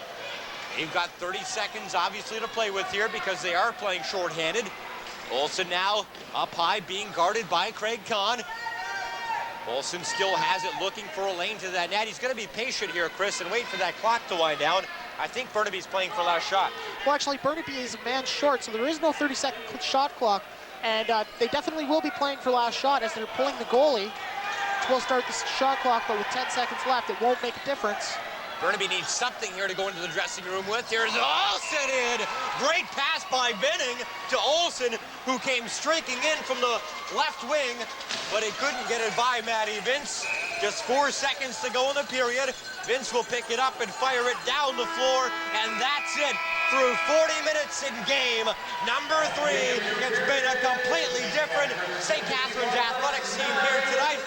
They've got 30 seconds, obviously, to play with here because they are playing shorthanded. Olsen now up high, being guarded by Craig Kahn. Olsen still has it, looking for a lane to that net. He's going to be patient here, Chris, and wait for that clock to wind down. I think Burnaby's playing for last shot. Well, actually, Burnaby is a man short, so there is no 30-second shot clock. And they definitely will be playing for last shot as they're pulling the goalie. We'll start the shot clock, but with 10 seconds left, it won't make a difference. Burnaby needs something here to go into the dressing room with. Here's Olsen in. Great pass by Benning to Olsen, who came streaking in from the left wing, but he couldn't get it by Matty Vince. Just 4 seconds to go in the period. Vince will pick it up and fire it down the floor, and that's it. Through 40 minutes in game number 3, it's been a completely different St. Catharines athletics team here tonight,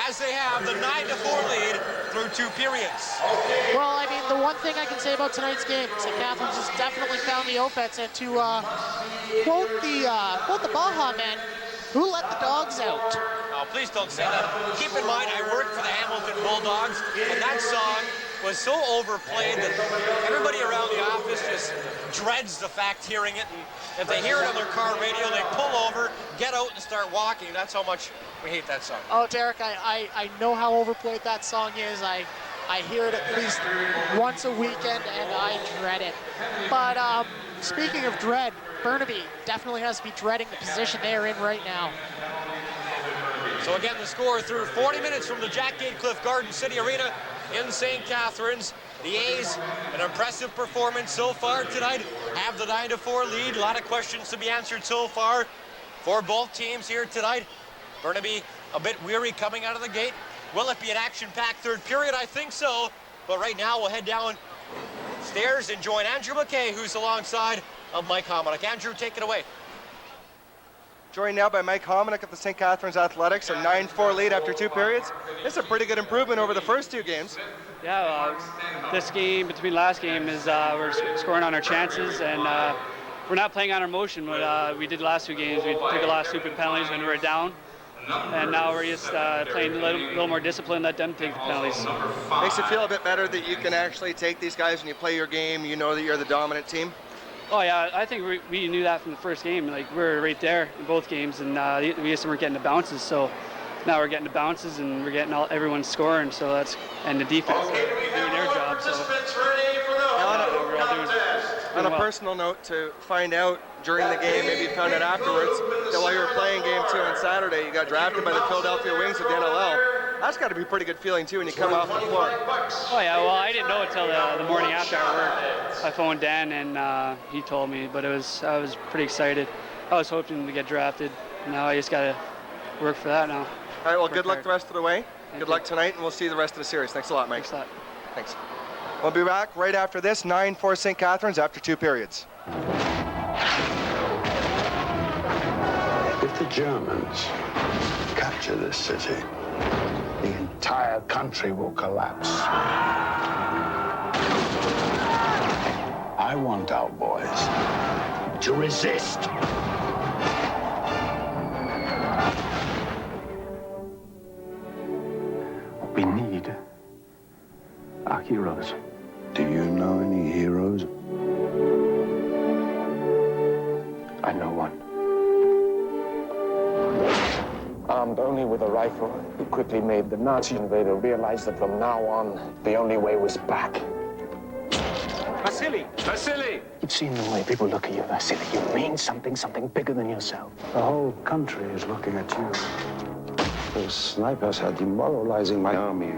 as they have the 9-4 lead through 2 periods. Well, I mean, the one thing I can say about tonight's game, St. Catharines has definitely found the offense, and to quote the Baja men, who let the dogs out? Oh, please don't say that. Keep in mind, I work for the Hamilton Bulldogs, and that song was so overplayed that everybody around the office just dreads the fact hearing it, and if they hear it on their car radio, they pull over, get out, and start walking. That's how much we hate that song. Oh, Derek, I know how overplayed that song is. I hear it at least once a weekend, and I dread it. But speaking of dread, Burnaby definitely has to be dreading the position they are in right now. So again, the score through 40 minutes from the Jack Aycliffe Garden City Arena in St. Catharines. The A's, an impressive performance so far tonight, have the 9-4 lead. A lot of questions to be answered so far. for both teams here tonight. Burnaby a bit weary coming out of the gate. Will it be an action-packed third period? I think so. But right now we'll head downstairs and join Andrew McKay, who's alongside of Mike Hominick. Andrew, take it away. Joined now by Mike Hominick of the St. Catharines Athletics, a 9-4 lead after 2 periods. It's a pretty good improvement over the first 2 games. Yeah, this game between last game is we're scoring on our chances, and we're not playing on our motion. What we did the last 2 games, we took a lot of stupid penalties when we were down, and now we're just playing a little more discipline, let them take the penalties. Makes it feel a bit better that you can actually take these guys when you play your game, you know that you're the dominant team? Oh yeah, I think we knew that from the first game. Like, we were right there in both games, and we just weren't getting the bounces. So now we're getting the bounces, and we're getting everyone scoring. So and the defense doing their job. So on a personal note, to find out during the game, maybe you found out afterwards, that while you were playing game 2 on Saturday, you got drafted by the Philadelphia Wings of the NLL. That's got to be a pretty good feeling too when you come off the floor. Oh yeah, well, I didn't know until the morning after I worked. I phoned Dan and he told me, but I was pretty excited. I was hoping to get drafted. Now I just got to work for that now. All right, well, good luck the rest of the way. Good luck tonight, and we'll see you the rest of the series. Thanks a lot, Mike. Thanks a lot. Thanks. We'll be back right after this, 9-4 St. Catharines after 2 periods. If the Germans capture this city, the entire country will collapse. I want our boys to resist. What we need are heroes. Do you know any heroes? I know one. Armed only with a rifle, he quickly made the Nazi invader realize that from now on, the only way was back. Vasily! Vasily! You've seen the way people look at you, Vasily. You mean something bigger than yourself. The whole country is looking at you. Those snipers are demoralizing my army.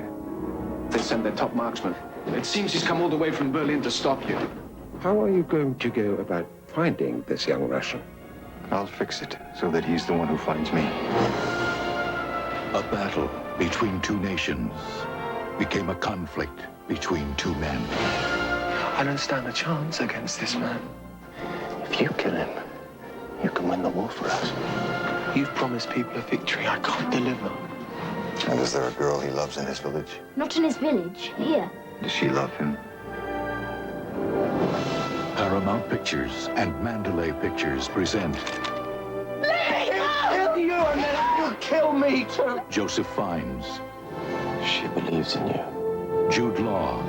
They sent their top marksman. It seems he's come all the way from Berlin to stop you. How are you going to go about finding this young Russian? I'll fix it so that he's the one who finds me. A battle between 2 nations became a conflict between 2 men. I don't stand a chance against this man. If you kill him, you can win the war for us. You've promised people a victory I can't deliver. And is there a girl he loves in his village? Not in his village, here. Does she love him? Paramount Pictures and Mandalay Pictures present He'll kill you and then he'll kill me too. Joseph Fiennes. She believes in you. Jude Law.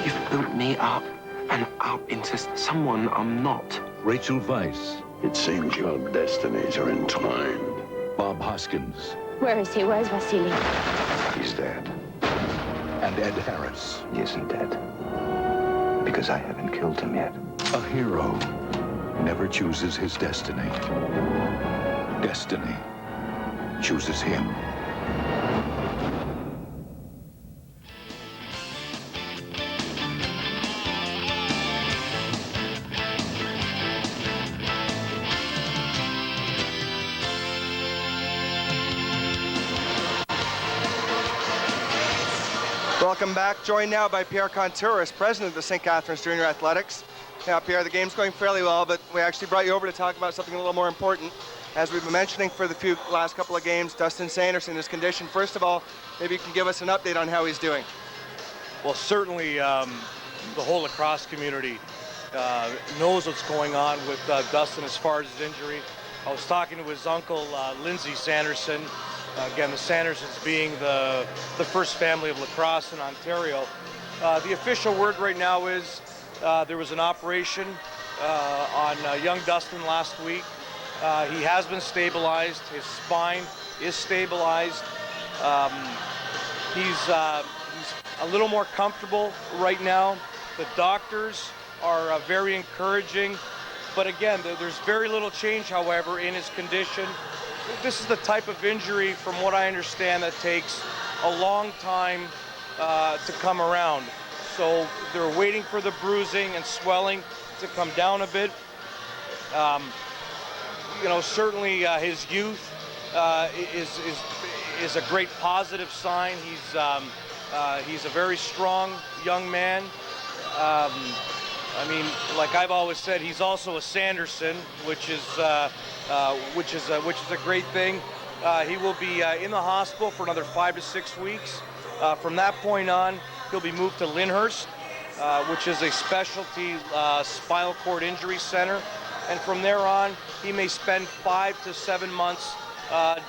You've built me up and up into someone I'm not. Rachel Weisz. It seems your destinies are entwined. Bob Hoskins. Where is he? Where's Vasily? He's dead. And Ed Harris. He isn't dead. Because I haven't killed him yet. A hero never chooses his destiny. Destiny chooses him. Welcome back. Joined now by Pierre Contouris, president of the St. Catharines Junior Athletics. Now, Pierre, the game's going fairly well, but we actually brought you over to talk about something a little more important. As we've been mentioning for the last couple of games, Dustin Sanderson, his condition. First of all, maybe you can give us an update on how he's doing. Well, certainly the whole lacrosse community knows what's going on with Dustin as far as his injury. I was talking to his uncle, Lindsay Sanderson. Again, the Sandersons being the first family of lacrosse in Ontario. The official word right now is there was an operation on young Dustin last week. He has been stabilized. His spine is stabilized. He's a little more comfortable right now. The doctors are very encouraging. But again, there's very little change, however, in his condition. This is the type of injury, from what I understand, that takes a long time to come around. So they're waiting for the bruising and swelling to come down a bit. certainly his youth is a great positive sign. He's a very strong young man. I mean, like I've always said, he's also a Sanderson, which is a great thing. He will be in the hospital for another 5 to 6 weeks. From that point on, he'll be moved to Lyndhurst, which is a specialty spinal cord injury center. And from there on, he may spend 5 to 7 months,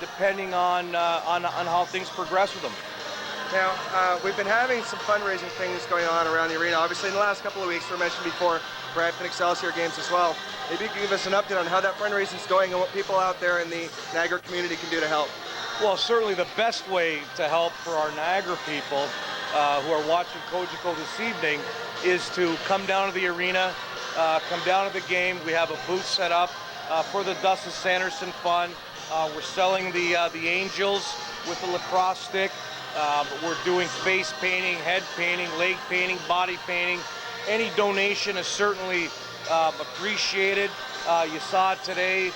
depending on how things progress with him. Now, we've been having some fundraising things going on around the arena. Obviously, in the last couple of weeks, we mentioned before, Brampton Excelsior games as well. Maybe you can give us an update on how that fundraising is going and what people out there in the Niagara community can do to help. Well, certainly the best way to help for our Niagara people who are watching Cogeco this evening is to come down to the arena, come down to the game. We have a booth set up for the Dustin Sanderson Fund. We're selling the Angels with the lacrosse stick. We're doing face painting, head painting, leg painting, body painting. Any donation is certainly appreciated. You saw it today.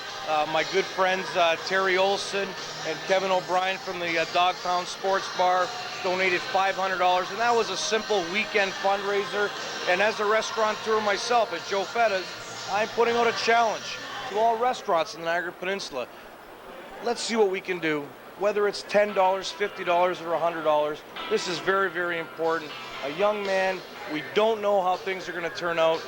My good friends Terry Olson and Kevin O'Brien from the Dog Pound Sports Bar donated $500, and that was a simple weekend fundraiser. And as a restaurateur myself at Joe Fetta's, I'm putting out a challenge to all restaurants in the Niagara Peninsula. Let's see what we can do. Whether it's $10, $50, or $100, this is very, very important. A young man, we don't know how things are going to turn out.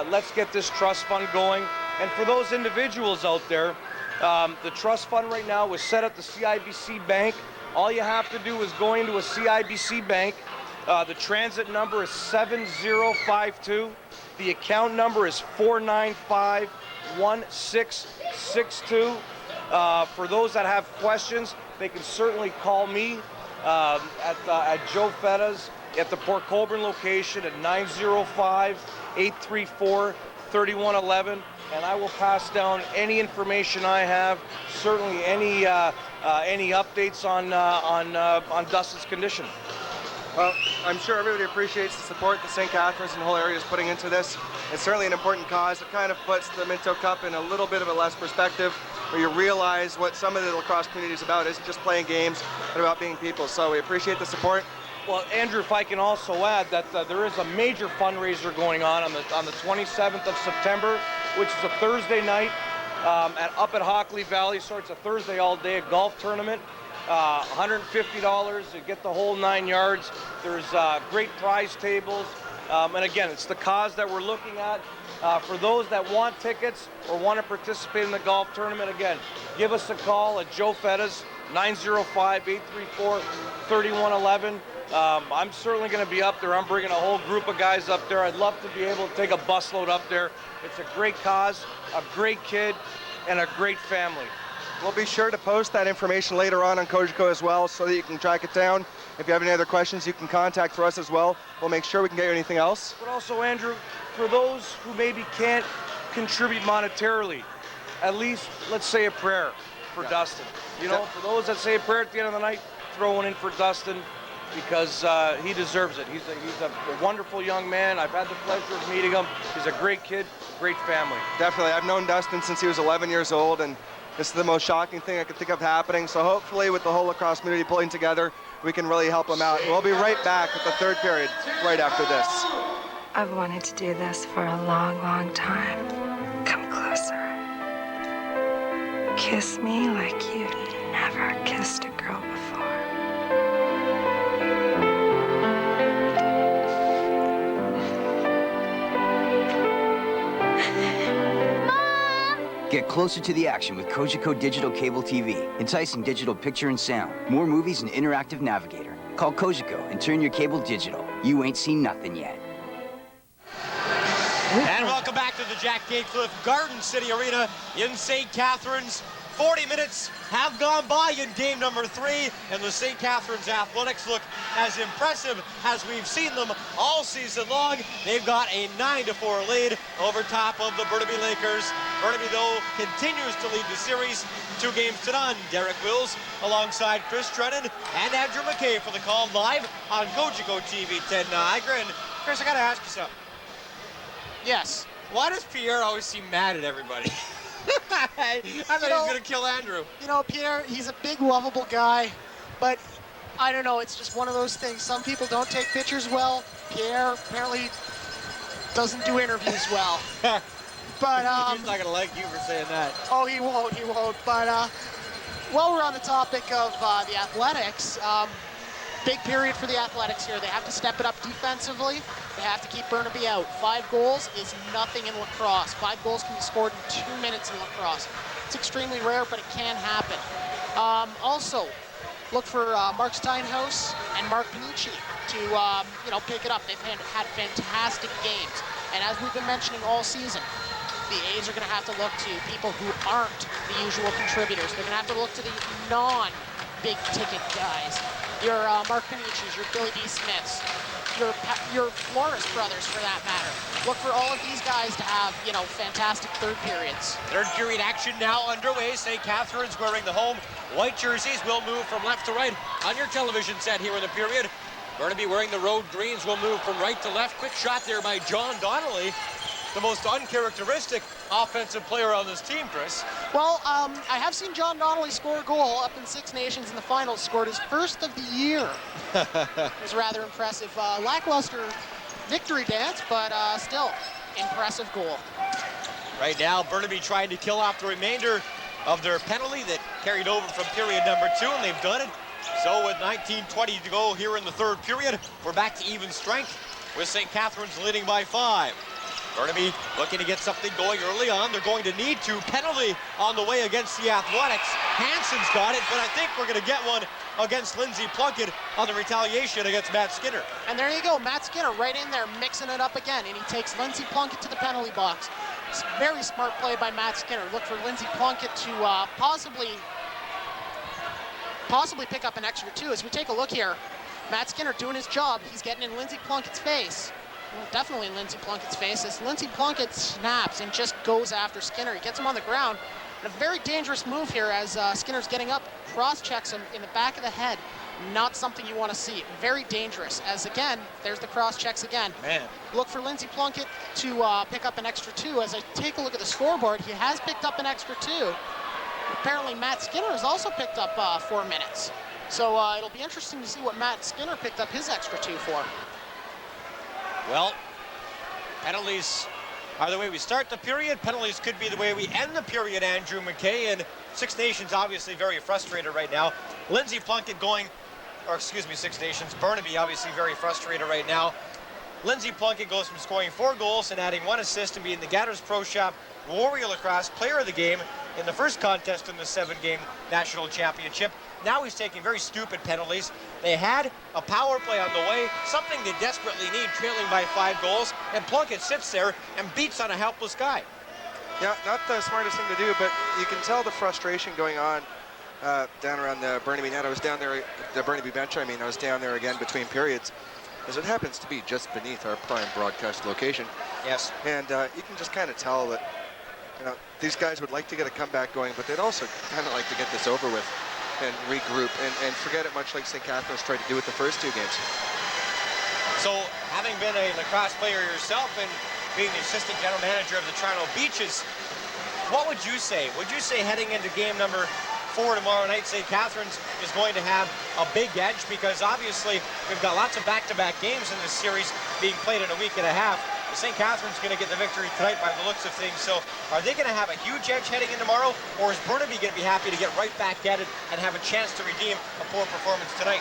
Let's get this trust fund going. And for those individuals out there, the trust fund right now is set at the CIBC Bank. All you have to do is go into a CIBC Bank. The transit number is 7052. The account number is 495-1662. For those that have questions, they can certainly call me at Joe Fetta's at the Port Colborne location at 905-834-3111, and I will pass down any information I have, certainly any updates on Dustin's condition. Well, I'm sure everybody appreciates the support that St. Catharines and the whole area is putting into this. It's certainly an important cause. It kind of puts the Minto Cup in a little bit of a less perspective, where you realize what some of the lacrosse community is about. It isn't just playing games, but about being people. So we appreciate the support. Well, Andrew, if I can also add that there is a major fundraiser going on the 27th of September, which is a Thursday night up at Hockley Valley. So it's a Thursday all day, a golf tournament. $150, you get the whole 9 yards. There's great prize tables. And again, it's the cause that we're looking at. For those that want tickets or want to participate in the golf tournament, again, give us a call at Joe Fetta's, 905-834-3111. I'm certainly going to be up there. I'm bringing a whole group of guys up there. I'd love to be able to take a busload up there. It's a great cause, a great kid, and a great family. We'll be sure to post that information later on Cogeco as well, so that you can track it down. If you have any other questions, you can contact for us as well. We'll make sure we can get you anything else. But also, Andrew, for those who maybe can't contribute monetarily, at least let's say a prayer for Dustin. You know, for those that say a prayer at the end of the night, throw one in for Dustin, because he deserves it. He's a wonderful young man. I've had the pleasure of meeting him. He's a great kid, great family. Definitely. I've known Dustin since he was 11 years old, and this is the most shocking thing I could think of happening. So hopefully with the whole lacrosse community pulling together, we can really help him out. We'll be right back with the third period right after this. I've wanted to do this for a long, long time. Come closer. Kiss me like you've never kissed a girl before. Get closer to the action with Cogeco Digital Cable TV. Enticing digital picture and sound. More movies and interactive navigator. Call Cogeco and turn your cable digital. You ain't seen nothing yet. And welcome back to the Jack Gatecliff Garden City Arena in St. Catharines. 40 minutes have gone by in game number 3, and the St. Catharines Athletics look as impressive as we've seen them all season long. They've got a 9-4 lead over top of the Burnaby Lakers. Burnaby, though, continues to lead the series 2 games to none. Derek Wills alongside Chris Drennan and Andrew McKay for the call live on Cogeco TV 10 Niagara. And Chris, I got to ask you something. Yes. Why does Pierre always seem mad at everybody? I thought he was going to kill Andrew. You know, Pierre, he's a big, lovable guy, but I don't know, it's just one of those things. Some people don't take pictures well. Pierre apparently doesn't do interviews well. But he's not going to like you for saying that. Oh, he won't. But while we're on the topic of the Athletics, big period for the Athletics here. They have to step it up defensively. They have to keep Burnaby out. 5 goals is nothing in lacrosse. 5 goals can be scored in 2 minutes in lacrosse. It's extremely rare, but it can happen. Also, look for Mark Steinhaus and Mark Panici to pick it up. They've had fantastic games. And as we've been mentioning all season, the A's are going to have to look to people who aren't the usual contributors. They're going to have to look to the non-big ticket guys. Your Mark Panici's, your Billy D. Smiths, your Flores brothers, for that matter. Look for all of these guys to have, fantastic third periods. Third period action now underway. St. Catharines wearing the home white jerseys will move from left to right on your television set here in the period. Burnaby wearing the road greens will move from right to left. Quick shot there by John Donnelly. The most uncharacteristic offensive player on this team, Chris. Well, I have seen John Donnelly score a goal up in Six Nations in the finals, scored his first of the year. It was rather impressive. Lackluster victory dance, but still, impressive goal. Right now, Burnaby trying to kill off the remainder of their penalty that carried over from period number 2, and they've done it. So with 19:20 to go here in the third period, we're back to even strength with St. Catharines leading by 5. Burnaby looking to get something going early on. They're going to need to. Penalty on the way against the Athletics. Hansen's got it, but I think we're going to get one against Lindsey Plunkett on the retaliation against Matt Skinner. And there you go, Matt Skinner right in there mixing it up again, and he takes Lindsey Plunkett to the penalty box. It's very smart play by Matt Skinner. Look for Lindsey Plunkett to possibly pick up an extra 2. As we take a look here, Matt Skinner doing his job. He's getting in Lindsey Plunkett's face. Well, definitely in Lindsey Plunkett's face. As Lindsey Plunkett snaps and just goes after Skinner. He gets him on the ground. And a very dangerous move here as Skinner's getting up, cross-checks him in the back of the head. Not something you want to see. Very dangerous. As again, there's the cross-checks again. Man. Look for Lindsey Plunkett to pick up an extra 2. As I take a look at the scoreboard, he has picked up an extra 2. Apparently Matt Skinner has also picked up 4 minutes. So it'll be interesting to see what Matt Skinner picked up his extra 2 for. Well, penalties are the way we start the period. Penalties could be the way we end the period, Andrew McKay. And Six Nations obviously very frustrated right now. Lindsey Plunkett Six Nations. Burnaby obviously very frustrated right now. Lindsey Plunkett goes from scoring 4 goals and adding 1 assist and being the Gathers Pro Shop Warrior Lacrosse Player of the Game in the first contest in the 7-game National Championship. Now he's taking very stupid penalties. They had a power play on the way, something they desperately need, trailing by 5 goals, and Plunkett sits there and beats on a helpless guy. Yeah, not the smartest thing to do, but you can tell the frustration going on down around the Burnaby net. I was down there, the Burnaby bench, I was down there again between periods, as it happens to be just beneath our prime broadcast location. Yes. And you can just kind of tell that, these guys would like to get a comeback going, but they'd also kind of like to get this over with and regroup and forget it, much like St. Catharines tried to do with the first 2 games. So, having been a lacrosse player yourself and being the assistant general manager of the Toronto Beaches, what would you say? Would you say heading into game number 4 tomorrow night, St. Catharines is going to have a big edge? Because obviously we've got lots of back-to-back games in this series being played in a week and a half. St. Catharines going to get the victory tonight by the looks of things. So are they going to have a huge edge heading in tomorrow, or is Burnaby going to be happy to get right back at it and have a chance to redeem a poor performance tonight?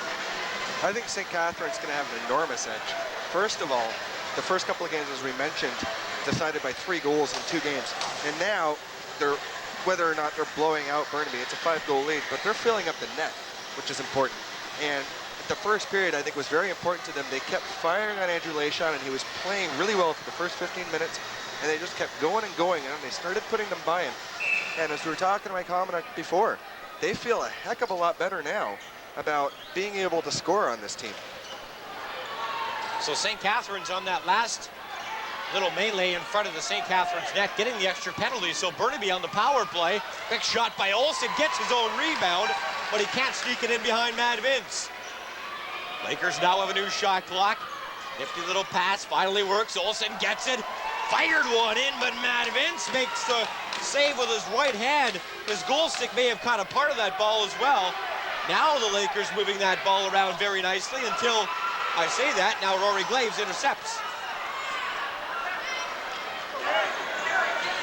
I think St. Catharines is going to have an enormous edge. First of all, the first couple of games, as we mentioned, decided by 3 goals in 2 games. And now, whether or not they're blowing out Burnaby, it's a 5-goal lead, but they're filling up the net, which is important. And the first period, I think, was very important to them. They kept firing on Andrew Lachon, and he was playing really well for the first 15 minutes, and they just kept going and going, and they started putting them by him. And as we were talking to my comment before, they feel a heck of a lot better now about being able to score on this team. So St. Catharines on that last little melee in front of the St. Catharines net, getting the extra penalty. So Burnaby on the power play. Big shot by Olsen, gets his own rebound, but he can't sneak it in behind Matt Vince. Lakers now have a new shot clock. Nifty little pass, finally works. Olsen gets it. Fired one in, but Matt Vince makes the save with his right hand. His goal stick may have caught a part of that ball as well. Now the Lakers moving that ball around very nicely until I say that. Now Rory Glaves intercepts.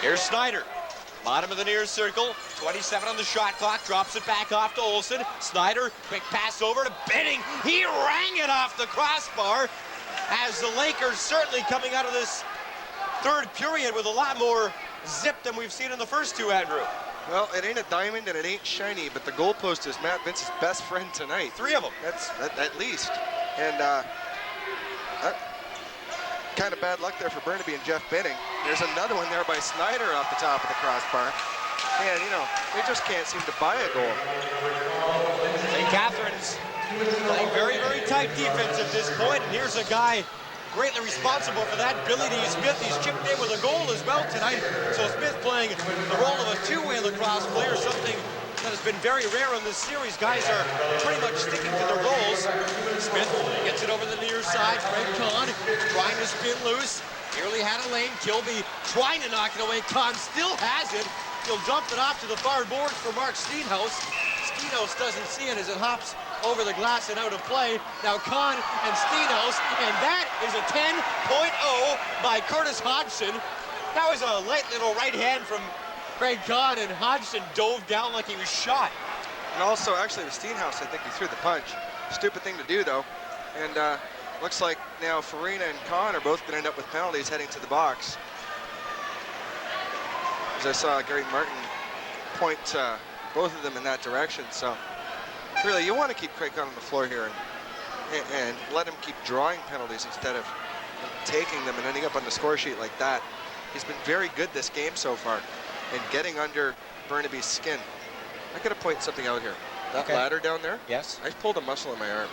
Here's Snyder. Bottom of the near circle, 27 on the shot clock, drops it back off to Olsen. Snyder, quick pass over to Benning. He rang it off the crossbar as the Lakers certainly coming out of this third period with a lot more zip than we've seen in the first two, Andrew. Well, it ain't a diamond and it ain't shiny, but the goalpost is Matt Vince's best friend tonight. 3 of them. That's at least. And kind of bad luck there for Burnaby and Jeff Benning. There's another one there by Snyder off the top of the crossbar. And, you know, they just can't seem to buy a goal. St. Catherine's playing very, very tight defense at this point. And here's a guy greatly responsible for that, Billy D. Smith. He's chipped in with a goal as well tonight. So Smith playing the role of a two-way lacrosse player, something that has been very rare in this series. Guys are pretty much sticking to their roles. Smith gets it over the near side. Greg Kahn trying to spin loose. Nearly had a lane. Kilby trying to knock it away. Kahn still has it. He'll dump it off to the far boards for Mark Steenhouse. Steenhouse doesn't see it as it hops over the glass and out of play. Now Kahn and Steenhouse, and that is a 10.0 by Curtis Hodgson. That was a light little right hand from Greg Kahn, and Hodgson dove down like he was shot. And also, actually, with Steenhouse, I think he threw the punch. Stupid thing to do, though. And looks like now Farina and Kahn are both going to end up with penalties heading to the box. As I saw Gary Martin point both of them in that direction. So, really, you want to keep Craig Kahn on the floor here and let him keep drawing penalties instead of taking them and ending up on the score sheet like that. He's been very good this game so far and getting under Burnaby's skin. I gotta point something out here. That ladder down there? Yes. I pulled a muscle in my arm.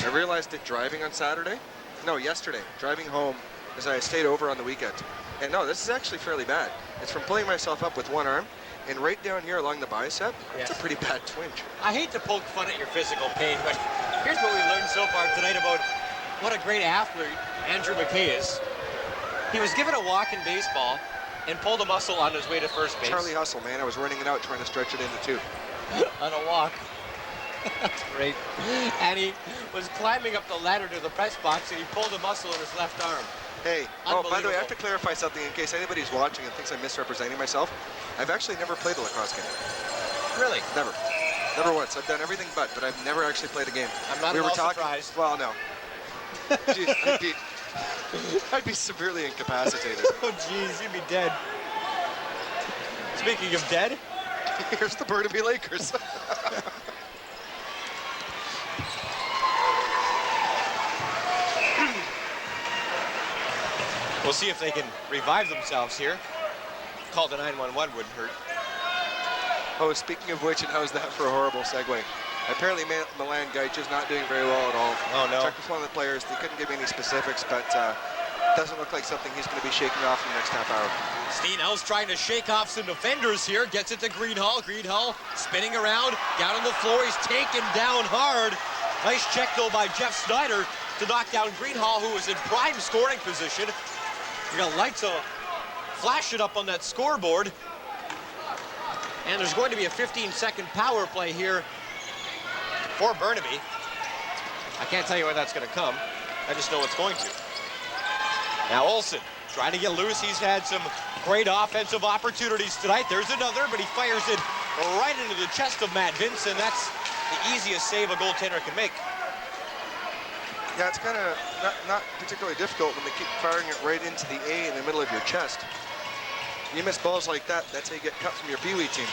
I realized it driving on Saturday. No, yesterday, driving home as I stayed over on the weekend. And no, this is actually fairly bad. It's from pulling myself up with one arm, and right down here along the bicep, it's a pretty bad twinge. I hate to poke fun at your physical pain, but here's what we learned so far tonight about what a great athlete Andrew McKay is. He was given a walk in baseball and pulled a muscle on his way to first base. Charlie Hustle, man. I was running it out trying to stretch it into two. On a walk. That's great. And he was climbing up the ladder to the press box and he pulled a muscle in his left arm. Hey, oh, by the way, I have to clarify something in case anybody's watching and thinks I'm misrepresenting myself. I've actually never played a lacrosse game. Really? Never. Never once. I've done everything but I've never actually played a game. I'm not at all surprised. Well, no. Jeez, I'd be severely incapacitated. Oh, geez, you'd be dead. Speaking of dead, here's the Burnaby Lakers. We'll see if they can revive themselves here. Call the 911 wouldn't hurt. Oh, speaking of which, and how's that for a horrible segue? Apparently, Milan Gaich is not doing very well at all. Oh, no. Checked with one of the players. They couldn't give me any specifics, but doesn't look like something he's going to be shaking off in the next half hour. Steenhouse trying to shake off some defenders here. Gets it to Greenhall. Greenhall spinning around. Down on the floor. He's taken down hard. Nice check, though, by Jeff Snyder to knock down Greenhall, who was in prime scoring position. We got lights flash it up on that scoreboard. And there's going to be a 15-second power play here for Burnaby. I can't tell you where that's going to come. I just know it's going to. Now Olsen trying to get loose. He's had some great offensive opportunities tonight. There's another, but he fires it right into the chest of Matt Vince, and that's the easiest save a goaltender can make. Yeah, it's kind of not particularly difficult when they keep firing it right into the A in the middle of your chest. You miss balls like that, that's how you get cut from your Pee Wee team.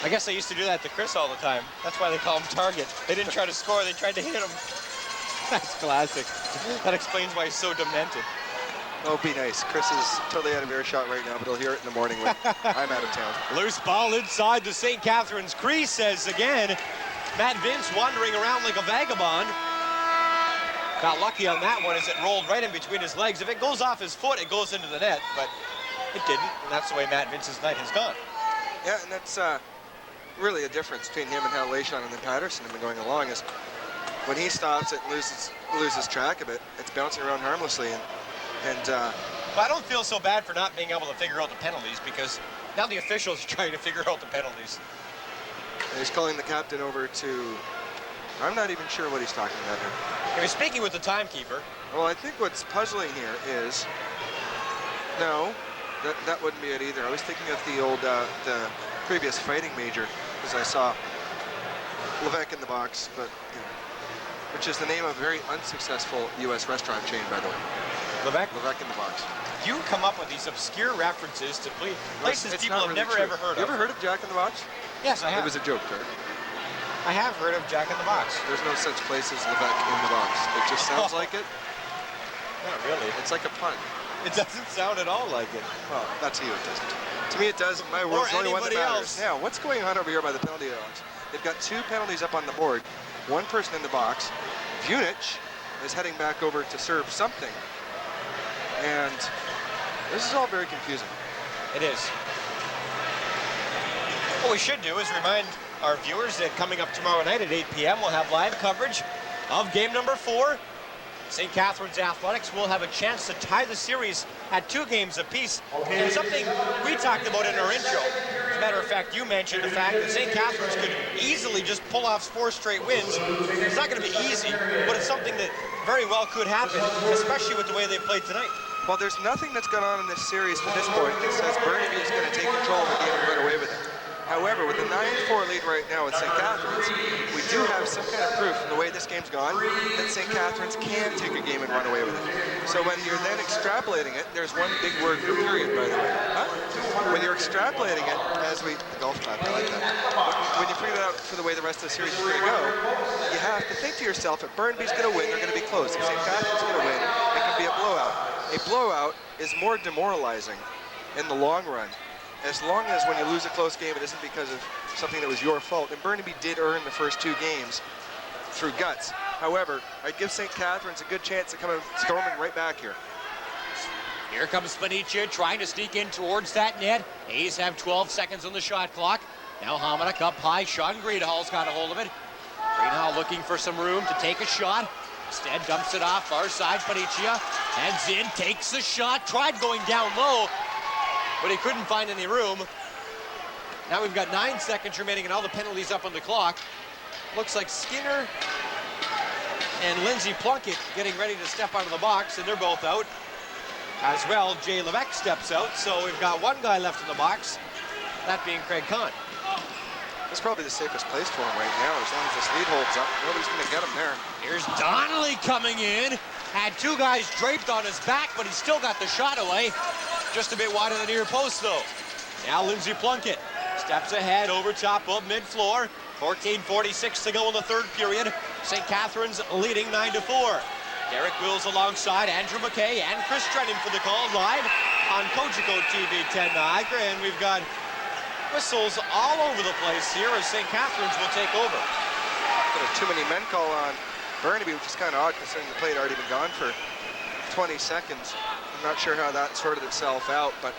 I guess they used to do that to Chris all the time. That's why they call him Target. They didn't try to score, they tried to hit him. That's classic. That explains why he's so demented. Oh, be nice. Chris is totally out of earshot right now, but he'll hear it in the morning when I'm out of town. Loose ball inside the St. Catherine's crease, says again. Matt Vince wandering around like a vagabond. Got lucky on that one as it rolled right in between his legs. If it goes off his foot, it goes into the net, but it didn't, and that's the way Matt Vince's night has gone. Yeah, and that's really a difference between him and how Leishon and then Patterson have been going along is when he stops it and loses track of it, it's bouncing around harmlessly. And But I don't feel so bad for not being able to figure out the penalties because Now the officials are trying to figure out the penalties. He's calling the captain over to, I'm not even sure what he's talking about here. He was speaking with the timekeeper. Well, I think what's puzzling here is, no, that wouldn't be it either. I was thinking of the old, the previous fighting major, as I saw Levesque in the box, but, you know, which is the name of a very unsuccessful U.S. restaurant chain, by the way. Levesque? Levesque in the box. You come up with these obscure references to places people have never ever heard of. You ever heard of Jack in the Box? Yes, I have. It was a joke, Derek. I have heard of Jack in the Box. There's no such place as Levesque in the box. It just sounds like it. Not really. It's like a pun. It doesn't sound at all like it. Well, not to you it doesn't. To me it does. My world's the only one that matters. Now, what's going on over here by the penalty box? They've got 2 penalties up on the board. 1 person in the box. Vunich is heading back over to serve something. And this is all very confusing. It is. What we should do is remind our viewers that coming up tomorrow night at 8 p.m. we'll have live coverage of game number 4. St. Catharines Athletics will have a chance to tie the series at 2 games apiece. And something we talked about in our intro. As a matter of fact, you mentioned the fact that St. Catharines could easily just pull off 4 straight wins. It's not going to be easy, but it's something that very well could happen, especially with the way they played tonight. Well, there's nothing that's gone on in this series to this point that says Burnaby is going to take control of the game and run away with it. However, with the 9-4 lead right now with St. Catharines, we do have some kind of proof from the way this game's gone that St. Catharines can take a game and run away with it. So when you're then extrapolating it, there's one big word for period, by the way. Huh? When you're extrapolating it, the golf clap, I like that. When you figure it out for the way the rest of the series is going to go, you have to think to yourself, if Burnaby's going to win, they're going to be close. If St. Catharines is going to win, it could be a blowout. A blowout is more demoralizing in the long run, as long as when you lose a close game, it isn't because of something that was your fault. And Burnaby did earn the first 2 games through guts. However, I'd give St. Catharines a good chance of coming storming right back here. Here comes Spanicia trying to sneak in towards that net. A's have 12 seconds on the shot clock. Now Hominick up high. Sean Greenhall's got a hold of it. Greenhall looking for some room to take a shot. Instead dumps it off far side. Spanicia heads in, takes the shot, tried going down low, but he couldn't find any room. Now we've got 9 seconds remaining and all the penalties up on the clock. Looks like Skinner and Lindsey Plunkett getting ready to step out of the box, and they're both out. As well, Jay Levesque steps out, so we've got 1 guy left in the box, that being Craig Kahn. That's probably the safest place for him right now. As long as this lead holds up, nobody's going to get him there. Here's Donnelly coming in. Had 2 guys draped on his back, but he still got the shot away. Just a bit wide of the near post, though. Now Lindsey Plunkett steps ahead over top of mid-floor. 14:46 to go in the 3rd period. St. Catharines leading 9-4. Derek Wills alongside Andrew McKay and Chris Trennan for the call live on Cogeco TV 10 Niagara. And we've got whistles all over the place here as St. Catharines will take over. Got a too many men call on Burnaby, which is kind of odd considering the play had already been gone for 20 seconds. I'm not sure how that sorted itself out, but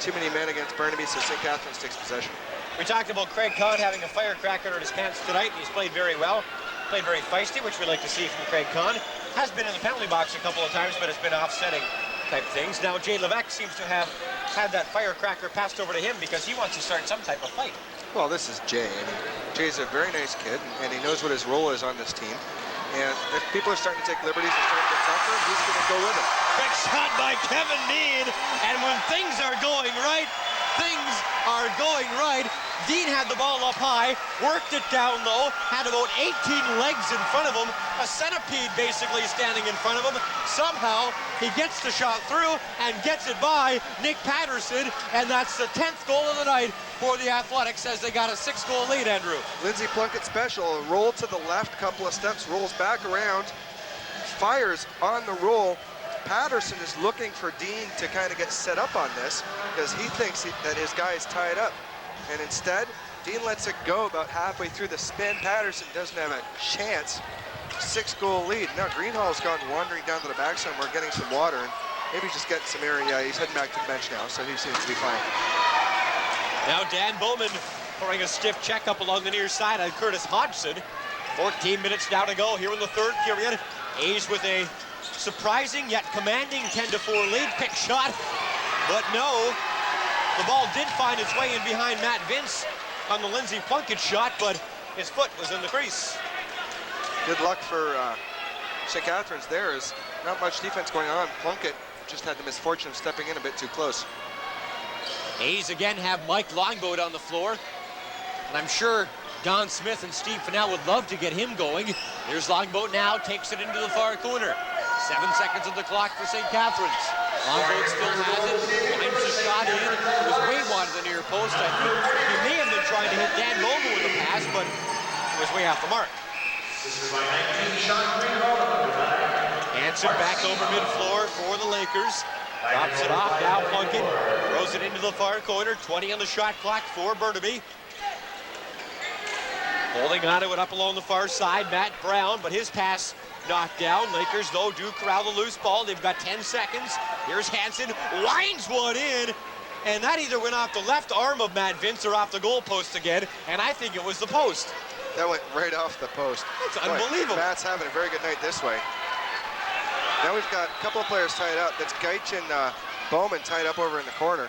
too many men against Burnaby, so St. Catharines takes possession. We talked about Craig Kahn having a firecracker in his pants tonight, and he's played very well. Played very feisty, which we like to see from Craig Kahn. Has been in the penalty box a couple of times, but it's been offsetting type things. Now Jay Levesque seems to have had that firecracker passed over to him because he wants to start some type of fight. Well, this is Jay. I mean, Jay's a very nice kid, and he knows what his role is on this team. And if people are starting to take liberties and starting to get tougher, he's going to go with it. Quick shot by Kevin Dean, and when things are going right, things are going right. Dean had the ball up high, worked it down low, had about 18 legs in front of him, a centipede basically standing in front of him. Somehow, he gets the shot through and gets it by Nick Patterson, and that's the 10th goal of the night for the Athletics as they got a 6-goal lead, Andrew. Lindsey Plunkett special, a roll to the left, couple of steps, rolls back around, fires on the roll. Patterson is looking for Dean to kind of get set up on this because he thinks that his guy is tied up. And instead, Dean lets it go about halfway through the spin. Patterson doesn't have a chance. 6-goal lead. Now Greenhall's gone wandering down to the back somewhere, getting some water, and maybe just getting some air. Yeah, he's heading back to the bench now, so he seems to be fine. Now Dan Bowman pouring a stiff checkup along the near side on Curtis Hodgson. 14 minutes now to go here in the 3rd period. A's with a surprising yet commanding 10-4 lead. Pick shot, but no. The ball did find its way in behind Matt Vince on the Lindsey Plunkett shot, but his foot was in the crease. Good luck for St. Catharines there. Is not much defense going on. Plunkett just had the misfortune of stepping in a bit too close. A's again have Mike Longboat on the floor, and I'm sure Don Smith and Steve Fennell would love to get him going. Here's Longboat now, takes it into the far corner. 7 seconds on the clock for St. Catharines. Longboat still has it, finds the shot in. It was way wide of the near post. I think he may have been trying to hit Dan Mogul with a pass, but it was way off the mark. Hanson back over mid-floor for the Lakers. Drops it off, now Plunkett throws it into the far corner. 20 on the shot clock for Burnaby. Holding on to it up along the far side, Matt Brown, but his pass knocked down. Lakers, though, do corral the loose ball. They've got 10 seconds. Here's Hanson, winds one in, and that either went off the left arm of Matt Vince or off the goalpost again, and I think it was the post. That went right off the post. That's unbelievable. Matt's having a very good night this way. Now we've got a couple of players tied up. That's Gaich and Bowman tied up over in the corner.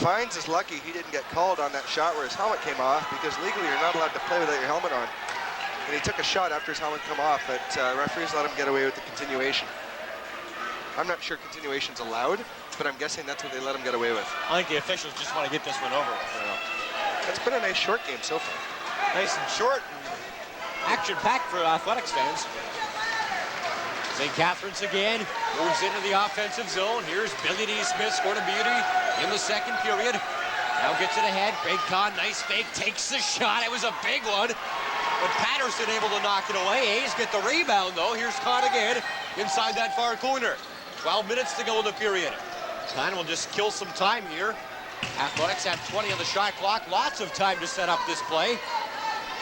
Fines is lucky he didn't get called on that shot where his helmet came off, because legally you're not allowed to play without your helmet on. And he took a shot after his helmet come off, but referees let him get away with the continuation. I'm not sure continuation's allowed, but I'm guessing that's what they let him get away with. I think the officials just want to get this one over with. It's been a nice short game so far. Nice and short, and action-packed for athletics fans. St. Catharines again moves into the offensive zone. Here's Billy D. Smith, scored a beauty in the second period. Now gets it ahead. Greg Kahn, nice fake, takes the shot. It was a big one, but Patterson able to knock it away. A's get the rebound, though. Here's Kahn again inside that far corner. 12 minutes to go in the period. Kahn will just kill some time here. Athletics have 20 on the shot clock. Lots of time to set up this play.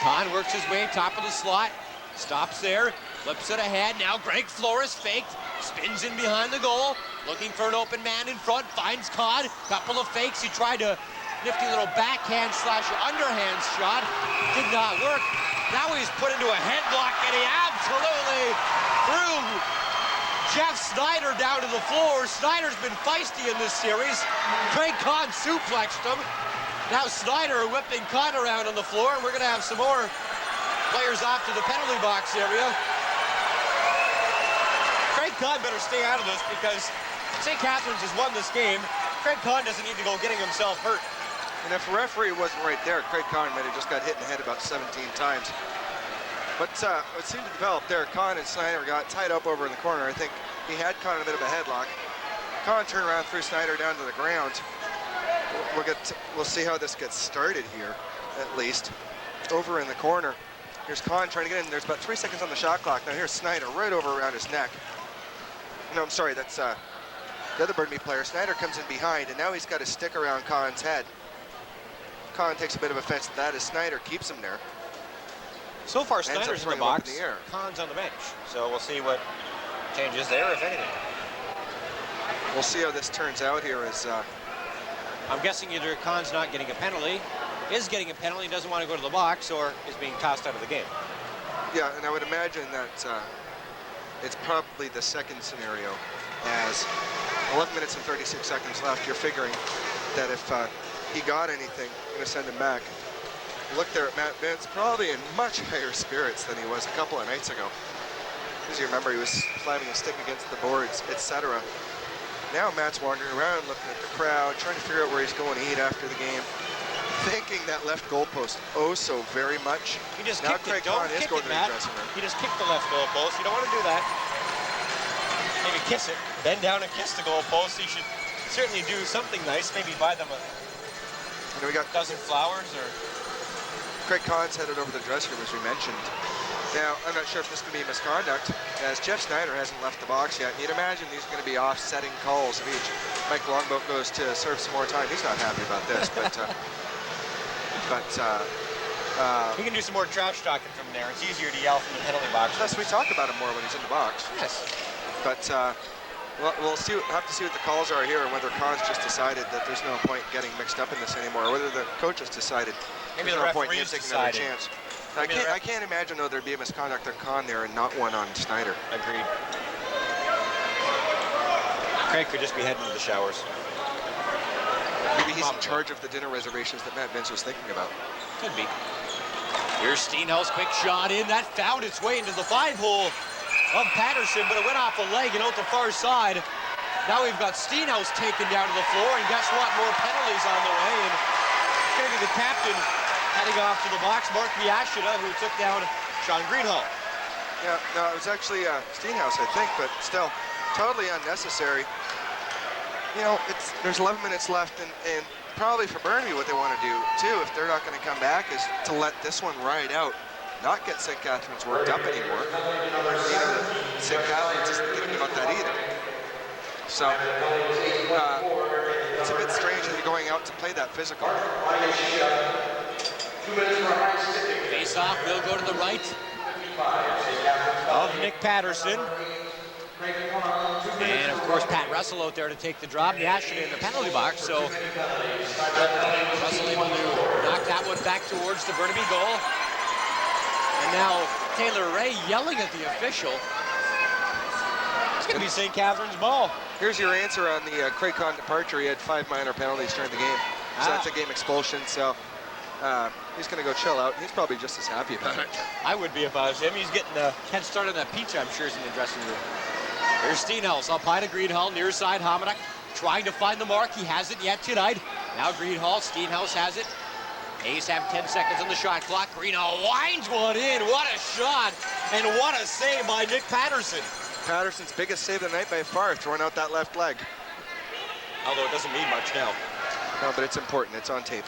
Kahn works his way top of the slot. Stops there. Flips it ahead. Now Greg Flores faked. Spins in behind the goal. Looking for an open man in front. Finds Kahn. Couple of fakes. He tried a nifty little backhand slash underhand shot. Did not work. Now he's put into a headlock, and he absolutely threw Jeff Snyder down to the floor. Snyder's been feisty in this series. Greg Kahn suplexed him. Now Snyder whipping Kahn around on the floor, and we're going to have some more players off to the penalty box area. Craig Kahn better stay out of this, because St. Catharines has won this game. Craig Kahn doesn't need to go getting himself hurt. And if the referee wasn't right there, Craig Kahn might have just got hit in the head about 17 times. But what seemed to develop there, Kahn and Snyder got tied up over in the corner. I think he had Kahn in a bit of a headlock. Kahn turned around, threw Snyder down to the ground. We'll see how this gets started here, at least. Over in the corner. Here's Kahn trying to get in. There's about 3 seconds on the shot clock. Now here's Snyder right over around his neck. No, I'm sorry, that's the other Burnaby player. Snyder comes in behind, and now he's got his stick around Kahn's head. Kahn takes a bit of offense to that as Snyder keeps him there. So far, Snyder's in the box. In the air. Kahn's on the bench. So we'll see what changes there, if anything. We'll see how this turns out here as... I'm guessing either Kahn's not getting a penalty, is getting a penalty, doesn't want to go to the box, or is being tossed out of the game. Yeah, and I would imagine that it's probably the second scenario, as 11 minutes and 36 seconds left. You're figuring that if he got anything, I'm going to send him back. Look there at Matt Vince, probably in much higher spirits than he was a couple of nights ago. As you remember, he was slamming his stick against the boards, etc. Now Matt's wandering around, looking at the crowd, trying to figure out where he's going to eat after the game, thanking that left goalpost oh so very much. He just now kicked Craig it. Don't Kahn is kick going it, to the Matt. dressing room. He just kicked the left goalpost. You don't want to do that. Maybe kiss it. Bend down and kiss the goalpost. He should certainly do something nice. Maybe buy them a dozen flowers or... Craig Kahn's headed over the dressing room, as we mentioned. Now, I'm not sure if this could be misconduct, as Jeff Snyder hasn't left the box yet. You'd imagine these are going to be offsetting calls of each. Mike Longboat goes to serve some more time. He's not happy about this, but he can do some more trash talking from there. It's easier to yell from the penalty box. Plus, we talk about him more when he's in the box. Yes. But we'll see. Have to see what the calls are here, and whether Kahn's just decided that there's no point getting mixed up in this anymore, or whether the coaches decided maybe there's the no point in referees taking another decided. chance. I can't imagine, though, there'd be a misconduct on Kahn there and not one on Snyder. Agreed. Craig could just be heading to the showers. Maybe he's in charge of the dinner reservations that Matt Vince was thinking about. Could be. Here's Steenhouse, quick shot in. That found its way into the 5-hole of Patterson, but it went off the leg and out the far side. Now we've got Steenhouse taken down to the floor, and guess what? More penalties on the way, and it's going to be the captain heading off to the box, Mark Miyashita, who took down Sean Greenhall. Yeah, no, it was actually Steenhouse, I think, but still, totally unnecessary. You know, there's 11 minutes left, and probably for Burnaby what they want to do, too, if they're not going to come back, is to let this one ride out, not get St. Catharines worked up anymore. You know, St. Catharines isn't thinking about that either. So, it's a bit strange that you're going out to play that physical. Face-off will go to the right of Nick Patterson. And of course, Pat Russell out there to take the drop. Yashin in the penalty box, so Russell able to knock that one back towards the Burnaby goal. And now Taylor Ray yelling at the official. It's going to be St. Catharines' ball. Here's your answer on the Craig Conn departure. He had 5 minor penalties during the game, so that's a game expulsion. So he's going to go chill out. He's probably just as happy about it. I would be if I was him. He's getting a head start on that pizza, I'm sure, is in the dressing room. Here's Steenhouse up high to Greenhall, near side. Hamanuk trying to find the mark. He hasn't yet tonight. Now Greenhall, Steenhouse has it. A's have 10 seconds on the shot clock. Greenhall winds one in. What a shot, and what a save by Nick Patterson. Patterson's biggest save of the night by far, throwing out that left leg. Although it doesn't mean much now. No, but it's important. It's on tape.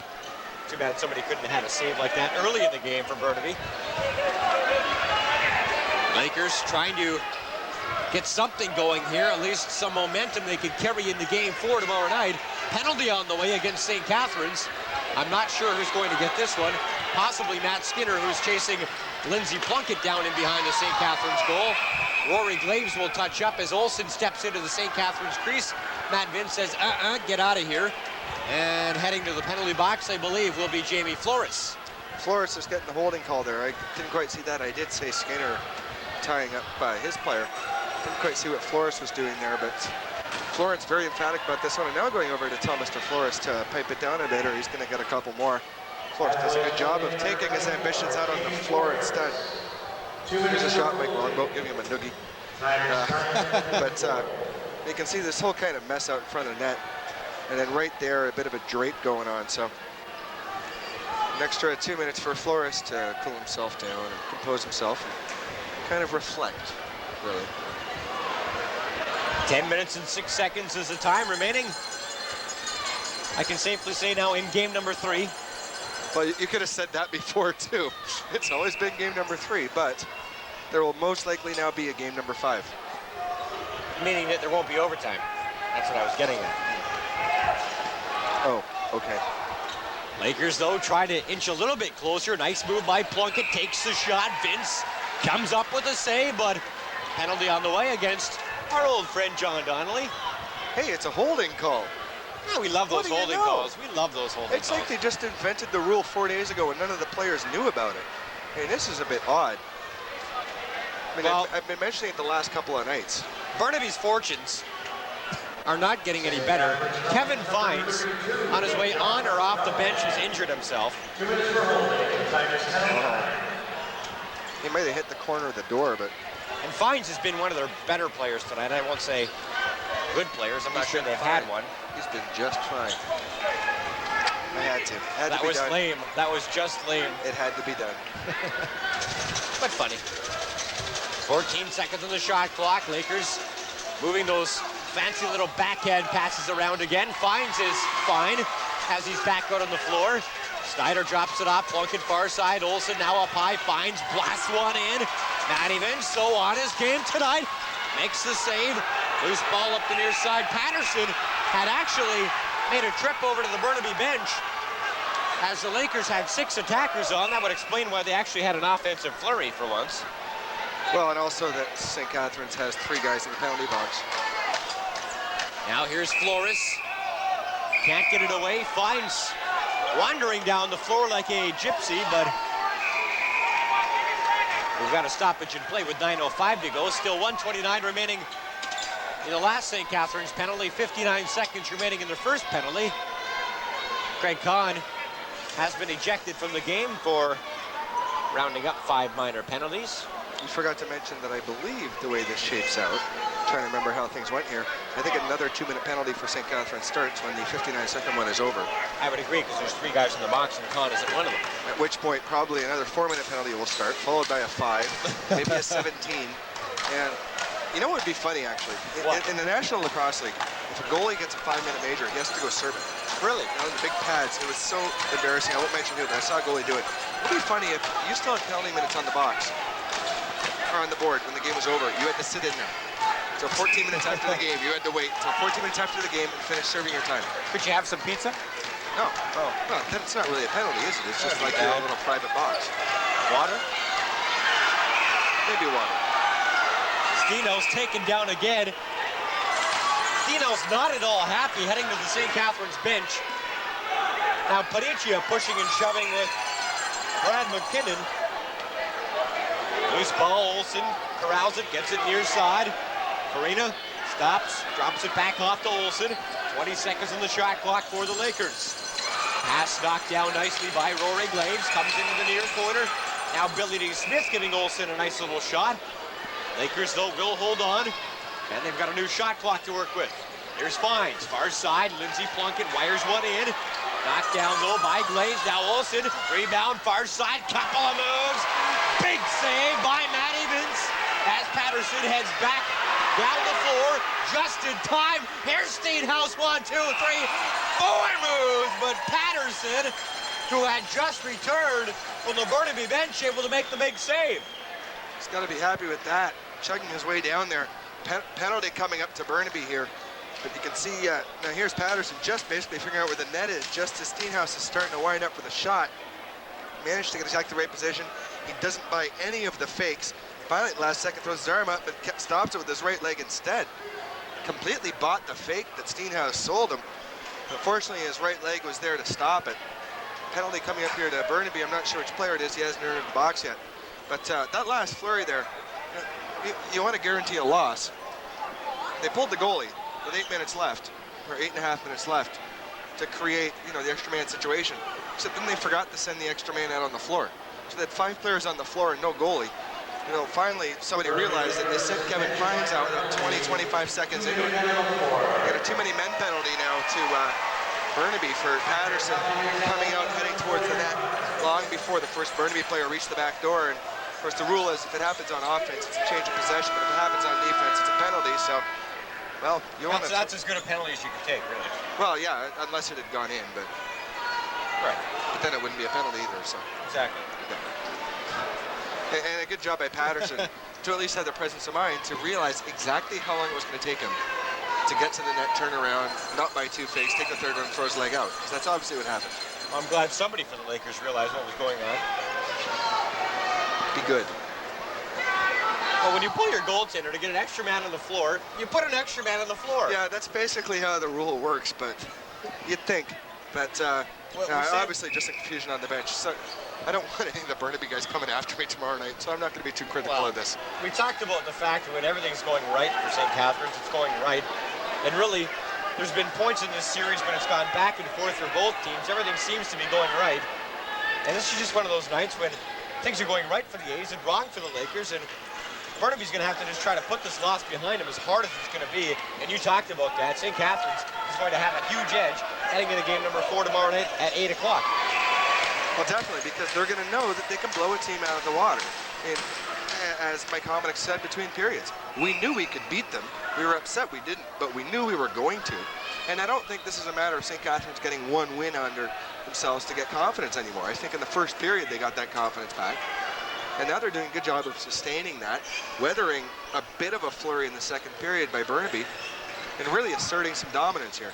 Too bad somebody couldn't have had a save like that early in the game for Burnaby. Lakers trying to get something going here, at least some momentum they could carry in the game for tomorrow night. Penalty on the way against St. Catharines. I'm not sure who's going to get this one. Possibly Matt Skinner, who's chasing Lindsey Plunkett down in behind the St. Catharines goal. Rory Glaves will touch up as Olsen steps into the St. Catharines crease. Matt Vince says, get out of here. And heading to the penalty box, I believe, will be Jamie Flores. Flores is getting the holding call there. I didn't quite see that. I did say Skinner tying up his player. Didn't quite see what Flores was doing there, but Florence very emphatic about this one. And now going over to tell Mr. Flores to pipe it down a bit, or he's going to get a couple more. Flores does a good job of taking his ambitions out on the floor instead. Here's a shot, Mike Longboat, giving him a noogie. But you can see this whole kind of mess out in front of the net. And then right there, a bit of a drape going on. So an extra 2 minutes for Flores to cool himself down and compose himself and kind of reflect, really. 10 minutes and 6 seconds is the time remaining. I can safely say now in game number 3. Well, you could have said that before, too. It's always been game number 3, but there will most likely now be a game number 5. Meaning that there won't be overtime. That's what I was getting at. Oh, okay. Lakers, though, try to inch a little bit closer. Nice move by Plunkett, takes the shot. Vince comes up with a save, but penalty on the way against our old friend John Donnelly. Hey, it's a holding call. Yeah, we love those holding calls. We love those holding calls. It's like they just invented the rule 4 days ago and none of the players knew about it. Hey, this is a bit odd. I mean, well, I've been mentioning it the last couple of nights. Burnaby's fortunes are not getting any better. Kevin Fines, on his way on or off the bench, has injured himself. He might have hit the corner of the door, but... And Fines has been one of their better players tonight. I won't say good players. I'm not sure they've had one. He's been just fine. I had to. That was lame. That was just lame. It had to be done. But funny. 14 seconds on the shot clock. Lakers moving those fancy little backhand passes around again. Fines is fine as he's back out on the floor. Snyder drops it off. Plunkett far side. Olsen now up high. Fines blasts one in. Not even so on his game tonight. Makes the save. Loose ball up the near side. Patterson had actually made a trip over to the Burnaby bench as the Lakers had 6 attackers on. That would explain why they actually had an offensive flurry for once. Well, and also that St. Catharines has 3 guys in the penalty box. Now here's Flores. Can't get it away. Fines wandering down the floor like a gypsy, but we've got a stoppage in play with 9:05 to go. Still 1:29 remaining in the last St. Catharines penalty. 59 seconds remaining in their first penalty. Greg Kahn has been ejected from the game for rounding up 5 minor penalties. You forgot to mention that I believe the way this shapes out, trying to remember how things went here, I think another 2-minute penalty for St. Catharines starts when the 59-second one is over. I would agree, because there's 3 guys in the box and Kahn isn't one of them. At which point, probably another 4-minute penalty will start, followed by a 5, maybe a 17. And you know what would be funny, actually? In the National Lacrosse League, if a goalie gets a 5-minute major, he has to go serve it. Really? You know, the big pads. It was so embarrassing. I won't mention who, but I saw a goalie do it. It would be funny if you still had penalty minutes on the box, or on the board when the game was over. You had to sit in there. So 14 minutes after the game, you had to wait until 14 minutes after the game and finish serving your time. Could you have some pizza? No. Oh. Well, that's not really a penalty, is it? It's just like your own little private box. Water? Maybe water. Steno's taken down again. Steno's not at all happy heading to the St. Catharines bench. Now Panicia pushing and shoving with Brad McKinnon. Loose ball, Olsen corrals it, gets it near side. Farina stops, drops it back off to Olsen. 20 seconds on the shot clock for the Lakers. Pass knocked down nicely by Rory Glaves, comes into the near corner. Now Billy D. Smith giving Olsen a nice little shot. Lakers, though, will hold on, and they've got a new shot clock to work with. Here's Fines, far side, Lindsey Plunkett wires one in. Knocked down, though, by Glaze. Now Olsen, rebound, far side, couple of moves. Big save by Matt Evans as Patterson heads back down the floor, just in time. Here's Steenhouse, 1, 2, 3, 4 moves, but Patterson, who had just returned from the Burnaby bench, able to make the big save. He's got to be happy with that. Chugging his way down there. Penalty coming up to Burnaby here. But you can see, now here's Patterson just basically figuring out where the net is, just as Steenhouse is starting to wind up for the shot. Managed to get exactly the right position. He doesn't buy any of the fakes. Finally, last second, throws his arm up, but stops it with his right leg instead. Completely bought the fake that Steenhouse sold him. Unfortunately, his right leg was there to stop it. Penalty coming up here to Burnaby. I'm not sure which player it is. He hasn't entered the box yet. But that last flurry there, you want to guarantee a loss. They pulled the goalie with 8 minutes left, or 8.5 minutes left, to create, the extra man situation. So then they forgot to send the extra man out on the floor. So they had 5 players on the floor and no goalie. Finally, somebody realized that they sent Kevin Fines out 20-25 seconds into it. They got a too many men penalty now to Burnaby for Patterson coming out, heading towards the net long before the first Burnaby player reached the back door. And of course, the rule is if it happens on offense, it's a change of possession, but if it happens on defense, it's a penalty. So, well, that's as good a penalty as you can take, really. Well, yeah, unless it had gone in, but right. But then it wouldn't be a penalty either. So exactly. Yeah. And a good job by Patterson to at least have the presence of mind to realize exactly how long it was going to take him to get to the net, turn around, not buy 2 fakes, take the third one, and throw his leg out. Because that's obviously what happened. I'm glad somebody from the Lakers realized what was going on. Be good. Well, when you pull your goaltender to get an extra man on the floor, you put an extra man on the floor. Yeah, that's basically how the rule works, but you'd think. But obviously just a confusion on the bench. So I don't want any of the Burnaby guys coming after me tomorrow night, so I'm not going to be too critical of this. We talked about the fact that when everything's going right for St. Catharines, it's going right. And really, there's been points in this series when it's gone back and forth for both teams. Everything seems to be going right. And this is just one of those nights when things are going right for the A's and wrong for the Lakers. And Burnaby's going to have to just try to put this loss behind him as hard as it's going to be. And you talked about that. St. Catharines is going to have a huge edge heading into game number 4 tomorrow night at 8 o'clock. Well, definitely, because they're going to know that they can blow a team out of the water. And as Mike Hominick said between periods, we knew we could beat them. We were upset we didn't, but we knew we were going to. And I don't think this is a matter of St. Catharines getting one win under themselves to get confidence anymore. I think in the first period they got that confidence back. And now they're doing a good job of sustaining that, weathering a bit of a flurry in the second period by Burnaby, and really asserting some dominance here.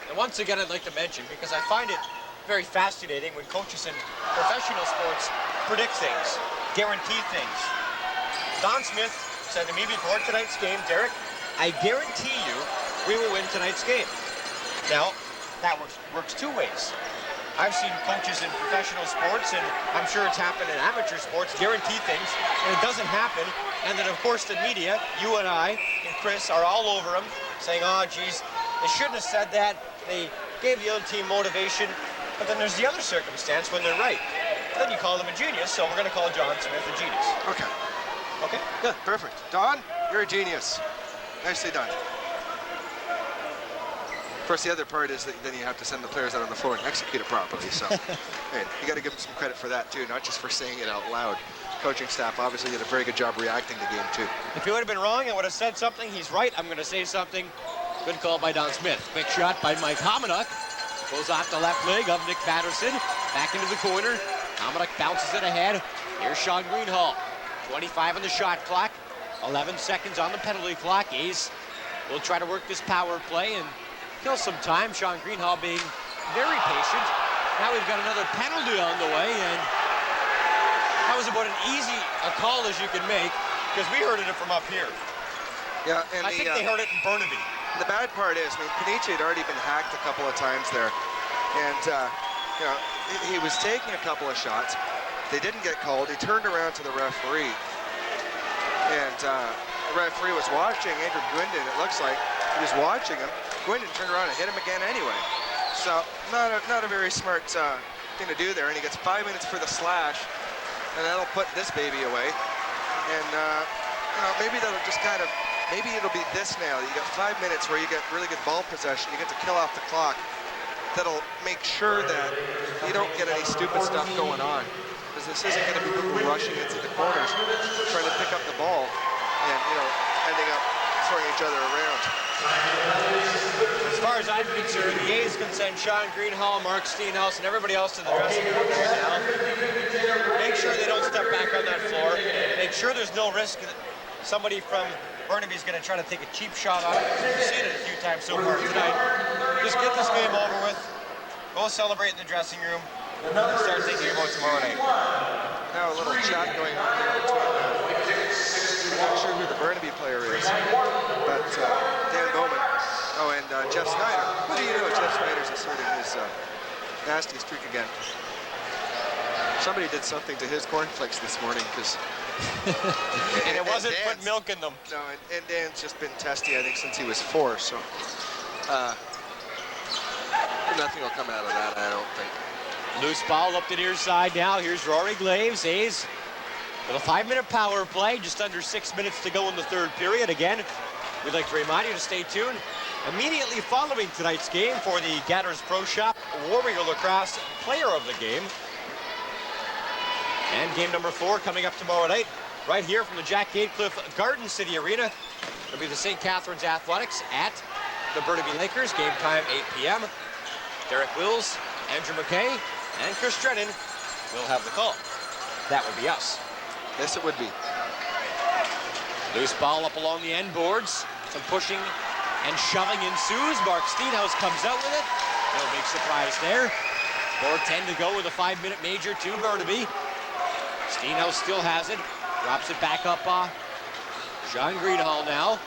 And once again, I'd like to mention, because I find it very fascinating when coaches in professional sports predict things, guarantee things. Don Smith said to me before tonight's game, Derek, I guarantee you we will win tonight's game. Now, that works 2 ways. I've seen coaches in professional sports, and I'm sure it's happened in amateur sports, guarantee things, and it doesn't happen. And then, of course, the media, you and I and Chris, are all over them, saying, oh, geez, they shouldn't have said that. They gave the other team motivation. But then there's the other circumstance when they're right. Then you call them a genius, so we're going to call John Smith a genius. Okay. Okay? Good. Perfect. Don, you're a genius. Nicely done. Of course, the other part is that then you have to send the players out on the floor and execute it properly. So, hey, you got to give them some credit for that too, not just for saying it out loud. Coaching staff obviously did a very good job reacting to game 2. If he would have been wrong, I would have said something. He's right. I'm going to say something. Good call by Don Smith. Big shot by Mike Hamanuk. Goes off the left leg of Nick Patterson. Back into the corner. Hamanuk bounces it ahead. Here's Sean Greenhall. 25 on the shot clock. 11 seconds on the penalty clock. A's will try to work this power play and kill some time. Sean Greenhall being very patient. Now we've got another penalty on the way, and that was about as easy a call as you can make, because we heard it from up here. Yeah, and I think they heard it in Burnaby. The bad part is, I mean, Panici had already been hacked a couple of times there, and you know, he was taking a couple of shots. They didn't get called. He turned around to the referee, and the referee was watching Andrew Gwendon. It looks like he was watching him. Gwendon turned around and hit him again anyway. So not a very smart thing to do there. And he gets 5 minutes for the slash, and that'll put this baby away. And you know, maybe that'll just kind of, maybe it'll be this now. You got 5 minutes where you get really good ball possession. You get to kill off the clock. That'll make sure that you don't get any stupid stuff going on. Because this isn't going to be people rushing into the corners, trying to pick up the ball, and you know, ending up throwing each other around. As far as I'm concerned, the A's can send Sean Greenhall, Mark Steenhouse, and everybody else to the dressing room right now. Make sure they don't step back on that floor. Make sure there's no risk that somebody from Burnaby's going to try to take a cheap shot on it. We've seen it a few times so far tonight. Just get this game over with. Go celebrate in the dressing room. And start thinking about tomorrow night. Now a little chat going on here between, I'm not sure who the Burnaby player is, but Dan Bowman, and Jeff Snyder. Who do you know Jeff Snyder's asserting his nasty streak again? Somebody did something to his cornflakes this morning, because... and it wasn't put milk in them. No, and Dan's just been testy, I think, since he was 4, so... nothing will come out of that, I don't think. Loose ball up the near side now. Here's Rory Glaves. A's with a 5-minute power play. Just under 6 minutes to go in the third period. Again, we'd like to remind you to stay tuned. Immediately following tonight's game for the Gatters Pro Shop Warrior Lacrosse Player of the Game. And game number 4 coming up tomorrow night, right here from the Jack Gatecliff Garden City Arena. It'll be the St. Catharines Athletics at the Burnaby Lakers. Game time 8 p.m. Derek Wills, Andrew McKay, and Chris Drennan will have the call. That would be us. Yes, it would be. Loose ball up along the end boards. Some pushing and shoving ensues. Mark Steenhouse comes out with it. No big surprise there. 4:10 to go with a 5-minute major to Burnaby. Steenhouse still has it. Drops it back up. Sean Greenhall now.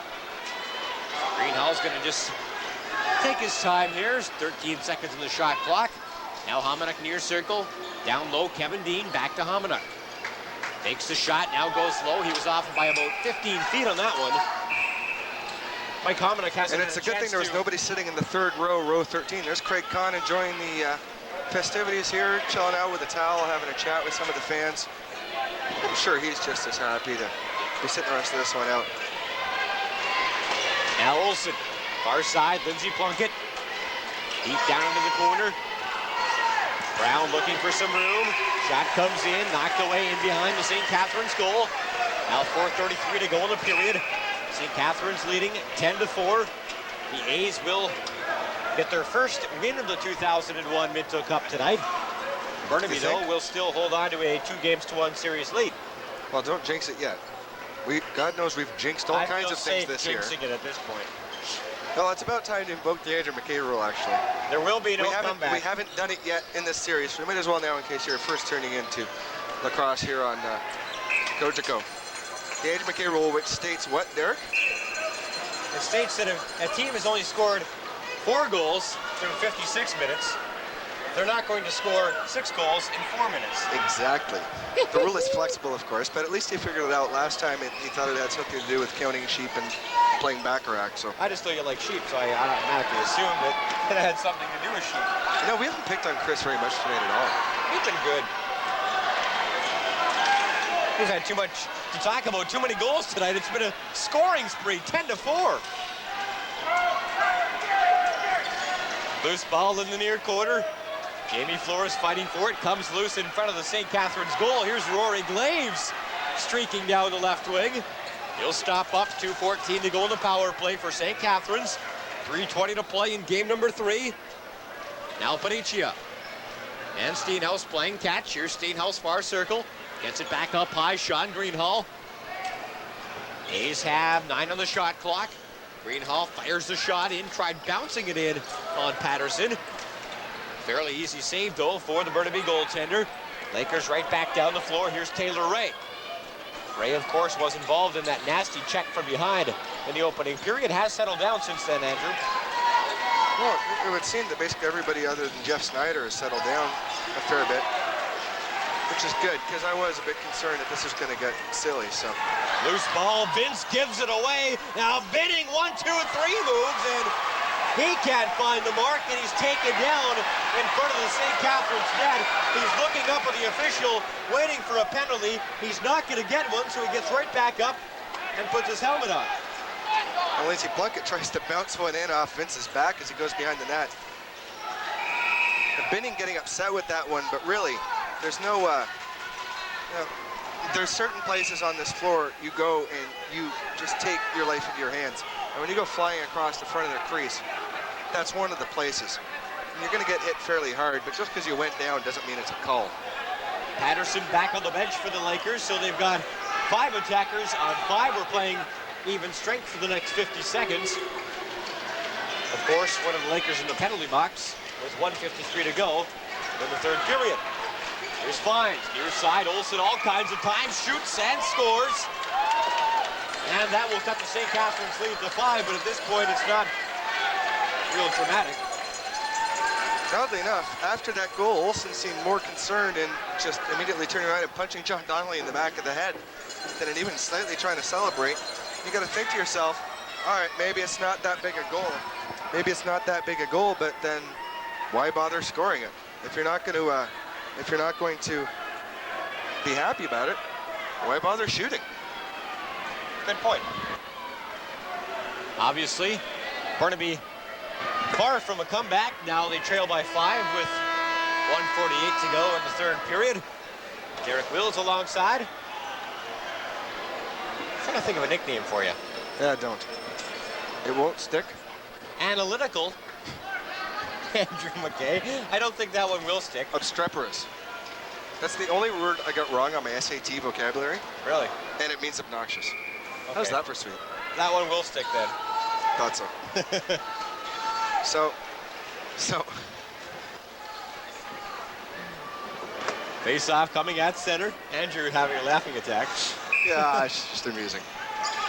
Greenhall's going to just take his time here. 13 seconds on the shot clock. Now Hamanuk near circle. Down low, Kevin Dean. Back to Hamanuk. Takes the shot, now goes low. He was off by about 15 feet on that one. Mike Hamanuk has And it's a good thing there was nobody sitting in the third row, row 13. There's Craig Kahn enjoying the festivities here, chilling out with a towel, having a chat with some of the fans. I'm sure he's just as happy to be sitting the rest of this one out. Now Olsen, far side, Lindsey Plunkett. Deep down into the corner. Brown looking for some room. Shot comes in, knocked away in behind the St. Catharines goal. Now 4:33 to go in the period. St. Catharines leading 10-4. The A's will get their first win of the 2001 Minto Cup tonight. Burnaby, though, will still hold on to a 2-1 series lead. Well, don't jinx it yet. God knows we've jinxed all kinds of things this year. Jinxing it at this point. Well, it's about time to invoke the Andrew McKay rule, actually. There will be no comeback. We haven't done it yet in this series, so we might as well now in case you're first turning into lacrosse here on Cogeco. The Andrew McKay rule, which states what, Derek? It states that if a team has only scored 4 goals through 56 minutes, they're not going to score 6 goals in 4 minutes. Exactly. The rule is flexible, of course, but at least he figured it out. Last time he thought it had something to do with counting sheep and playing baccarat. So I just know you like sheep, so I automatically assumed that it had something to do with sheep. you know, we haven't picked on Chris very much tonight at all. He's been good. We've had too much to talk about, too many goals tonight. It's been a scoring spree, 10-4. Loose ball in the near corner. Jamie Flores fighting for it, comes loose in front of the St. Catharines goal. Here's Rory Glaves streaking down the left wing. He'll stop up, 2:14 to go in the power play for St. Catharines. 3:20 to play in game number 3. Now Panicia. And Steenhouse playing catch. Here's Steenhouse, far circle. Gets it back up high, Sean Greenhall. A's have 9 on the shot clock. Greenhall fires the shot in, tried bouncing it in on Patterson. Fairly easy save, though, for the Burnaby goaltender. Lakers right back down the floor. Here's Taylor Ray. Ray, of course, was involved in that nasty check from behind in the opening period. Has settled down since then, Andrew. Well, it would seem that basically everybody other than Jeff Snyder has settled down a fair bit, which is good, because I was a bit concerned that this was going to get silly. So loose ball, Vince gives it away. Now Benning 1, 2, 3 moves, and he can't find the mark, and he's taken down in front of the St. Catharines net. He's looking up at the official, waiting for a penalty. He's not going to get one, so he gets right back up and puts his helmet on. and Lindsey Plunkett tries to bounce one in off Vince's back as he goes behind the net. Benning getting upset with that one, but really, there's no, there's certain places on this floor you go and you just take your life into your hands. And when you go flying across the front of their crease, that's one of the places. And you're going to get hit fairly hard, but just because you went down doesn't mean it's a call. Patterson back on the bench for the Lakers, so they've got 5 attackers on 5. We're playing even strength for the next 50 seconds. Of course, one of the Lakers in the penalty box with 1:53 to go in the third period. Here's Fines, near side, Olsen all kinds of times, shoots and scores. And that will cut the St. Catharines lead to 5, but at this point it's not real dramatic. Oddly enough, after that goal, Olsen seemed more concerned and just immediately turning around and punching John Donnelly in the back of the head than even slightly trying to celebrate. You got to think to yourself, all right, maybe it's not that big a goal. Maybe it's not that big a goal, but then why bother scoring it? If you're not going to be happy about it, why bother shooting? Good point. Obviously, Burnaby far from a comeback. Now they trail by 5 with 1:48 to go in the third period. Derek Wills alongside. I'm trying to think of a nickname for you. Yeah, don't. It won't stick. Analytical. Andrew McKay. I don't think that one will stick. Obstreperous. That's the only word I got wrong on my SAT vocabulary. Really? And it means obnoxious. Okay. How's that for sweet? That one will stick then. Thought so. So. Face-off coming at center. Andrew having a laughing attack. Yeah, it's just amusing.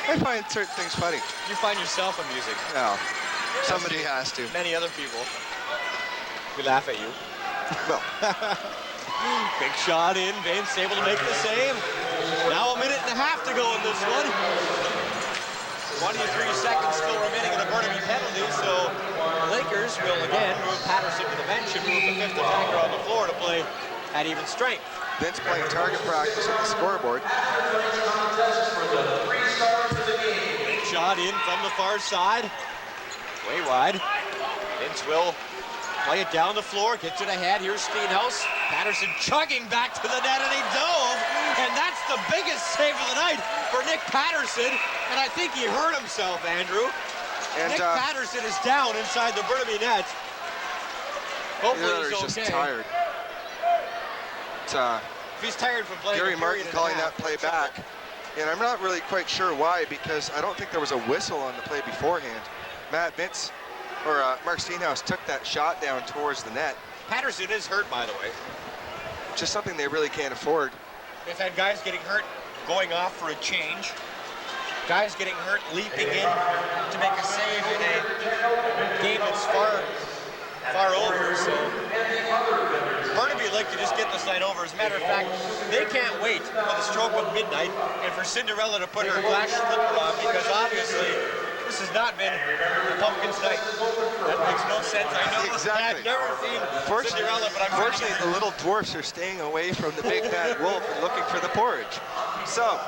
I find certain things funny. You find yourself amusing. No. Somebody has to. Many other people. We laugh at you. Well. Big shot in. Vince able to make the save. Now a minute and a half to go in this one. 23 seconds still remaining in the Burnaby penalty, so the Lakers will again move Patterson to the bench and move the 5th attacker on the floor to play at even strength. Vince playing target practice at the scoreboard. Big shot in from the far side. Way wide. Vince will play it down the floor, gets it ahead. Here's Steenhouse. Patterson chugging back to the net, and he dove. And that's the biggest save of the night for Nick Patterson. And I think he hurt himself, Andrew. And Nick Patterson is down inside the Burnaby net. Hopefully he's okay. Just tired. If he's tired from playing Gary Martin calling that play back. And I'm not really quite sure why, because I don't think there was a whistle on the play beforehand. Mark Steenhouse took that shot down towards the net. Patterson is hurt, by the way. Just something they really can't afford. They've had guys getting hurt going off for a change. Guys getting hurt leaping in to make a save in a game that's far over. So like to just get this night over. As a matter of fact, they can't wait for the stroke of midnight and for Cinderella to put her glass slipper on, because obviously this has not been a Pumpkins night. That makes no sense. I know Exactly. I've never seen Cinderella, but I'm Fortunately, the little dwarfs are staying away from the big bad wolf and looking for the porridge. So,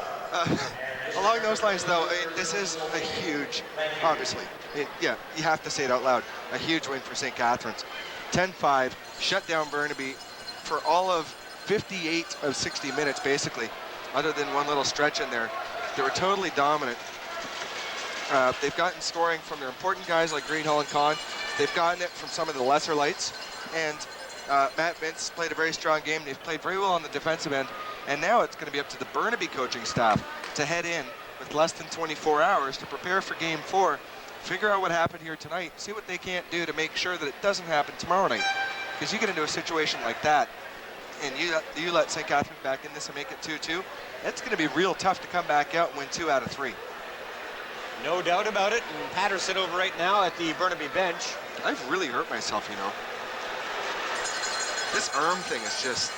along those lines, though, this is a huge, obviously, yeah, you have to say it out loud, a huge win for St. Catharines. 10-5, shut down Burnaby for all of 58 of 60 minutes, basically, other than one little stretch in there. They were totally dominant. They've gotten scoring from their important guys like Greenhall and Kahn. They've gotten it from some of the lesser lights. And Matt Vince played a very strong game. They've played very well on the defensive end. And now it's going to be up to the Burnaby coaching staff to head in with less than 24 hours to prepare for Game 4, figure out what happened here tonight, see what they can't do to make sure that it doesn't happen tomorrow night. Because you get into a situation like that, and you let St. Catharines back in this and make it 2-2, it's going to be real tough to come back out and win 2 out of 3. No doubt about it. And Patterson over right now at the Burnaby bench. I've really hurt myself, you know. This arm thing is just,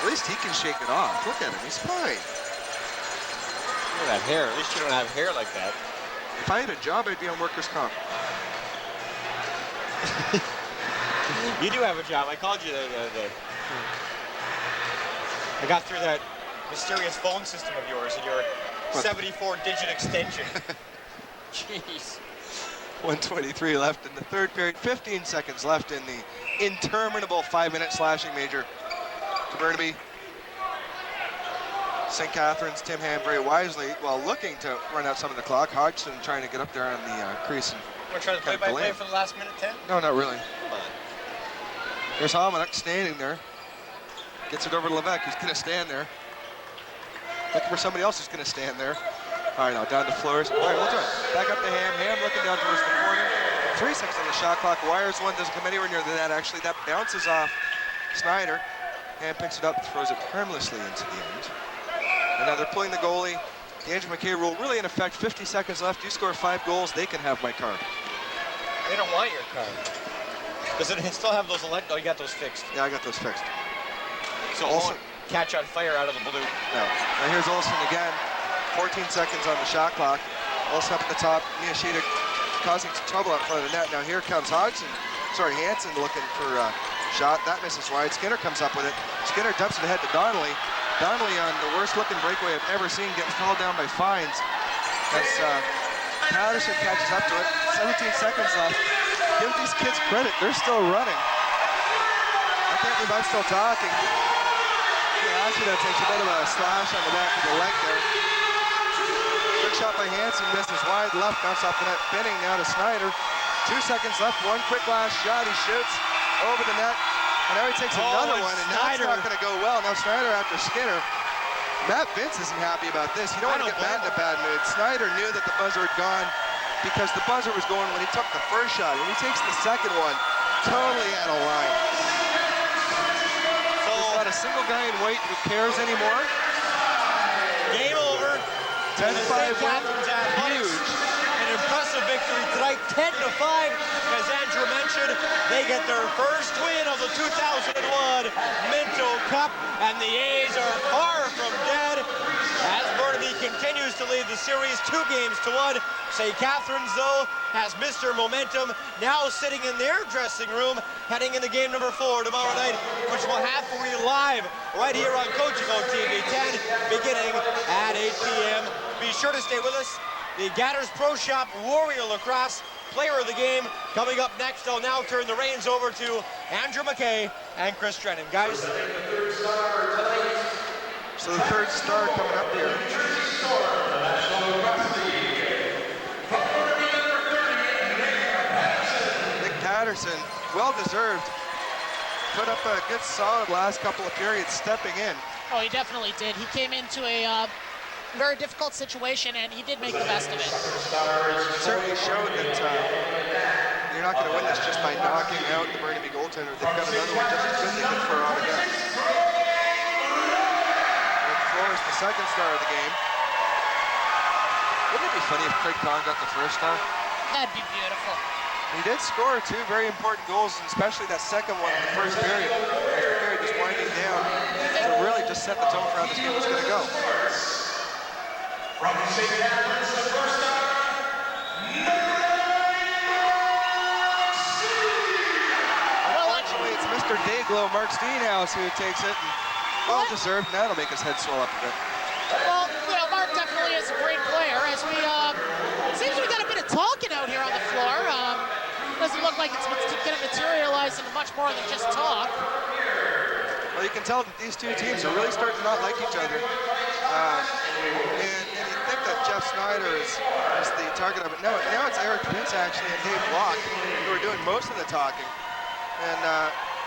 at least he can shake it off. Look at him, he's fine. Look at that hair. At least you don't have hair like that. If I had a job, I'd be on workers' comp. You do have a job. I called you I got through that mysterious phone system of yours and your 74-digit extension. Jeez. 1:23 left in the third period. 15 seconds left in the interminable 5-minute slashing major to Burnaby. St. Catharines, Tim Ham very wisely, while looking to run out some of the clock. Hodgson trying to get up there on the crease. And Want to try the play-by-play for the last minute 10? No, not really. Come on. There's Almanac standing there. Gets it over to Levesque, who's going to stand there. Looking for somebody else who's going to stand there. All right, now down to Flores. All right, we'll do it. Back up to Ham. Ham looking down towards the corner. 3 seconds on the shot clock. Wires one, doesn't come anywhere near the net. Actually, that bounces off Snyder. Ham picks it up, throws it harmlessly into the end. And now they're pulling the goalie. The Andrew McKay rule really in effect. 50 seconds left. You score 5 goals, they can have my car. They don't want your car. Does it still have those oh, you got those fixed? Yeah, I got those fixed. So Olsen catch on fire out of the blue. No. Now here's Olsen again. 14 seconds on the shot clock. Olsen up at the top. Miyashita causing some trouble out front of the net. Now here comes Hansen looking for a shot. That misses wide. Skinner comes up with it. Skinner dumps it ahead to Donnelly. Donnelly on the worst looking breakaway I've ever seen, getting called down by fines. As Patterson catches up to it. 17 seconds left. Give these kids credit. They're still running. I can't believe I'm still talking. Miyashita takes a bit of a slash on the back of the leg there. Quick shot by Hansen, misses wide left, bounce off the net. Binning now to Snyder. 2 seconds left, one quick last shot. He shoots over the net. And now he takes another one, and now it's not going to go well. Now Snyder after Skinner. Matt Vince isn't happy about this. You don't want to get Matt in a bad mood. Snyder knew that the buzzer had gone because the buzzer was going when he took the first shot. When he takes the second one, totally out of line. So there's not a single guy in white who cares anymore. Game over. 10-5 win. Huge. An impressive victory tonight, 10-5. As Andrew mentioned, they get their first win of the 2001 Minto Cup, and the A's are far from dead. As Burnaby continues to lead the series 2-1. St. Catharines, though, has Mr. Momentum, now sitting in their dressing room, heading into game number 4 tomorrow night, which we'll have for you live right here on Cogeco TV 10, beginning at 8 p.m. Be sure to stay with us. The Gatters Pro Shop Warrior Lacrosse Player of the Game coming up next. I'll now turn the reins over to Andrew McKay and Chris Drennan. Guys. So the third star coming up here. Nick Patterson, well-deserved. Put up a good solid last couple of periods stepping in. Oh, he definitely did. He came into a very difficult situation, and he did make the best of it. It certainly showed that you're not going to win this just by knocking out the Burnaby goaltender. They've got another one just as good they can throw on again. Flores, the second star of the game. Wouldn't it be funny if Craig Kahn got the first star? That'd be beautiful. He did score 2 very important goals, and especially that second one in the first period. First period just winding down to really just set the tone for how this game was going to go. From St. Catharines, the first down, unfortunately, it's Mr. Dayglow, Mark Steenhouse, who takes it. Well deserved, and that'll make his head swell up a bit. Well, you know, Mark definitely is a great player. As we, it seems we got a bit of talking out here on the floor. Doesn't look like it's going to materialize into much more than just talk. Well, you can tell that these two teams are really starting to not like each other. And you think that Jeff Snyder is the target of it. No, now it's Eric Prince, actually, and Dave Block, who are doing most of the talking. And,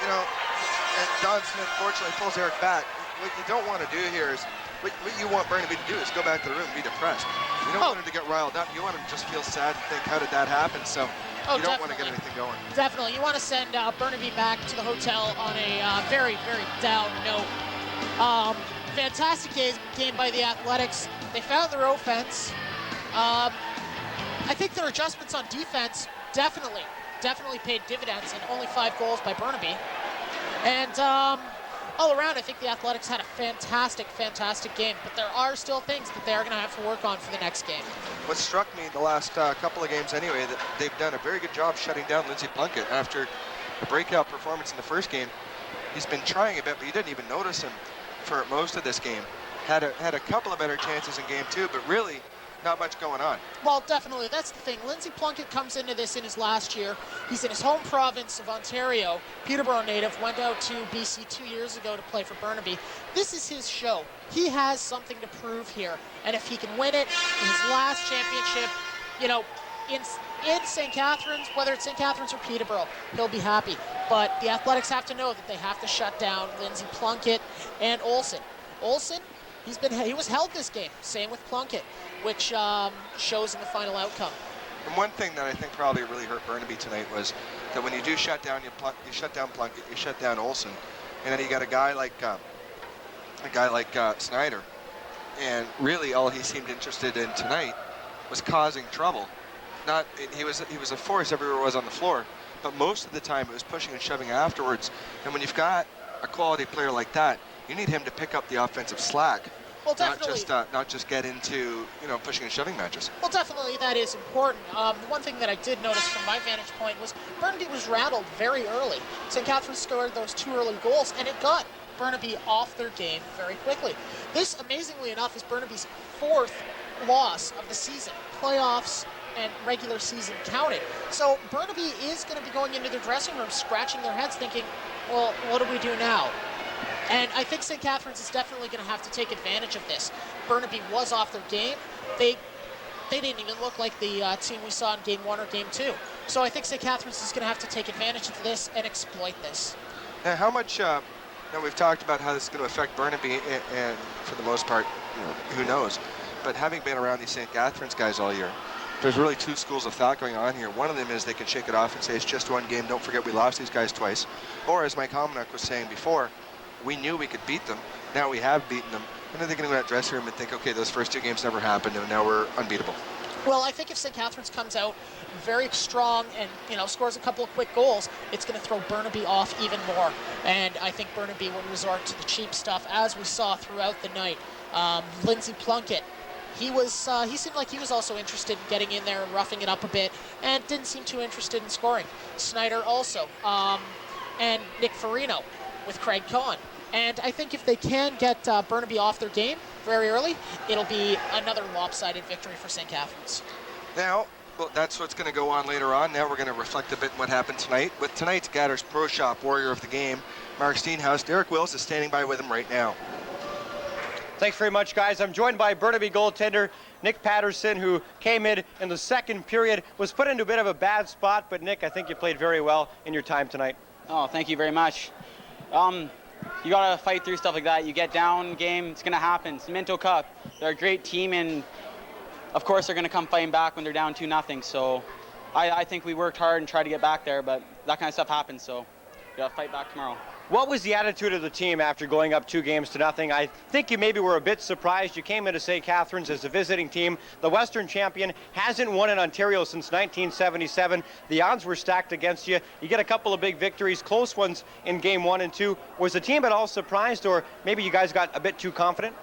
you know, and Don Smith, fortunately, pulls Eric back. What you don't want to do here is, what you want Burnaby to do is go back to the room and be depressed. You don't want him to get riled up. You want him to just feel sad and think, how did that happen? So you don't want to get anything going. Definitely. You want to send Burnaby back to the hotel on a very, very down note. Fantastic game by the Athletics. They found their offense. I think their adjustments on defense definitely paid dividends, and only 5 goals by Burnaby. And all around, I think the Athletics had a fantastic game, but there are still things that they are going to have to work on for the next game. What struck me the last couple of games anyway, that they've done a very good job shutting down Lindsey Plunkett. After the breakout performance in the first game, he's been trying a bit, but you didn't even notice him for most of this game. Had a couple of better chances in game 2, but really not much going on. Well, definitely. That's the thing. Lindsey Plunkett comes into this in his last year. He's in his home province of Ontario. Peterborough native, went out to BC 2 years ago to play for Burnaby. This is his show. He has something to prove here. And if he can win it in his last championship, you know, in St. Catharines, whether it's St. Catharines or Peterborough, he'll be happy. But the Athletics have to know that they have to shut down Lindsey Plunkett and Olsen. Olsen, he was held this game. Same with Plunkett, which shows in the final outcome. And one thing that I think probably really hurt Burnaby tonight was that when you do shut down, you shut down Plunkett, you shut down Olsen, and then you got a guy like Snyder, and really all he seemed interested in tonight was causing trouble. He was a force everywhere he was on the floor, but most of the time it was pushing and shoving afterwards. And when you've got a quality player like that, you need him to pick up the offensive slack. Well, definitely. Not just get into, you know, pushing and shoving matches. Well, definitely that is important. The one thing that I did notice from my vantage point was Burnaby was rattled very early. St. Catharines scored those 2 early goals, and it got Burnaby off their game very quickly. This, amazingly enough, is Burnaby's 4th loss of the season, playoffs and regular season counted. So Burnaby is going to be going into their dressing room, scratching their heads, thinking, well, what do we do now? And I think St. Catharines is definitely going to have to take advantage of this. Burnaby was off their game. They didn't even look like the team we saw in Game 1 or Game 2. So I think St. Catharines is going to have to take advantage of this and exploit this. Now, how much, now we've talked about how this is going to affect Burnaby, and for the most part, you know, who knows. But having been around these St. Catharines guys all year, there's really 2 schools of thought going on here. One of them is they can shake it off and say it's just 1 game. Don't forget we lost these guys twice. Or as Mike Hominick was saying before, we knew we could beat them. Now we have beaten them. And then they're going to go to that dressing room and think, okay, those first 2 games never happened, and now we're unbeatable. Well, I think if St. Catharines comes out very strong and, you know, scores a couple of quick goals, it's going to throw Burnaby off even more. And I think Burnaby will resort to the cheap stuff, as we saw throughout the night. Lindsey Plunkett, he seemed like he was also interested in getting in there and roughing it up a bit, and didn't seem too interested in scoring. Snyder also, and Nick Farino with Craig Cohen. And I think if they can get Burnaby off their game very early, it'll be another lopsided victory for St. Catharines. Now, well, that's what's going to go on later on. Now we're going to reflect a bit on what happened tonight. With tonight's Gatters Pro Shop Warrior of the Game, Mark Steenhouse. Derek Wills is standing by with him right now. Thanks very much, guys. I'm joined by Burnaby goaltender Nick Patterson, who came in the 2nd period, was put into a bit of a bad spot, but Nick, I think you played very well in your time tonight. Oh, thank you very much. You got to fight through stuff like that. You get down game, it's going to happen. It's Minto Cup. They're a great team, and of course they're going to come fighting back when they're down 2-0. So I think we worked hard and tried to get back there, but that kind of stuff happens. So We got to fight back tomorrow. What was the attitude of the team after going up 2-0? I think you maybe were a bit surprised. You came into St. Catharines as a visiting team. The Western champion hasn't won in Ontario since 1977. The odds were stacked against you. You get a couple of big victories, close ones in game 1 and 2. Was the team at all surprised, or maybe you guys got a bit too confident?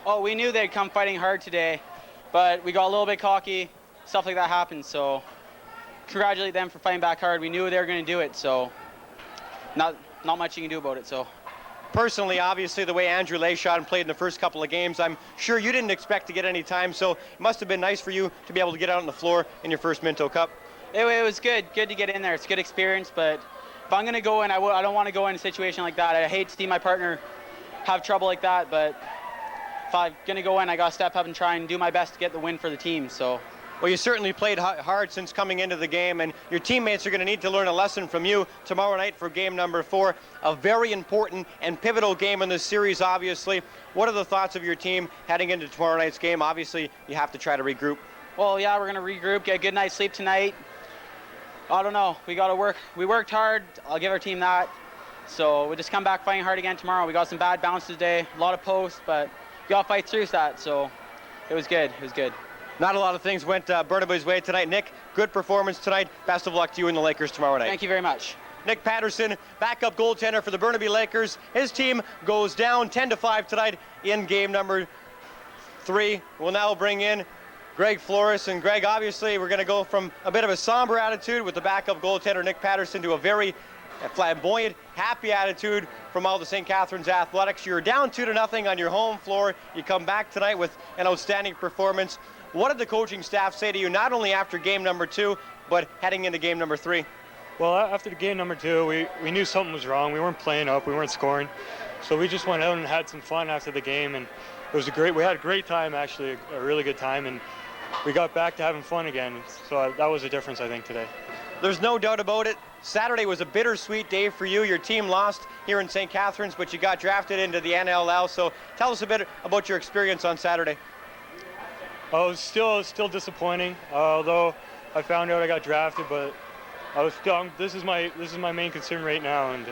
Oh, we knew they'd come fighting hard today, but we got a little bit cocky. Stuff like that happens, so congratulate them for fighting back hard. We knew they were going to do it, so not much you can do about it. So, personally, obviously, the way Andrew Lachon played in the first couple of games, I'm sure you didn't expect to get any time, so it must have been nice for you to be able to get out on the floor in your first Minto Cup. It was good to get in there. It's a good experience, but if I'm going to go in, I don't want to go in a situation like that. I hate to see my partner have trouble like that, but if I'm going to go in, I got to step up and try and do my best to get the win for the team. So. Well, you certainly played hard since coming into the game, and your teammates are going to need to learn a lesson from you tomorrow night for game number 4, a very important and pivotal game in this series, obviously. What are the thoughts of your team heading into tomorrow night's game? Obviously, you have to try to regroup. Well, yeah, we're going to regroup, get a good night's sleep tonight. I don't know. We got to work. We worked hard. I'll give our team that. So we'll just come back fighting hard again tomorrow. We got some bad bounces today, a lot of posts, but we got to fight through that. So it was good. It was good. Not a lot of things went Burnaby's way tonight. Nick, good performance tonight. Best of luck to you and the Lakers tomorrow night. Thank you very much. Nick Patterson, backup goaltender for the Burnaby Lakers. His team goes down 10-5 tonight in game number 3. We'll now bring in Greg Flores. And Greg, obviously, we're going to go from a bit of a somber attitude with the backup goaltender Nick Patterson to a very flamboyant, happy attitude from all the St. Catharines Athletics. You're down 2-0 on your home floor. You come back tonight with an outstanding performance. What did the coaching staff say to you, not only after game number 2, but heading into game number 3? Well, after the game number 2, we knew something was wrong. We weren't playing up, we weren't scoring. So we just went out and had some fun after the game, and we had a great time, actually, a really good time, and we got back to having fun again. So that was the difference, I think, today. There's no doubt about it. Saturday was a bittersweet day for you. Your team lost here in St. Catharines, but you got drafted into the NLL. So tell us a bit about your experience on Saturday. Oh, it was still disappointing, although I found out I got drafted, but I was still, this is my main concern right now, and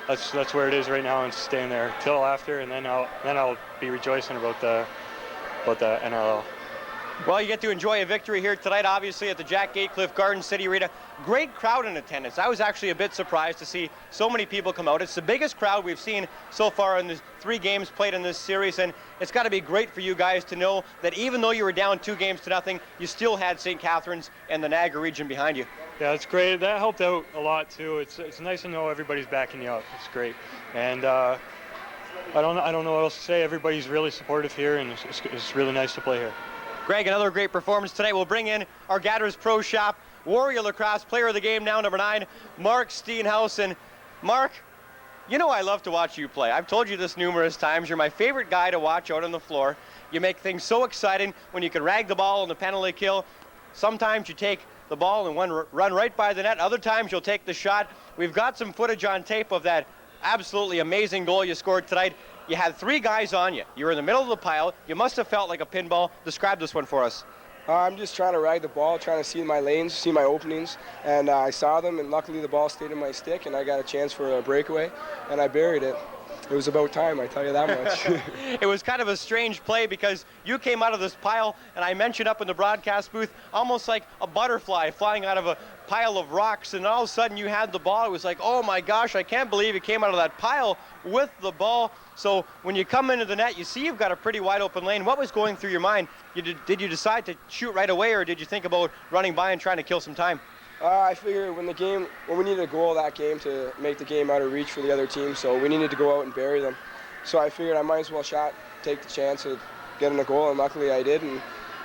that's where it is right now, and staying there till after, and then I'll be rejoicing about the NLL. Well, you get to enjoy a victory here tonight, obviously, at the Jack Gatecliff Garden City Arena. Great crowd in attendance. I was actually a bit surprised to see so many people come out. It's the biggest crowd we've seen so far in the 3 games played in this series, and it's got to be great for you guys to know that even though you were down 2-0, you still had St. Catharines and the Niagara region behind you. Yeah, it's great. That helped out a lot, too. It's nice to know everybody's backing you up. It's great. And I don't know what else to say. Everybody's really supportive here, and it's really nice to play here. Greg, another great performance tonight. We'll bring in our Gathers Pro Shop Warrior Lacrosse player of the game now, number 9, Mark Steenhausen. Mark, you know I love to watch you play. I've told you this numerous times. You're my favorite guy to watch out on the floor. You make things so exciting when you can rag the ball on the penalty kill. Sometimes you take the ball and run right by the net. Other times you'll take the shot. We've got some footage on tape of that absolutely amazing goal you scored tonight. You had 3 guys on you. You were in the middle of the pile. You must have felt like a pinball. Describe this one for us. I'm just trying to rag the ball, trying to see my lanes, see my openings, and I saw them, and luckily the ball stayed in my stick, and I got a chance for a breakaway, and I buried it. It was about time, I tell you that much. It was kind of a strange play because you came out of this pile, and I mentioned up in the broadcast booth, almost like a butterfly flying out of a pile of rocks, and all of a sudden you had the ball. It was like, oh my gosh, I can't believe you came out of that pile with the ball. So when you come into the net, you see you've got a pretty wide open lane. What was going through your mind? Did you decide to shoot right away, or did you think about running by and trying to kill some time? I figured when we needed a goal that game to make the game out of reach for the other team, so we needed to go out and bury them. So I figured I might as well take the chance of getting a goal, and luckily I did, and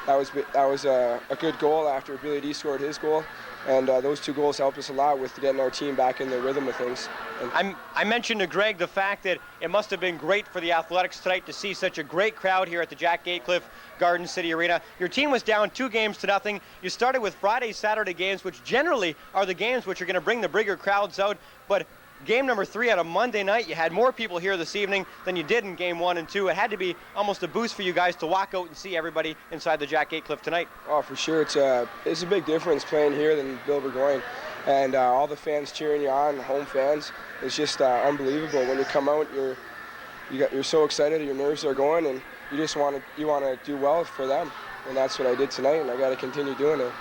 that was a good goal after Billy D scored his goal. And those 2 goals helped us a lot with getting our team back in the rhythm of things. I mentioned to Greg the fact that it must have been great for the Athletics tonight to see such a great crowd here at the Jack Gatecliff Garden City Arena. Your team was down 2-0. You started with Friday, Saturday games, which generally are the games which are going to bring the bigger crowds out. But game number 3 on a Monday night, you had more people here this evening than you did in game 1 and 2. It had to be almost a boost for you guys to walk out and see everybody inside the Jack Gatecliff tonight. Oh, for sure. It's a big difference playing here than Bill Burgoyne. and all the fans cheering you on, home fans. It's just unbelievable. When you come out, you're so excited, your nerves are going, and you just want to do well for them. And that's what I did tonight, and I got to continue doing it.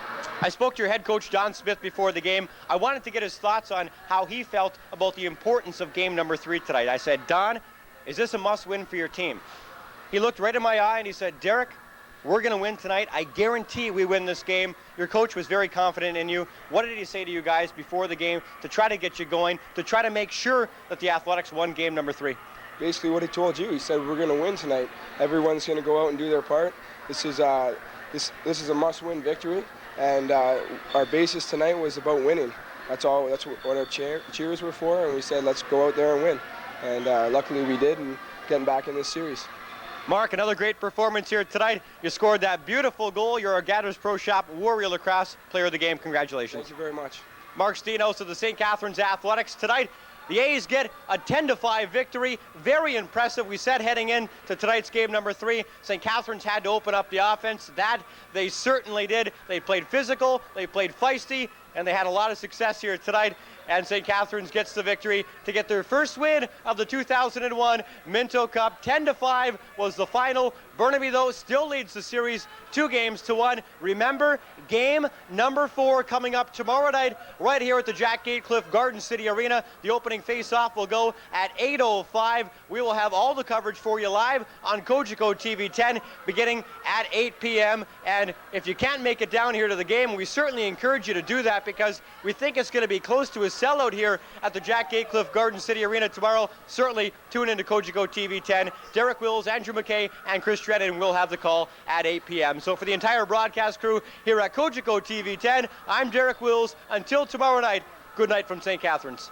I spoke to your head coach, Don Smith, before the game. I wanted to get his thoughts on how he felt about the importance of game number 3 tonight. I said, Don, is this a must-win for your team? He looked right in my eye and he said, Derek, we're going to win tonight. I guarantee we win this game. Your coach was very confident in you. What did he say to you guys before the game to try to get you going, to try to make sure that the Athletics won game number 3? Basically what he told you. He said, we're going to win tonight. Everyone's going to go out and do their part. This is a must-win victory, and our basis tonight was about winning. That's all. That's what our cheers were for, and we said, let's go out there and win. And luckily we did, and getting back in this series. Mark, another great performance here tonight. You scored that beautiful goal. You're a Gathers Pro Shop Warrior Lacrosse Player of the Game. Congratulations. Thank you very much. Mark Steenhouse of the St. Catharines Athletics tonight. The A's get a 10-5 victory. Very impressive. We said heading in to tonight's game number 3, St. Catharines had to open up the offense. That they certainly did. They played physical, they played feisty, and they had a lot of success here tonight. And St. Catharines gets the victory to get their first win of the 2001 Minto Cup. 10-5 was the final. Burnaby, though, still leads the series 2-1. Remember, game number 4 coming up tomorrow night right here at the Jack Gatecliff Garden City Arena. The opening face-off will go at 8:05. We will have all the coverage for you live on Cogeco TV 10 beginning at 8 p.m. And if you can't make it down here to the game, we certainly encourage you to do that because we think it's going to be close to a sellout here at the Jack Gatecliff Garden City Arena tomorrow. Certainly tune into Cogeco TV 10. Derek Wills, Andrew McKay, and Chris Dredden will have the call at 8 p.m. So for the entire broadcast crew here at Cogeco TV 10, I'm Derek Wills. Until tomorrow night, good night from St. Catharines.